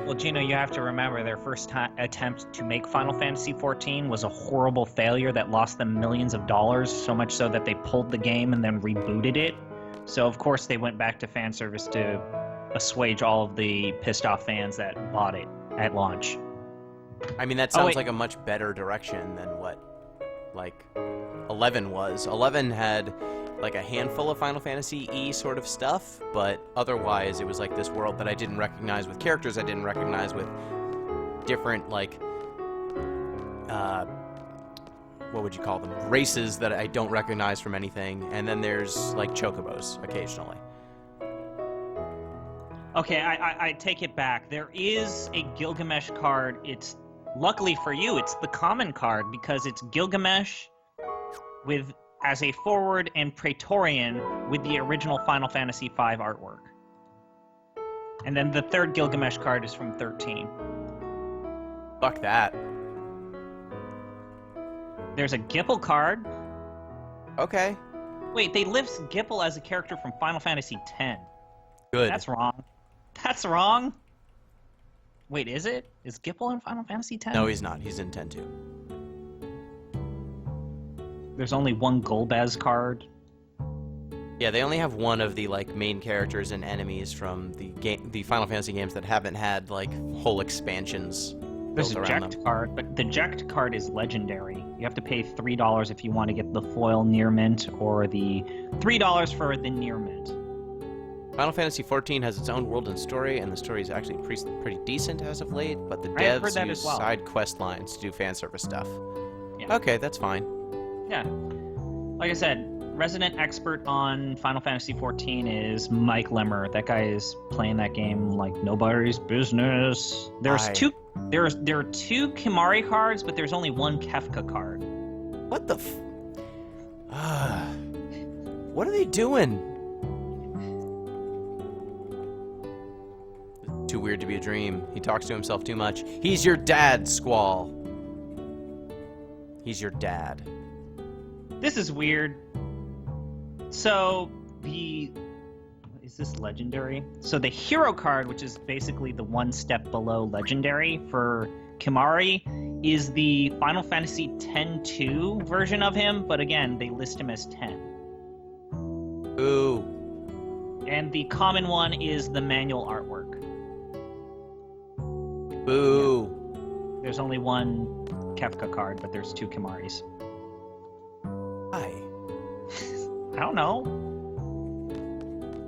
Well, Gino, you have to remember their first attempt to make Final Fantasy XIV was a horrible failure that lost them millions of dollars, so much so that they pulled the game and then rebooted it. So, of course, they went back to fan service to assuage all of the pissed-off fans that bought it at launch. I mean, that sounds like a much better direction than what, like, 11 was. 11 had, like, a handful of Final Fantasy-y sort of stuff, but otherwise it was like this world that I didn't recognize with characters I didn't recognize with different, like, what would you call them? Races that I don't recognize from anything, and then there's, like, chocobos occasionally. Okay, I take it back. There is a Gilgamesh card. It's, luckily for you, it's the common card, because it's Gilgamesh with... as a forward and Praetorian with the original Final Fantasy V artwork. And then the third Gilgamesh card is from 13. Fuck that. There's a Gipple card. Okay. Wait, they list Gipple as a character from Final Fantasy X. Good. That's wrong. That's wrong. Wait, is it? Is Gipple in Final Fantasy X? No, he's not. He's in 10 too. There's only one Golbez card. Yeah, they only have one of the like main characters and enemies from the Final Fantasy games that haven't had like whole expansions There's built a around Ject them. card, but the Ject card is legendary. You have to pay $3 if you want to get the foil near mint, or the $3 for the near mint. Final Fantasy XIV has its own world and story, and the story is actually pretty decent as of late, but the I've heard devs that use as well. side quest lines to do fan service stuff. Yeah. Okay, that's fine. Yeah. Like I said, resident expert on Final Fantasy XIV is Mike Lemmer. That guy is playing that game like nobody's business. There are two Kimari cards, but there's only one Kefka card. What the what are they doing? Too weird to be a dream. He talks to himself too much. He's your dad, Squall. He's your dad. This is weird. So is this legendary? So the hero card, which is basically the one step below legendary for Kimari, is the Final Fantasy X-2 version of him, but again, they list him as 10. Ooh. And the common one is the manual artwork. Boo. There's only one Kefka card, but there's two Kimaris. Why? I don't know.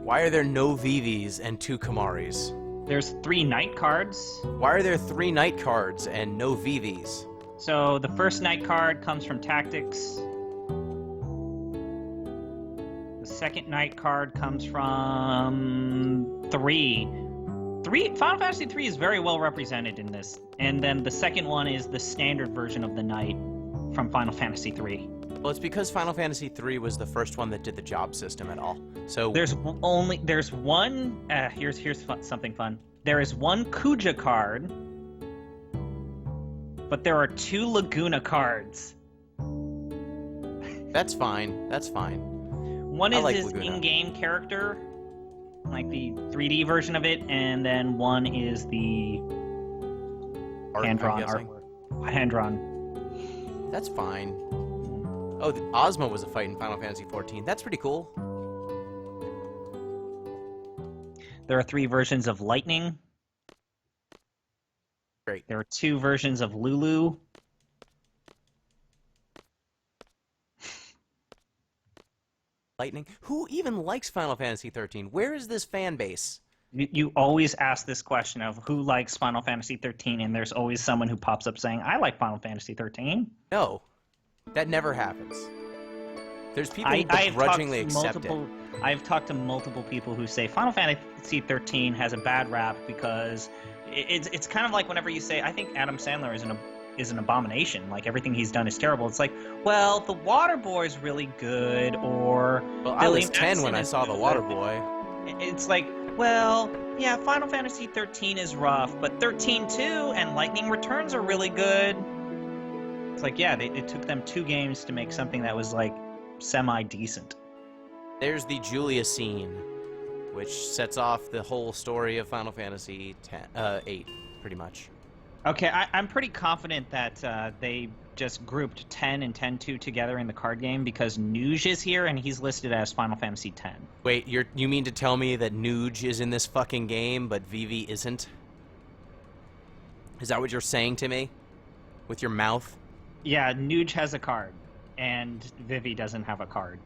Why are there no Vivis and 2 Kamaris? There's 3 Knight cards. Why are there 3 Knight cards and no Vivis? So the first Knight card comes from Tactics. The second Knight card comes from 3. Final Fantasy 3 is very well represented in this. And then the second one is the standard version of the Knight from Final Fantasy 3. Well, it's because Final Fantasy 3 was the first one that did the job system at all. So There's one. Here's something fun. There is one Kuja card, but there are 2 Laguna cards. that's fine. That's fine. One I is like his Laguna. in-game character, like the 3D version of it, and then one is the Art, hand-drawn I'm guessing. artwork. Hand-drawn. That's fine. Oh, Ozma was a fight in Final Fantasy XIV. That's pretty cool. There are 3 versions of Lightning. Great. There are 2 versions of Lulu. Lightning. Who even likes Final Fantasy XIII? Where is this fan base? You always ask this question of who likes Final Fantasy 13, and there's always someone who pops up saying, I like Final Fantasy 13. No, that never happens. There's people who I've begrudgingly accept it. I've talked to multiple people who say Final Fantasy 13 has a bad rap because it's kind of like whenever you say, I think Adam Sandler is an abomination. Like, everything he's done is terrible. It's like, well, The Waterboy's really good, or... Well, I Billy was 10 when Madison I is saw The good. Waterboy. It's like, well, yeah, Final Fantasy 13 is rough, but 13-2 and Lightning Returns are really good. It's like, yeah, it took them 2 games to make something that was, like, semi-decent. There's the Julia scene, which sets off the whole story of Final Fantasy VIII, pretty much. Okay, I'm pretty confident that they just grouped 10 and 10-2 together in the card game because Nuge is here and he's listed as Final Fantasy X. Wait, you mean to tell me that Nuge is in this fucking game, but Vivi isn't? Is that what you're saying to me? With your mouth? Yeah, Nuge has a card, and Vivi doesn't have a card.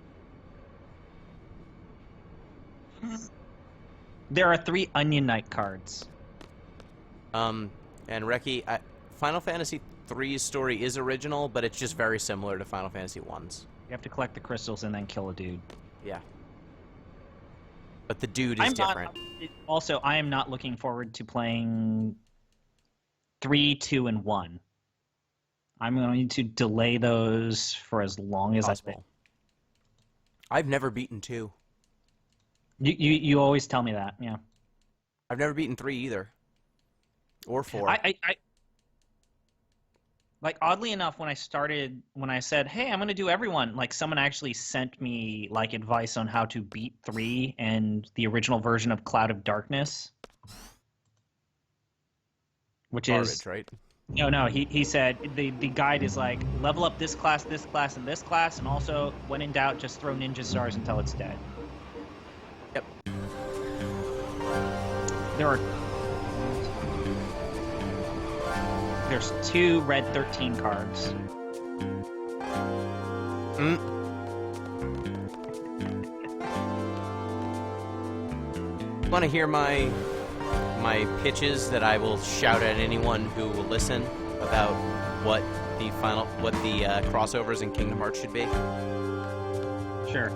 There are 3 Onion Knight cards. And Reki, Final Fantasy III's story is original, but it's just very similar to Final Fantasy I's. You have to collect the crystals and then kill a dude. Yeah. But the dude is different. Also, I am not looking forward to playing 3, 2, and 1. I'm going to delay those for as long as Possible. I've never beaten 2. You always tell me that, yeah. I've never beaten 3 either. Or 4. Like, oddly enough, when I said, hey, I'm going to do everyone, like, someone actually sent me, like, advice on how to beat 3 and the original version of Cloud of Darkness. which Garbage, is right? no. He said the guide is like level up this class, and this class, and also when in doubt, just throw ninja stars until it's dead. Yep. There's 2 red 13 cards. Want to hear my pitches that I will shout at anyone who will listen about what the crossovers in Kingdom Hearts should be? Sure.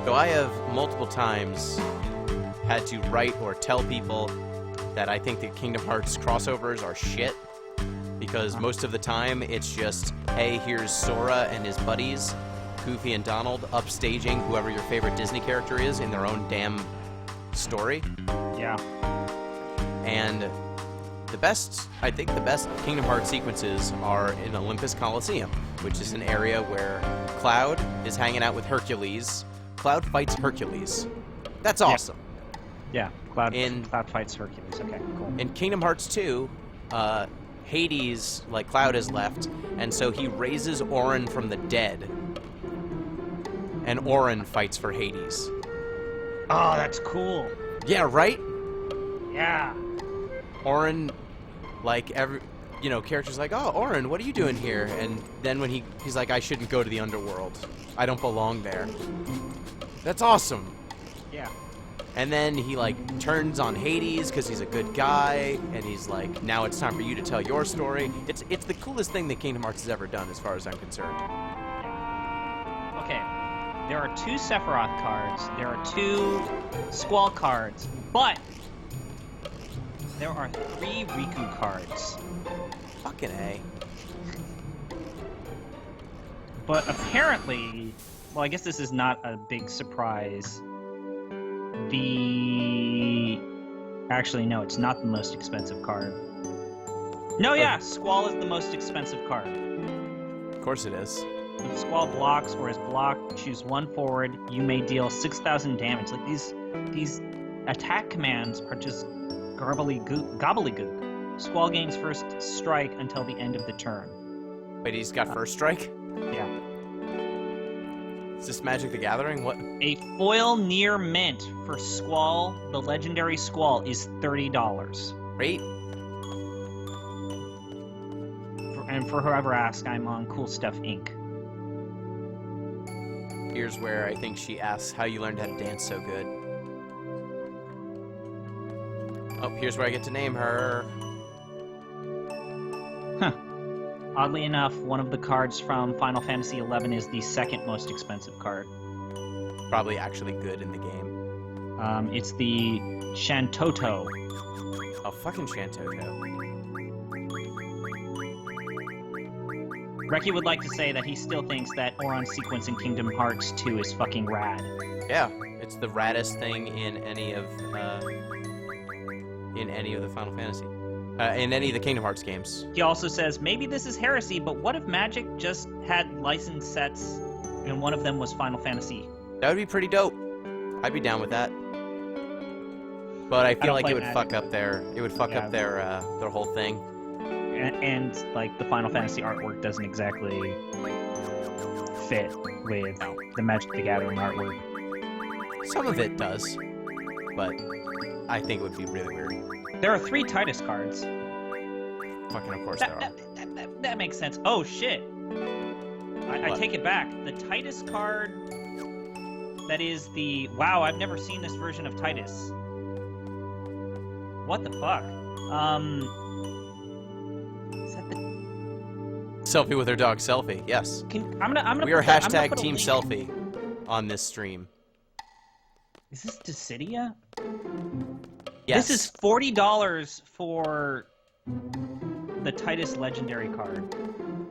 So I have multiple times had to write or tell people that I think the Kingdom Hearts crossovers are shit, because most of the time it's just, hey, here's Sora and his buddies, Goofy and Donald, upstaging whoever your favorite Disney character is in their own damn story. Yeah. And I think the best Kingdom Hearts sequences are in Olympus Coliseum, which is an area where Cloud is hanging out with Hercules. Cloud fights Hercules. That's awesome. Yeah, Cloud fights Hercules. Okay, cool. In Kingdom Hearts 2, Hades, like Cloud, has left, and so he raises Auron from the dead. And Auron fights for Hades. Oh, that's cool. Yeah, right? Yeah. Auron, like, characters like, oh, Auron, what are you doing here? And then when he's like, I shouldn't go to the underworld. I don't belong there. That's awesome. Yeah. And then he, like, turns on Hades because he's a good guy, and he's like, now it's time for you to tell your story. It's the coolest thing that Kingdom Hearts has ever done, as far as I'm concerned. Okay. There are 2 Sephiroth cards. There are 2 Squall cards. But there are 3 Riku cards. Fucking A. But apparently, well, I guess this is not a big surprise. Actually, no, it's not the most expensive card. No, yeah, Squall is the most expensive card. Of course it is. If Squall blocks or is blocked, choose 1 forward. You may deal 6,000 damage. Like these attack commands are just gobbledygook. Squall gains first strike until the end of the turn. Wait, he's got first strike? Yeah. Is this Magic the Gathering? What? A foil near mint for Squall, the legendary Squall, is $30. Great. And for whoever asks, I'm on Cool Stuff Inc. Here's where I think she asks how you learned how to dance so good. Oh, here's where I get to name her. Huh. Oddly enough, one of the cards from Final Fantasy XI is the 2nd most expensive card. Probably actually good in the game. It's the Shantoto. Oh, fucking Shantoto. Reki would like to say that he still thinks that Auron's sequence in Kingdom Hearts 2 is fucking rad. Yeah, it's the raddest thing in any of the Final Fantasy. In any of the Kingdom Hearts games. He also says, maybe this is heresy, but what if Magic just had licensed sets and one of them was Final Fantasy? That would be pretty dope. I'd be down with that. But I feel like it would fuck up their whole thing. And like the Final Fantasy artwork doesn't exactly fit with the Magic the Gathering artwork. Some of it does, but I think it would be really weird. There are 3 Titus cards. Fucking of course there are. That makes sense. Oh shit! I take it back. The Titus card that is the... Wow, I've never seen this version of Titus. What the fuck? Is that the... Selfie with her dog, Selfie. Yes. I'm gonna we are put hashtag a Team link. Selfie on this stream. Is this Dissidia? Yes. This is $40 for the Titus Legendary card.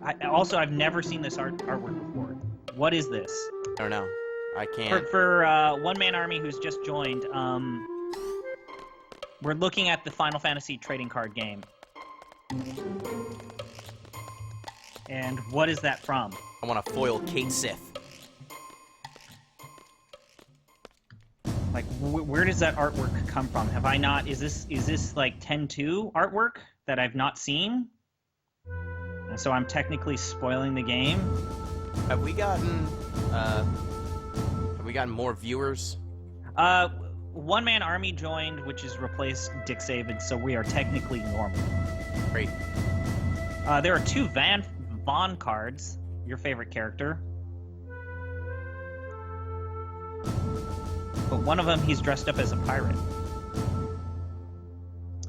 I've never seen this artwork before. What is this? I don't know. I can't. For One Man Army who's just joined, we're looking at the Final Fantasy trading card game. And what is that from? I want to foil Kate Sith. Like, where does that artwork come from? Have I not? Is this like 10-2 artwork that I've not seen? And so I'm technically spoiling the game. Have we gotten more viewers? One Man Army joined, which has replaced Dick Saban, so we are technically normal. Great. There are 2 Vaughn cards. Your favorite character. But one of them, he's dressed up as a pirate.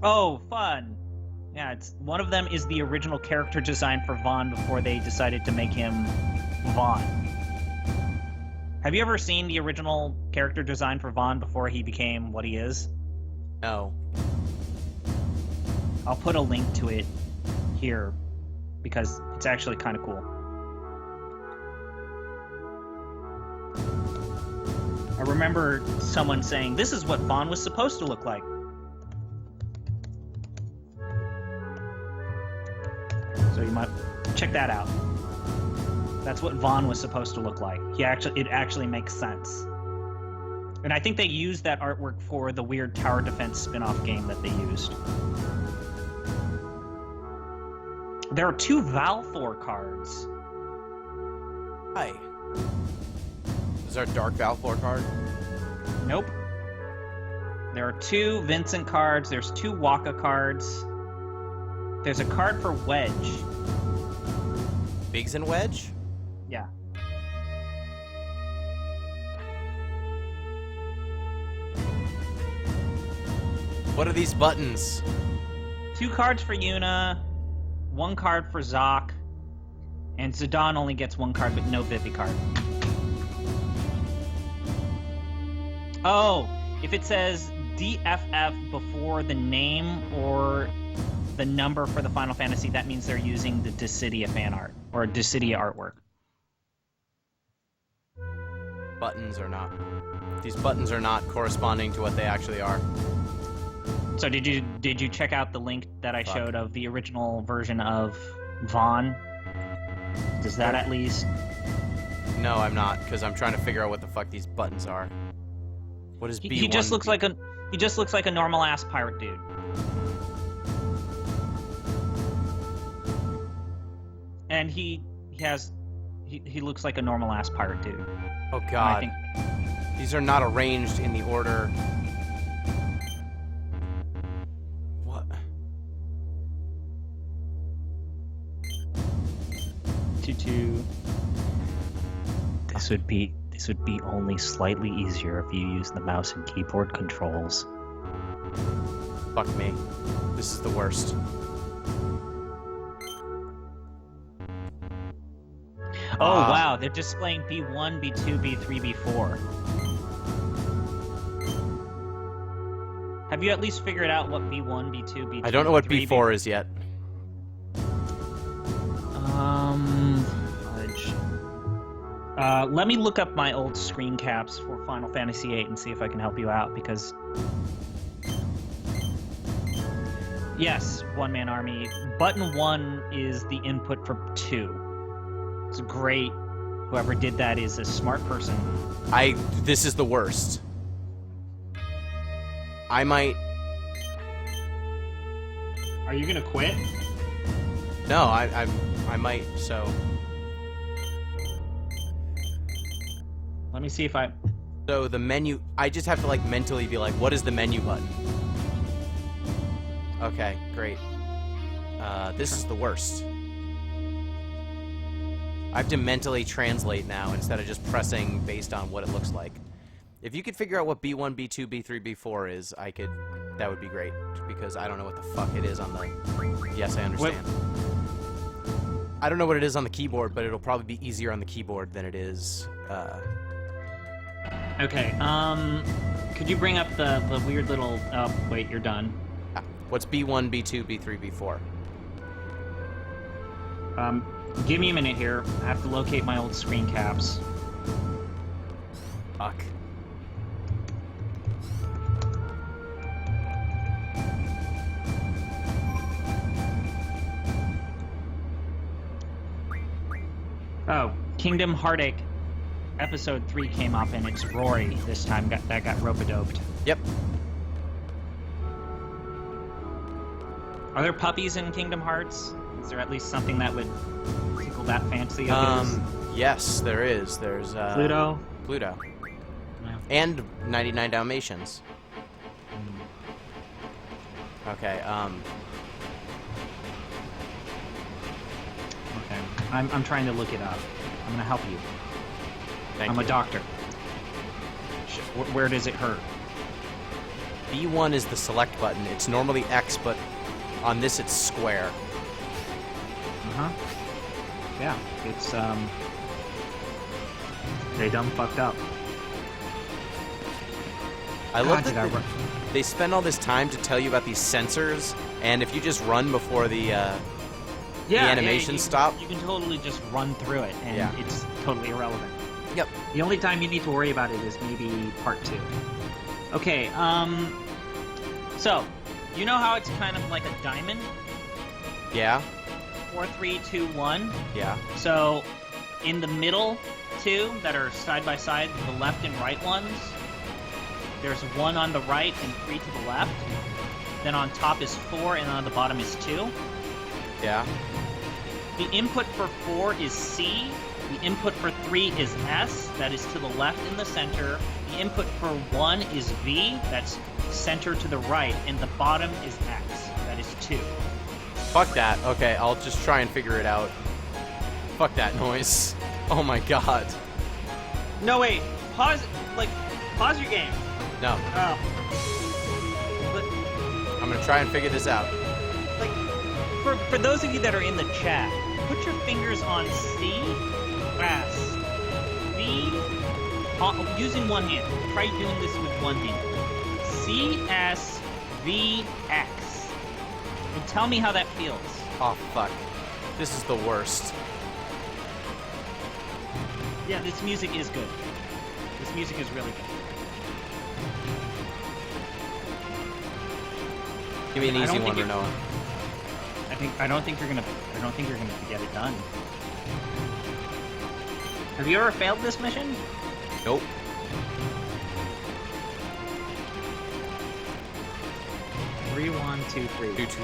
Oh, fun! Yeah, one of them is the original character design for Vaughn before they decided to make him Vaughn. Have you ever seen the original character design for Vaughn before he became what he is? No. I'll put a link to it here because it's actually kind of cool. I remember someone saying, this is what Vaughn was supposed to look like. So you might check that out. That's what Vaughn was supposed to look like. It actually makes sense. And I think they used that artwork for the weird tower defense spin-off game that they used. There are 2 Valfor cards. Hi. Is there a Dark Valfor card? Nope. There are 2 Vincent cards. There's 2 Waka cards. There's a card for Wedge. Biggs and Wedge? Yeah. What are these buttons? 2 cards for Yuna, 1 card for Zoc, and Zidane only gets 1 card, but no Vivi card. Oh, if it says DFF before the name or the number for the Final Fantasy, that means they're using the Dissidia fan art, or Dissidia artwork. Buttons are not. These buttons are not corresponding to what they actually are. So did you check out the link that I showed of the original version of Vaughn? Does that at least... No, I'm not, because I'm trying to figure out what the fuck these buttons are. What is B1? He just looks like a normal ass pirate dude. And he looks like a normal ass pirate dude. Oh god. These are not arranged in the order. What? 2-2. This would be only slightly easier if you use the mouse and keyboard controls. Fuck me. This is the worst. Oh, wow. They're displaying B1, B2, B3, B4. Have you at least figured out what B1, B2, B3, I don't know what B3, B4 is yet. fudge. Let me look up my old screen caps for Final Fantasy VIII and see if I can help you out, because... Yes, One Man Army. Button 1 is the input for 2. It's great. Whoever did that is a smart person. This is the worst. I might... Are you gonna quit? No, I might, so... Let me see if I... So the menu... I just have to, like, mentally be like, what is the menu button? Okay, great. This is the worst. I have to mentally translate now instead of just pressing based on what it looks like. If you could figure out what B1, B2, B3, B4 is, that would be great. Because I don't know what the fuck it is on the... Yes, I understand. I don't know what it is on the keyboard, but it'll probably be easier on the keyboard than it is, Okay, could you bring up the weird little... Oh, wait, you're done. What's B1, B2, B3, B4? Give me a minute here. I have to locate my old screen caps. Fuck. Oh, Kingdom Heartache Episode 3 came up, and it's Rory this time that got rope-a-doped. Yep. Are there puppies in Kingdom Hearts? Is there at least something that would tickle that fancy of his? Yes, there is. There's Pluto? Pluto. Yeah. And 99 Dalmatians. Okay, Okay. I'm trying to look it up. I'm gonna help you. thank I'm you. a doctor. Where does it hurt? B1 is the select button. It's normally X, but on this it's square. Uh-huh. Yeah, it's, they done fucked up. I love God, that they spend all this time to tell you about these sensors, and if you just run before the animations stop. You can totally just run through it, and it's totally irrelevant. Yep. The only time you need to worry about it is maybe part 2. Okay, so, you know how it's kind of like a diamond? Yeah. 4, 3, 2, 1. Yeah. So, in the middle 2 that are side by side, the left and right ones, there's 1 on the right and 3 to the left. Then on top is 4, and on the bottom is 2. Yeah. The input for 4 is C. The input for 3 is S. That is to the left in the center. The input for 1 is V. That's center to the right. And the bottom is X. That is 2. Fuck that. Okay, I'll just try and figure it out. Fuck that noise. Oh my god. No, wait. Pause your game. No. Oh. I'm gonna try and figure this out. Like, for those of you that are in the chat, put your fingers on C, S, V, using one hand. Try doing this with one hand. C, S, V, X. And tell me how that feels. Oh fuck. This is the worst. Yeah, this music is good. This music is really good. Give me an easy one, Renoa. I don't think you're gonna get it done. Have you ever failed this mission? Nope. Three, 1, 2, 3. 2, 2.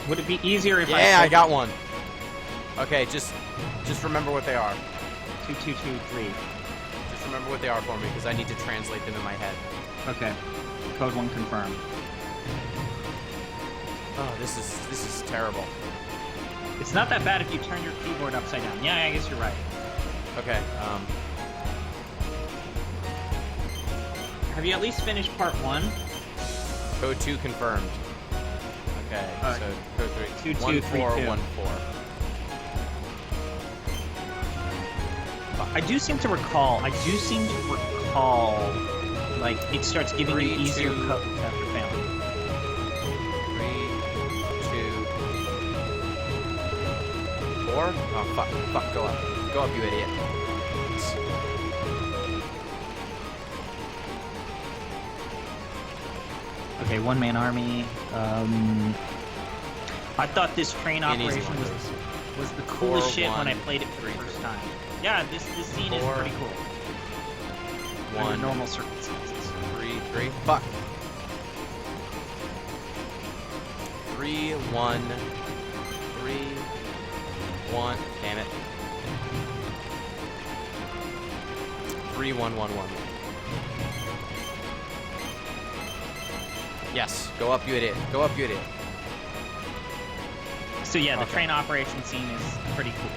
Would it be easier if Yeah, I got one. Okay, just remember what they are. 2, 2, 2, 3. Just remember what they are for me, because I need to translate them in my head. Okay. Code 1 confirmed. Oh, this is terrible. It's not that bad if you turn your keyboard upside down. Yeah, I guess you're right. Okay, Have you at least finished part 1? code 2 confirmed. Okay, so code 3. 2, 2, 1, 3, 4, 2. 1, 4. I do seem to recall, like, it starts giving you 3, easier 2. codes after failing. 3, 2, 4? Oh, fuck, go up. Go up, you idiot. Okay, one-man army. I thought this train operation was the coolest 4, shit 1, when I played it for the 3, first time. Yeah, this scene 4, is pretty cool. 1, Under normal circumstances. 3, fuck. 3, 1, 3, 1, damn it. 3, 1, 1, 1. Yes, go up, you idiot. Go up, you idiot. So yeah, the Okay. train operation scene is pretty cool.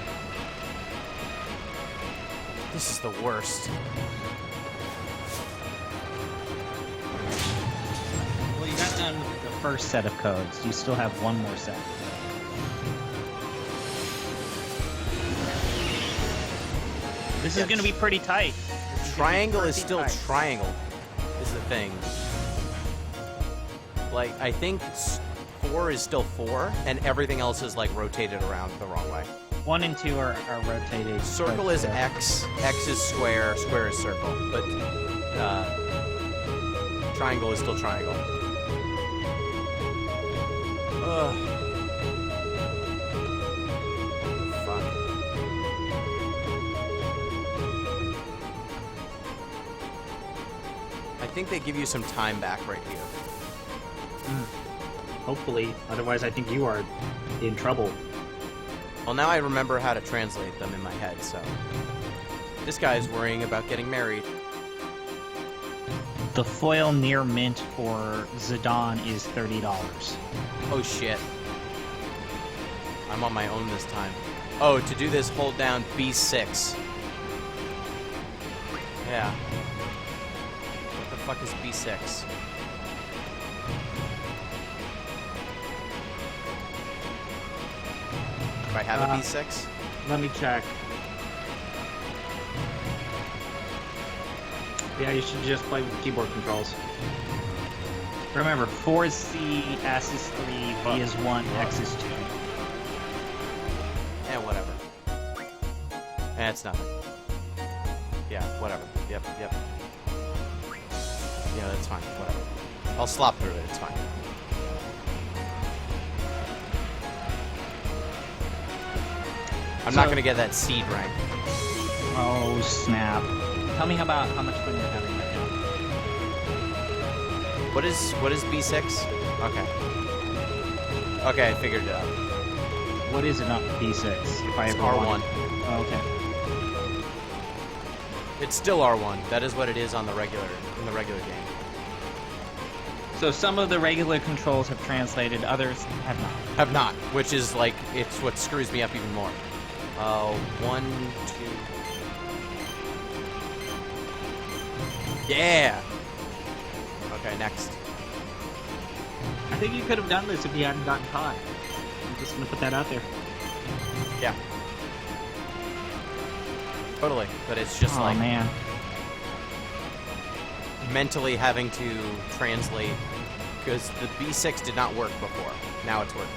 This is the worst. Well, you got done with the first set of codes. You still have one more set. This is going to be pretty tight. Triangle is pretty still tight. triangle, is the thing. Like, I think 4 is still 4, and everything else is, like, rotated around the wrong way. 1 and 2 are rotated. Circle but, is X, X is square, square is circle, but triangle is still triangle. Ugh. Fuck. think they give you some time back right here. Hopefully. Otherwise, I think you are in trouble. Well, now I remember how to translate them in my head, so... This guy's worrying about getting married. The foil near mint for Zidane is $30. Oh, shit. I'm on my own this time. Oh, to do this, hold down B6. Yeah. What the fuck is B6? Do I have a B6? Let me check. Yeah, you should just play with the keyboard controls. Remember, 4 is C, S is 3, B is 1, X is 2. Eh, whatever. Eh, it's nothing. Yeah, whatever. Yep. Yeah, that's fine. Whatever. I'll slop through it. It's fine. I'm not gonna get that seed rank. Oh, snap. Tell me about how much fun you're having right now. What is B6? Okay. Okay, I figured it out. What is it not B6? If I It's ever R1. want- Oh, okay. It's still R1. That is what it is on the regular game. So some of the regular controls have translated, others have not. Have not, which is like it's what screws me up even more. 1, 2. Yeah. Okay, next. I think you could have done this if you hadn't gotten caught. I'm just gonna put that out there. Yeah. Totally, but it's just Oh, like man. mentally having to translate because the B6 did not work before. Now it's working.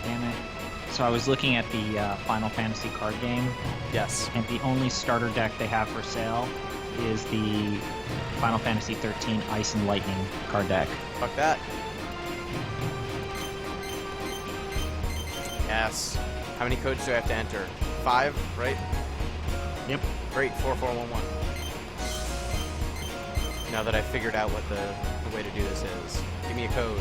Damn it. So I was looking at the Final Fantasy card game, Yes. and the only starter deck they have for sale is the Final Fantasy 13 Ice and Lightning card deck. Fuck that. Yes. How many codes do I have to enter? 5, right? Yep. Great, 4411. Now that I've figured out what the way to do this is. Give me a code.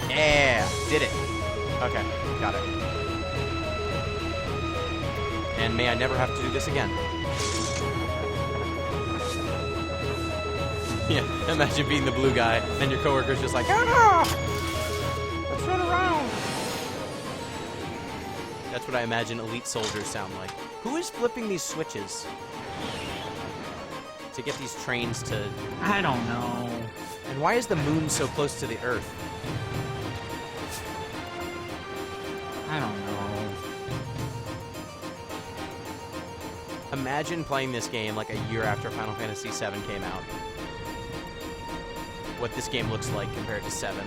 Yeah! Did it! Okay, got it. And may I never have to do this again. Yeah, imagine being the blue guy, and your coworker's just like, ah! Let's run around! That's what I imagine elite soldiers sound like. Who is flipping these switches? To get these trains to... I don't know. And why is the moon so close to the Earth? I don't know. Imagine playing this game like a year after Final Fantasy VII came out. What this game looks like compared to 7.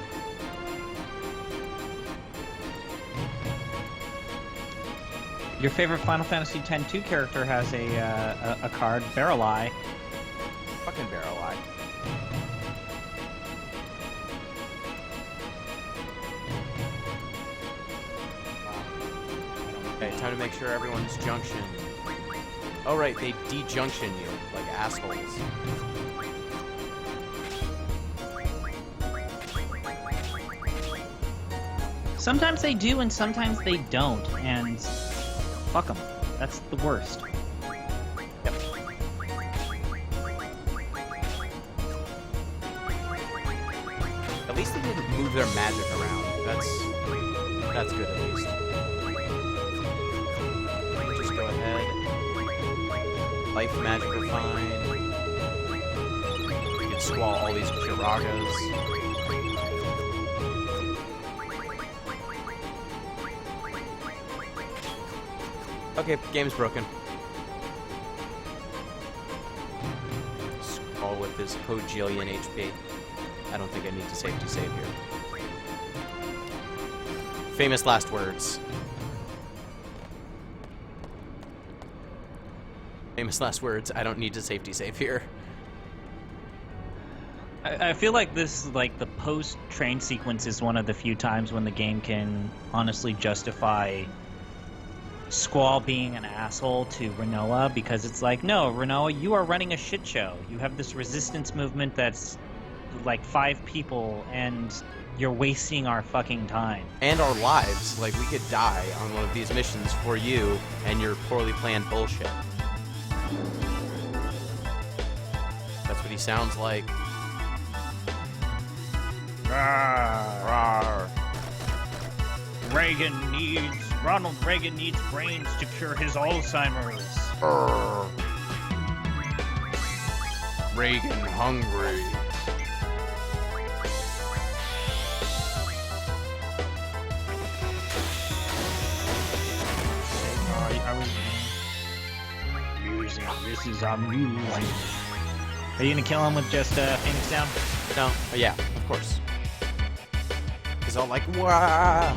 Your favorite Final Fantasy X-2 character has a card, Barrel Eye. Fucking Barrel Eye. Okay, time to make sure everyone's junction. Oh right, they de-junction you, like assholes. Sometimes they do and sometimes they don't, and fuck them. That's the worst. Yep. At least they didn't move their magic around. That's good at least. Just go ahead. Life magic are fine. You can squall all these Piragas. Okay, game's broken. Squall with his Hojillion HP. I don't think I need to safety save here. Famous last words. Famous last words. I don't need to safety save here. I feel like this, like, the post-train sequence is one of the few times when the game can honestly justify Squall being an asshole to Renoa, because it's like, no, Renoa, you are running a shit show. You have this resistance movement that's like 5 people, and you're wasting our fucking time. And our lives. Like, we could die on one of these missions for you and your poorly planned bullshit. That's what he sounds like. Ronald Reagan needs brains to cure his Alzheimer's. Reagan hungry. This is amusing. Are you gonna kill him with just Phoenix down? No, yeah, of course. He's all like, "Wah!"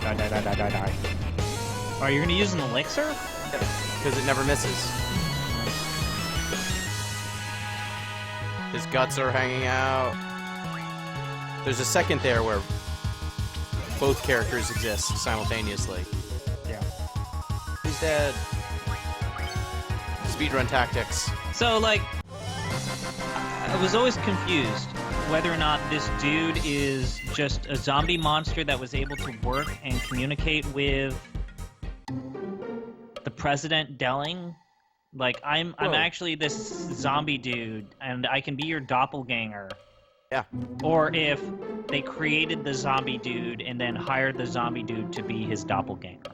Die. Oh, you're gonna use an elixir? Because it never misses. His guts are hanging out. There's a second there where both characters exist simultaneously. Yeah. He's dead. Speedrun tactics. So, like, I was always confused whether or not this dude is just a zombie monster that was able to work and communicate with the President Delling. Like, I'm actually this zombie dude, and I can be your doppelganger. Yeah. Or if they created the zombie dude and then hired the zombie dude to be his doppelganger.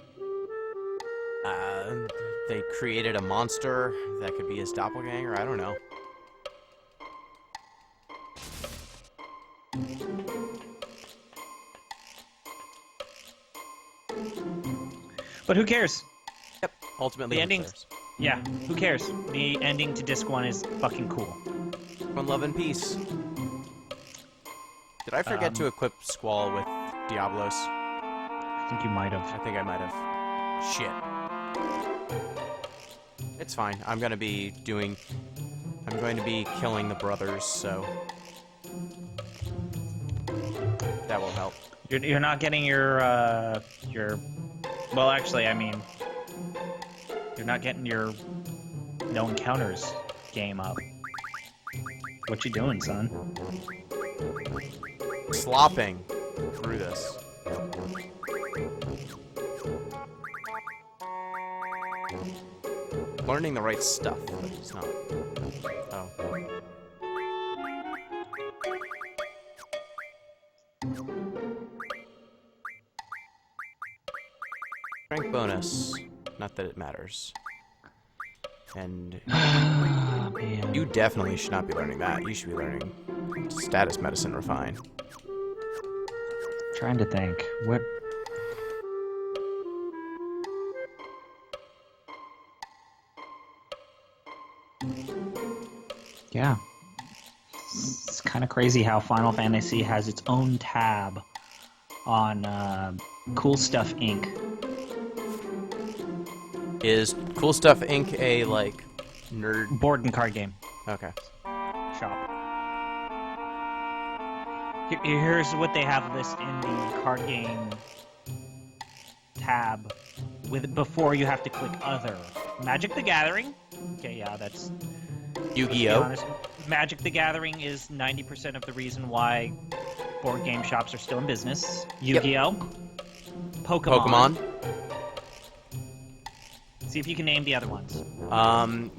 They created a monster that could be his doppelganger. I don't know. But who cares? Yep. Ultimately, The who ending- cares? Yeah, who cares? The ending to Disc 1 is fucking cool. One love and peace. Did I forget to equip Squall with Diablos? I think you might have. I think I might have. Shit. It's fine. I'm going to be killing the brothers, so that will help. You're not getting your well, actually, I mean, you're not getting your no encounters game up. What you doing, son? Slopping through this. Learning the right stuff, but it's not. Oh. Rank bonus. Not that it matters. And Man. you definitely should not be learning that. You should be learning status medicine refine. Trying to think. What? Yeah. It's kind of crazy how Final Fantasy has its own tab on Cool Stuff Inc. Is Cool Stuff Inc. a, like, nerd? Board and card game Okay. shop. Here's what they have listed in the card game tab before you have to click other. Magic the Gathering. Okay, yeah, that's... Yu-Gi-Oh! Honest, Magic the Gathering is 90% of the reason why board game shops are still in business. Yu-Gi-Oh! Pokemon. See if you can name the other ones.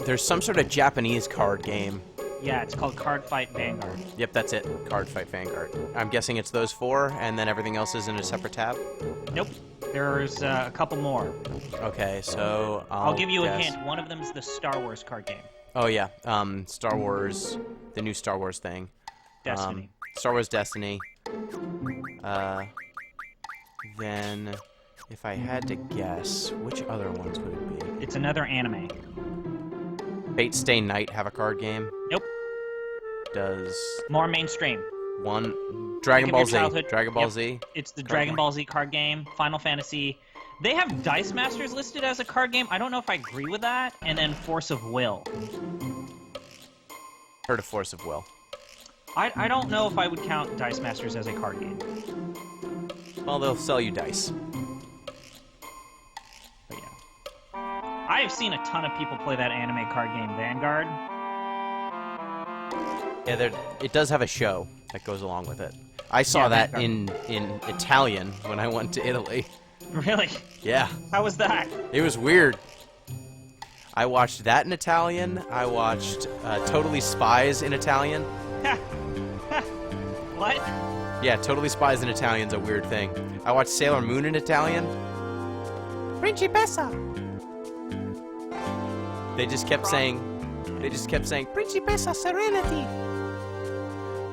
There's some sort of Japanese card game. Yeah, it's called Card Fight Vanguard. Yep, that's it. Card Fight Vanguard. I'm guessing it's those 4, and then everything else is in a separate tab? Nope. There's a couple more. Okay, so I'll give you guess. a hint. One of them is the Star Wars card game. Oh, yeah. Star Wars, the new Star Wars thing. Destiny. Star Wars Destiny. Then, if I had to guess, which other ones would it be? It's another anime. Fate Stay Night have a card game? Nope. Does More mainstream. one... Think Dragon of Ball your Z. childhood- Dragon Ball Yep. Z? It's the Card Dragon game. Ball Z card game. Final Fantasy. They have Dice Masters listed as a card game. I don't know if I agree with that. And then Force of Will. Heard of Force of Will. I don't know if I would count Dice Masters as a card game. Well, they'll sell you dice. But yeah. I have seen a ton of people play that anime card game, Vanguard. Yeah, it does have a show that goes along with it. I saw Yeah, that Vanguard. in Italian when I went to Italy. Really? Yeah, How was that? it was weird. I watched that in Italian. I watched Totally Spies in Italian. What? Yeah, Totally Spies in Italian's a weird thing. I watched Sailor Moon in Italian. Principessa. They just kept saying Principessa Serenity.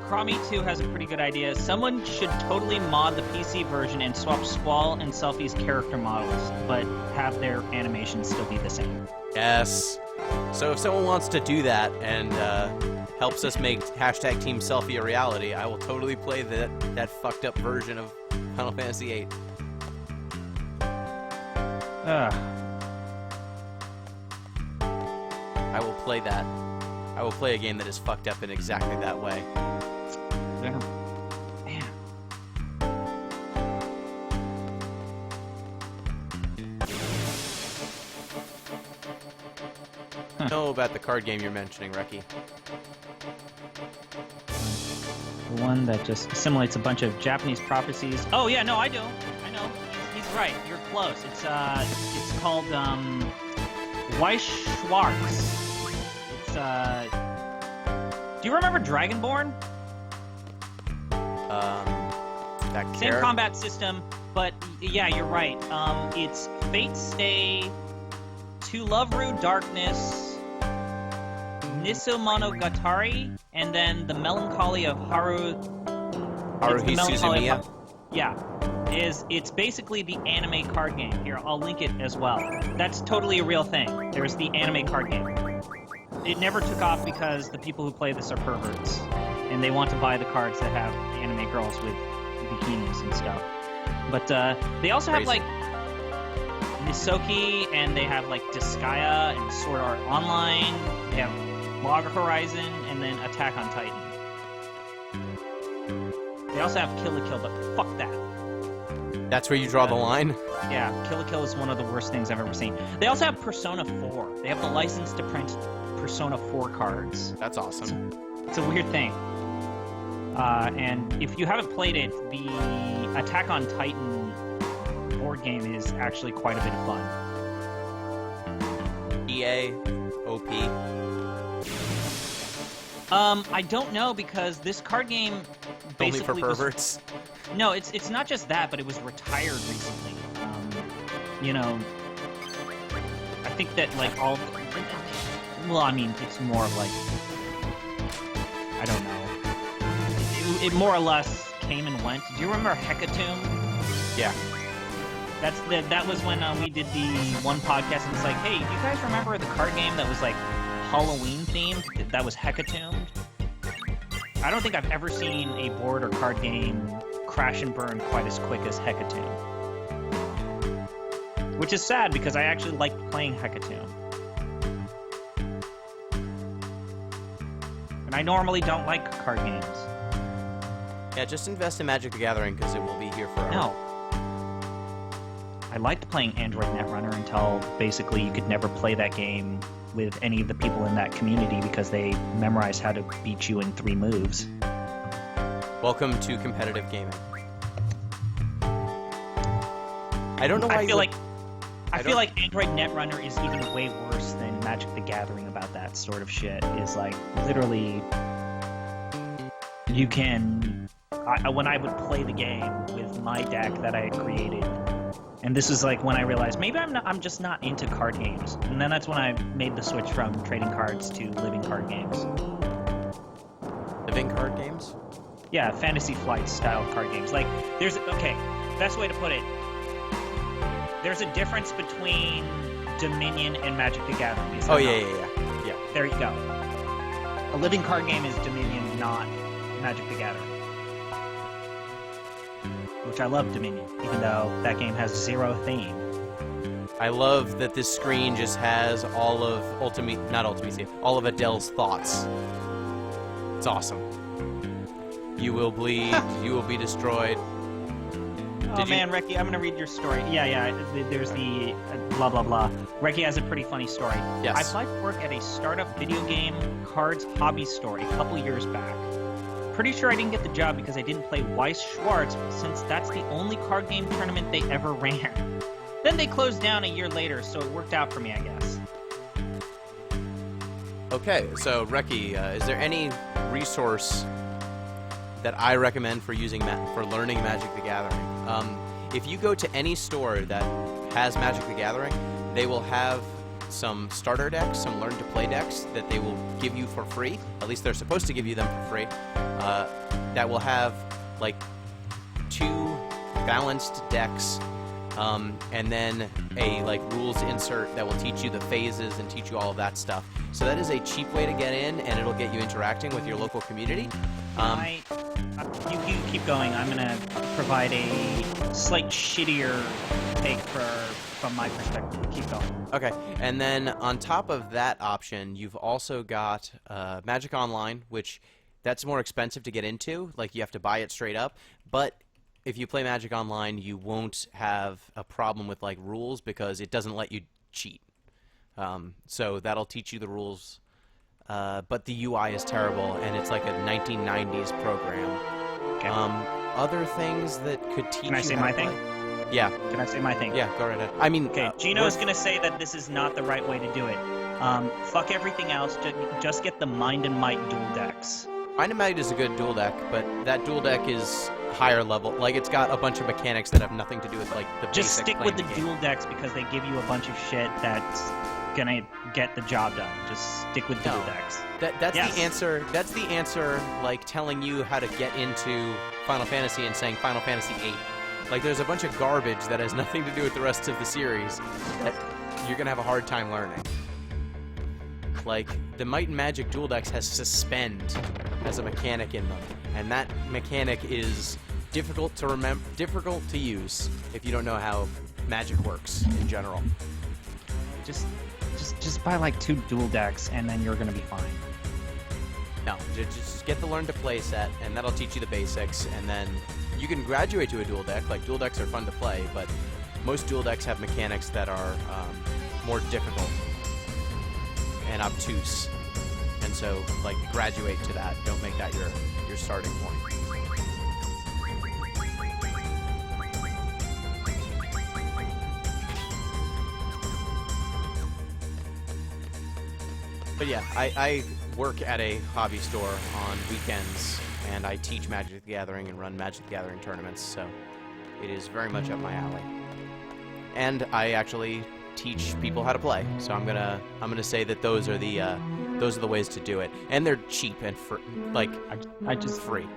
Cromie 2 has a pretty good idea. Someone should totally mod the PC version and swap Squall and Selfie's character models, but have their animations still be the same. Yes. So if someone wants to do that and helps us make #Team Selfie a reality, I will totally play that fucked up version of Final Fantasy VIII. I will play that. I will play a game that is fucked up in exactly that way. Man. I know about the card game you're mentioning, Reki. The one that just assimilates a bunch of Japanese prophecies. Oh yeah, no, I do. I know. He's right. You're close. It's called Weichschwarz. It's Do you remember Dragonborn? That Same combat system, but yeah, you're right. It's Fate Stay, To Love Rude Darkness, Nisso Monogatari, and then The Melancholy of Haruhi Suzumiya. Yeah. It's basically the anime card game. Here, I'll link it as well. That's totally a real thing. There's the anime card game. It never took off because the people who play this are perverts, and they want to buy the cards that have anime girls with bikinis and stuff. But they also have like Nisoki, and they have like Disgaea and Sword Art Online. They have Log Horizon, and then Attack on Titan. They also have Kill la Kill, but fuck that. That's where you draw the line? Yeah, Kill la Kill is one of the worst things I've ever seen. They also have Persona 4. They have the license to print Persona 4 cards. That's awesome. It's a weird thing. And if you haven't played it, the Attack on Titan board game is actually quite a bit of fun. EA, OP. I don't know, because this card game Only for basically perverts. No, it's not just that, but it was retired recently. You know, I think that like all. Well, I mean, it's more of like, I don't know. It more or less came and went. Do you remember Hecatomb? Yeah. That was when we did the one podcast, and it's like, hey, do you guys remember the card game that was like Halloween themed? That was Hecatomb. I don't think I've ever seen a board or card game crash and burn quite as quick as Hecatomb. Which is sad, because I actually liked playing Hecatomb. And I normally don't like card games. Yeah, just invest in Magic the Gathering, because it will be here forever. No. I liked playing Android Netrunner until basically you could never play that game with any of the people in that community because they memorized how to beat you in 3 moves. Welcome to competitive gaming. I don't know why I feel like Android Netrunner is even way worse than Magic the Gathering about that sort of shit. Is like literally, you can. When I would play the game with my deck that I had created, and this was like when I realized maybe I'm just not into card games, and then that's when I made the switch from trading cards to living card games. Living card games? Yeah, Fantasy Flight style card games. Like best way to put it. There's a difference between Dominion and Magic the Gathering. Oh, yeah. There you go. A living card game is Dominion, not Magic the Gathering. Which I love Dominion, even though that game has 0 theme. I love that this screen just has all of all of Adele's thoughts. It's awesome. You will bleed, you will be destroyed. Oh man, Reki, I'm gonna read your story. Yeah. There's the blah blah blah. Reki has a pretty funny story. Yes. I applied for work at a startup video game cards hobby store a couple years back. Pretty sure I didn't get the job because I didn't play Weiss Schwarz, since that's the only card game tournament they ever ran. Then they closed down a year later, so it worked out for me, I guess. Okay, so Reki, is there any resource that I recommend for for learning Magic the Gathering? If you go to any store that has Magic the Gathering, they will have some starter decks, some learn to play decks that they will give you for free. At least they're supposed to give you them for free. That will have like 2 balanced decks, and then a like rules insert that will teach you the phases and teach you all of that stuff. So that is a cheap way to get in, and it'll get you interacting with your local community. You keep going. I'm gonna provide a slight shittier take from my perspective. Keep going. Okay, and then on top of that option, you've also got Magic Online, which that's more expensive to get into. Like, you have to buy it straight up. But if you play Magic Online, you won't have a problem with like rules because it doesn't let you cheat. So that'll teach you the rules. But the UI is terrible, and it's like a 1990s program. Okay. Other things that could teach you. Can I say my thing? Yeah. Can I say my thing? Yeah, go right ahead. I mean, okay. Gino's gonna say that this is not the right way to do it. Fuck everything else. Just get the Mind and Might dual decks. Mind and Might is a good dual deck, but that dual deck is higher level. Like, it's got a bunch of mechanics that have nothing to do with like the Just basic stick with the game. dual decks because they give you a bunch of shit that's gonna get the job done. Just stick with dual decks. That's Yes. the answer. That's the answer. Like telling you how to get into Final Fantasy and saying Final Fantasy VIII. Like, there's a bunch of garbage that has nothing to do with the rest of the series that you're gonna have a hard time learning. Like, the Might and Magic dual decks has Suspend as a mechanic in them, and that mechanic is difficult to remember, difficult to use if you don't know how Magic works in general. Just buy like 2 dual decks and then you're gonna be fine. No, just get the Learn to Play set, and that'll teach you the basics, and then you can graduate to a dual deck. Like, dual decks are fun to play, but most dual decks have mechanics that are more difficult and obtuse. And so, like, graduate to that. Don't make that your starting point. But yeah, I work at a hobby store on weekends, and I teach Magic the Gathering and run Magic the Gathering tournaments, so it is very much up my alley. And I actually teach people how to play, so I'm gonna say that those are the ways to do it, and they're cheap and I just free.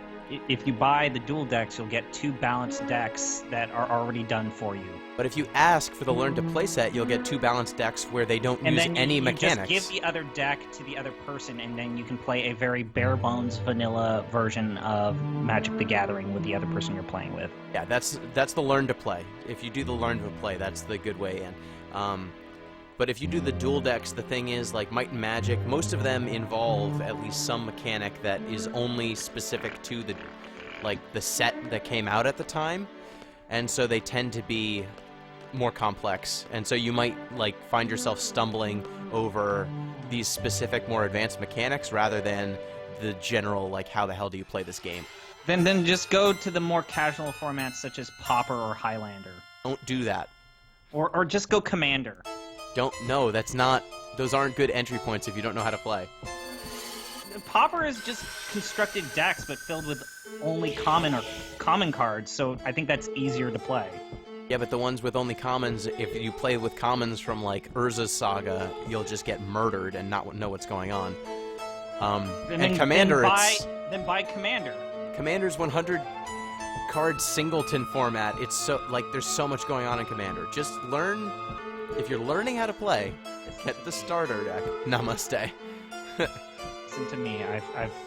If you buy the dual decks, you'll get 2 balanced decks that are already done for you. But if you ask for the Learn to Play set, you'll get 2 balanced decks where they don't use any mechanics. You just give the other deck to the other person, and then you can play a very bare bones vanilla version of Magic the Gathering with the other person you're playing with. Yeah, that's the Learn to Play. If you do the Learn to Play, that's the good way in. But if you do the dual decks, the thing is, like Might and Magic, most of them involve at least some mechanic that is only specific to the set that came out at the time, and so they tend to be more complex. And so you might like find yourself stumbling over these specific, more advanced mechanics rather than the general like how the hell do you play this game. Then just go to the more casual formats such as Pauper or Highlander. Don't do that. Or just go Commander. Those aren't good entry points if you don't know how to play. Pauper is just constructed decks, but filled with only common cards, so I think that's easier to play. Yeah, but the ones with only commons, if you play with commons from like Urza's Saga, you'll just get murdered and not know what's going on. And Commander, then buy Commander. Commander's 100 card singleton format. It's so like there's so much going on in Commander. Just learn. If you're learning how to play, get the starter deck. Namaste. Listen to me.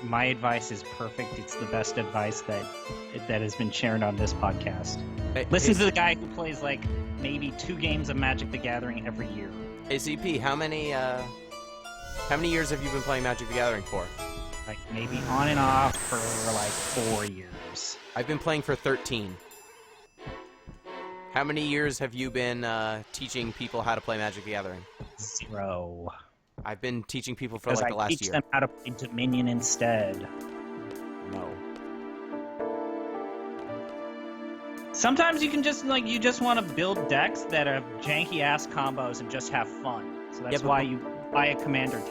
My advice is perfect. It's the best advice that has been shared on this podcast. Listen to the guy who plays like maybe 2 games of Magic the Gathering every year. ACP, how many years have you been playing Magic the Gathering for? Like maybe on and off for like 4 years. I've been playing for 13. How many years have you been teaching people how to play Magic the Gathering? 0. I've been teaching people for Because like the I last teach year. them how to play Dominion instead. No. Sometimes you can just you just want to build decks that have janky ass combos and just have fun. So that's but why you buy a commander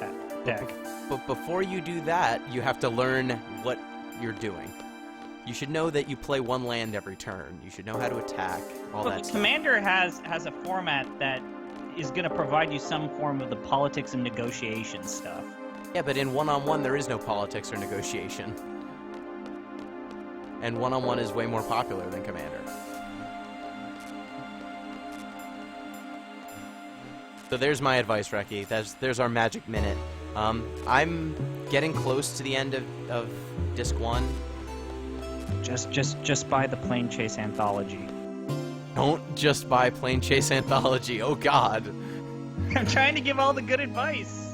deck. But before you do that, you have to learn what you're doing. You should know that you play one land every turn. You should know how to attack, all that stuff. Commander has a format that is going to provide you some form of the politics and negotiation stuff. Yeah, but in one-on-one there is no politics or negotiation. And one-on-one is way more popular than Commander. So there's my advice, Reki. There's our Magic Minute. I'm getting close to the end of Disc 1. Just buy the Plane Chase Anthology. Don't just buy Plane Chase Anthology. Oh, God. I'm trying to give all the good advice.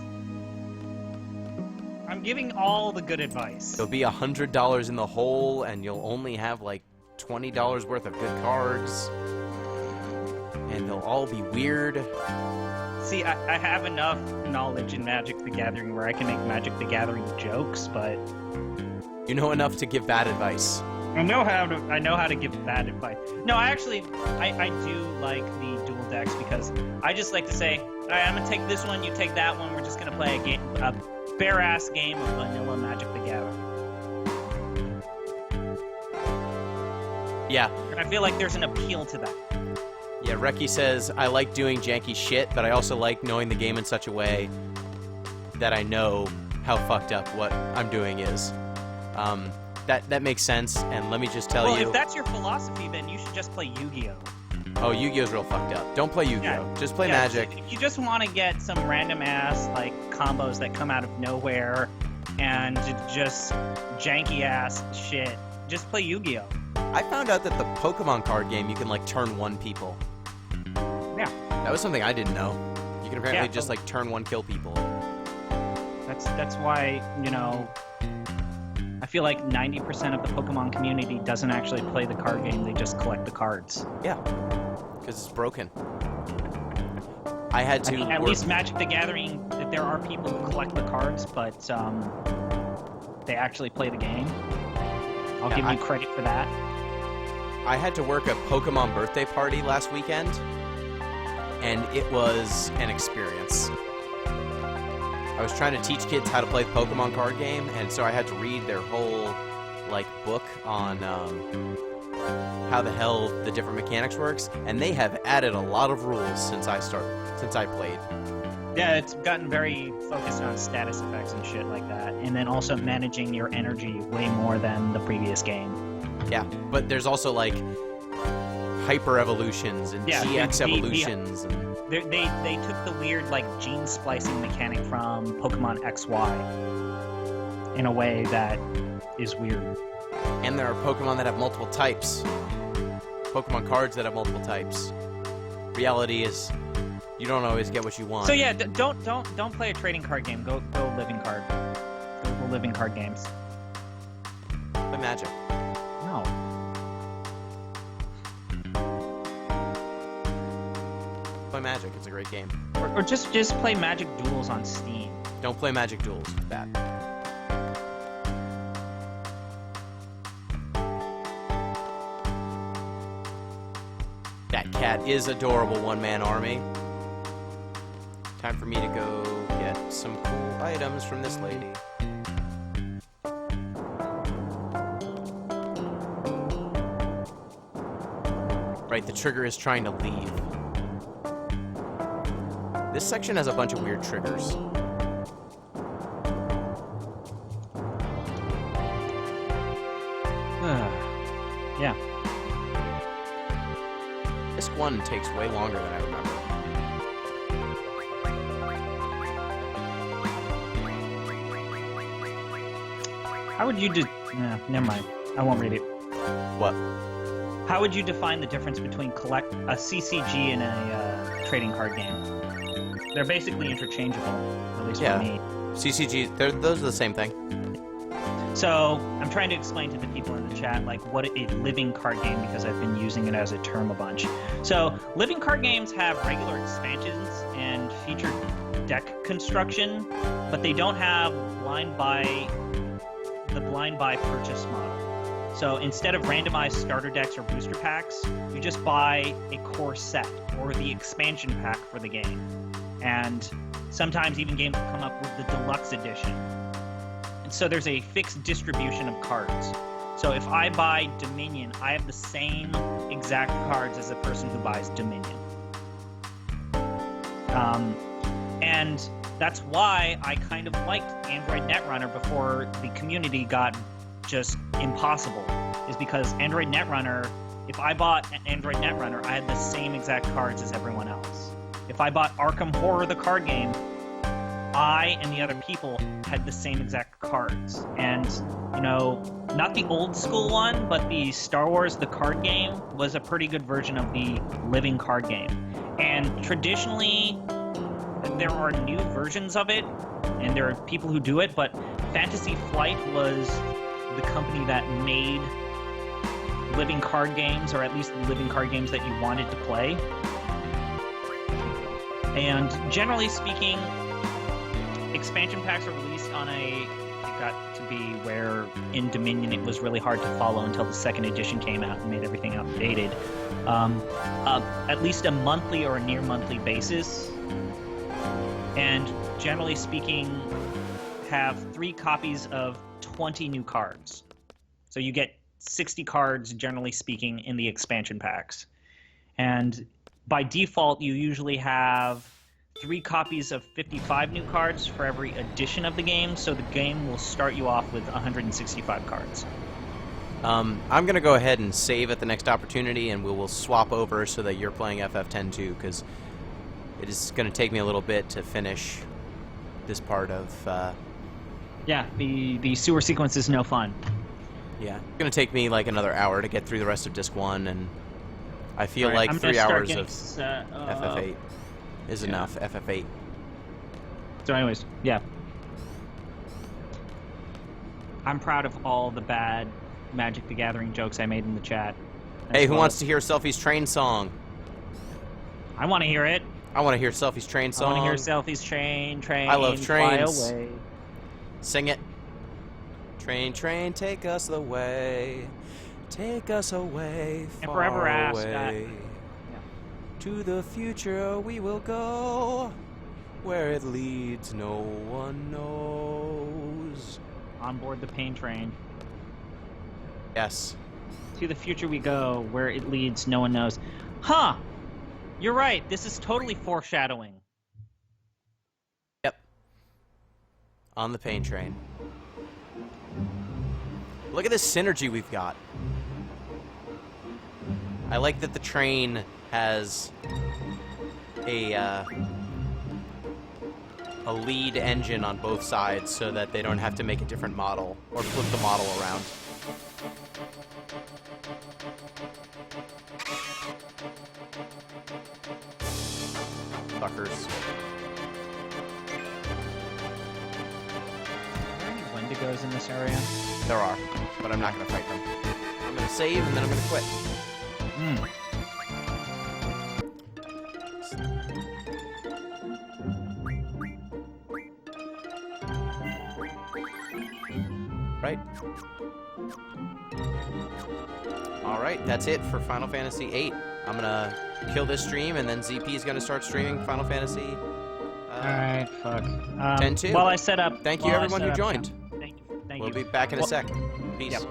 I'm giving all the good advice. There'll be $100 in the hole, and you'll only have like $20 worth of good cards. And they'll all be weird. See, I have enough knowledge in Magic the Gathering where I can make Magic the Gathering jokes, but You know enough to give bad advice. I know how to give bad advice. No, I do like the dual decks because I just like to say, all right, I'm gonna take this one, you take that one. We're just gonna play a bare ass game of vanilla Magic the Gathering. Yeah. And I feel like there's an appeal to that. Yeah, Reki says, I like doing janky shit, but I also like knowing the game in such a way that I know how fucked up what I'm doing is. That makes sense, and let me just tell you... Well, if that's your philosophy, then you should just play Yu-Gi-Oh! Oh, Yu-Gi-Oh's real fucked up. Don't play Yu-Gi-Oh! Yeah. Just play Yeah, Magic. If you just want to get some random-ass, combos that come out of nowhere and just janky-ass shit, just play Yu-Gi-Oh! I found out that the Pokemon card game, you can, turn one people. Yeah. That was something I didn't know. You can apparently Yeah, just, turn one kill people. That's why, I feel like 90% of the Pokemon community doesn't actually play the card game, they just collect the cards. Yeah. Because it's broken. I had to At least Magic the Gathering, there are people who collect the cards, but they actually play the game. I'll give you credit for that. I had to work a Pokemon birthday party last weekend, and it was an experience. I was trying to teach kids how to play the Pokemon card game, and so I had to read their whole, book on how the hell the different mechanics works, and they have added a lot of rules since I played. Yeah, it's gotten very focused on status effects and shit like that, and then also managing your energy way more than the previous game. Yeah, but there's also, hyper evolutions and GX evolutions. And... They took the weird, gene splicing mechanic from Pokemon XY in a way that is weird. And there are Pokemon that have multiple types. Pokemon cards that have multiple types. Reality is, you don't always get what you want. So yeah, don't play a trading card game. Go living card. Go living card games. Play Magic. No. Play Magic. It's a great game. Or just play Magic Duels on Steam. Don't play Magic Duels. It's bad. That cat is adorable, one-man army. Time for me to go get some cool items from this lady. Right, the trigger is trying to leave. This section has a bunch of weird triggers. Yeah. Disc 1 takes way longer than I remember. How would you never mind. I won't read it. What? How would you define the difference between a CCG and a trading card game? They're basically interchangeable, at least for me. CCG, those are the same thing. So I'm trying to explain to the people in the chat like what a living card game, because I've been using it as a term a bunch. So living card games have regular expansions and feature deck construction, but they don't have blind buy purchase model. So instead of randomized starter decks or booster packs, you just buy a core set or the expansion pack for the game. And sometimes even games will come up with the deluxe edition. So there's a fixed distribution of cards. So if I buy Dominion, I have the same exact cards as the person who buys Dominion. And that's why I kind of liked Android Netrunner before the community got just impossible, is because Android Netrunner, if I bought Android Netrunner, I had the same exact cards as everyone else. If I bought Arkham Horror, the card game, I and the other people had the same exact cards. And, you know, not the old school one, but the Star Wars the card game was a pretty good version of the living card game. And traditionally, there are new versions of it, and there are people who do it, but Fantasy Flight was the company that made living card games, or at least living card games that you wanted to play. And generally speaking, expansion packs are released on it got to be where in Dominion it was really hard to follow until the second edition came out and made everything outdated. At least a monthly or a near monthly basis. And generally speaking, have 3 copies of 20 new cards. So you get 60 cards, generally speaking, in the expansion packs. And by default, you usually have 3 copies of 55 new cards for every edition of the game, so the game will start you off with 165 cards. I'm going to go ahead and save at the next opportunity, and we will swap over so that you're playing FF10 too, because it is going to take me a little bit to finish this part of... Yeah, the sewer sequence is no fun. Yeah, it's going to take me like another hour to get through the rest of Disc 1, and I feel All right, like I'm 3 gonna start hours getting of FF8 is enough. FF8. So anyways, yeah. I'm proud of all the bad Magic the Gathering jokes I made in the chat. Hey, who wants to hear Selfie's Train song? I want to hear it. I want to hear Selfie's Train song. I want to hear Selfie's train, I love trains. fly away. Sing it. Train, train, take us away. Take us away, And far forever ask, away. To the future we will go. Where it leads no one knows. On board the pain train. Yes. To the future we go, where it leads no one knows. Huh! You're right, this is totally foreshadowing. Yep. On the pain train. Look at this synergy we've got. I like that the train has a lead engine on both sides so that they don't have to make a different model or flip the model around. Fuckers. Are there any Wendigos in this area? There are, but I'm not going to fight them. I'm going to save and then I'm going to quit. Right. Alright, that's it for Final Fantasy VIII. I'm gonna kill this stream, and then ZP is gonna start streaming Final Fantasy. Alright, fuck. 10-2. While I set up... Thank you, everyone who joined. Thank you. We'll be back in a sec. Peace. Yep.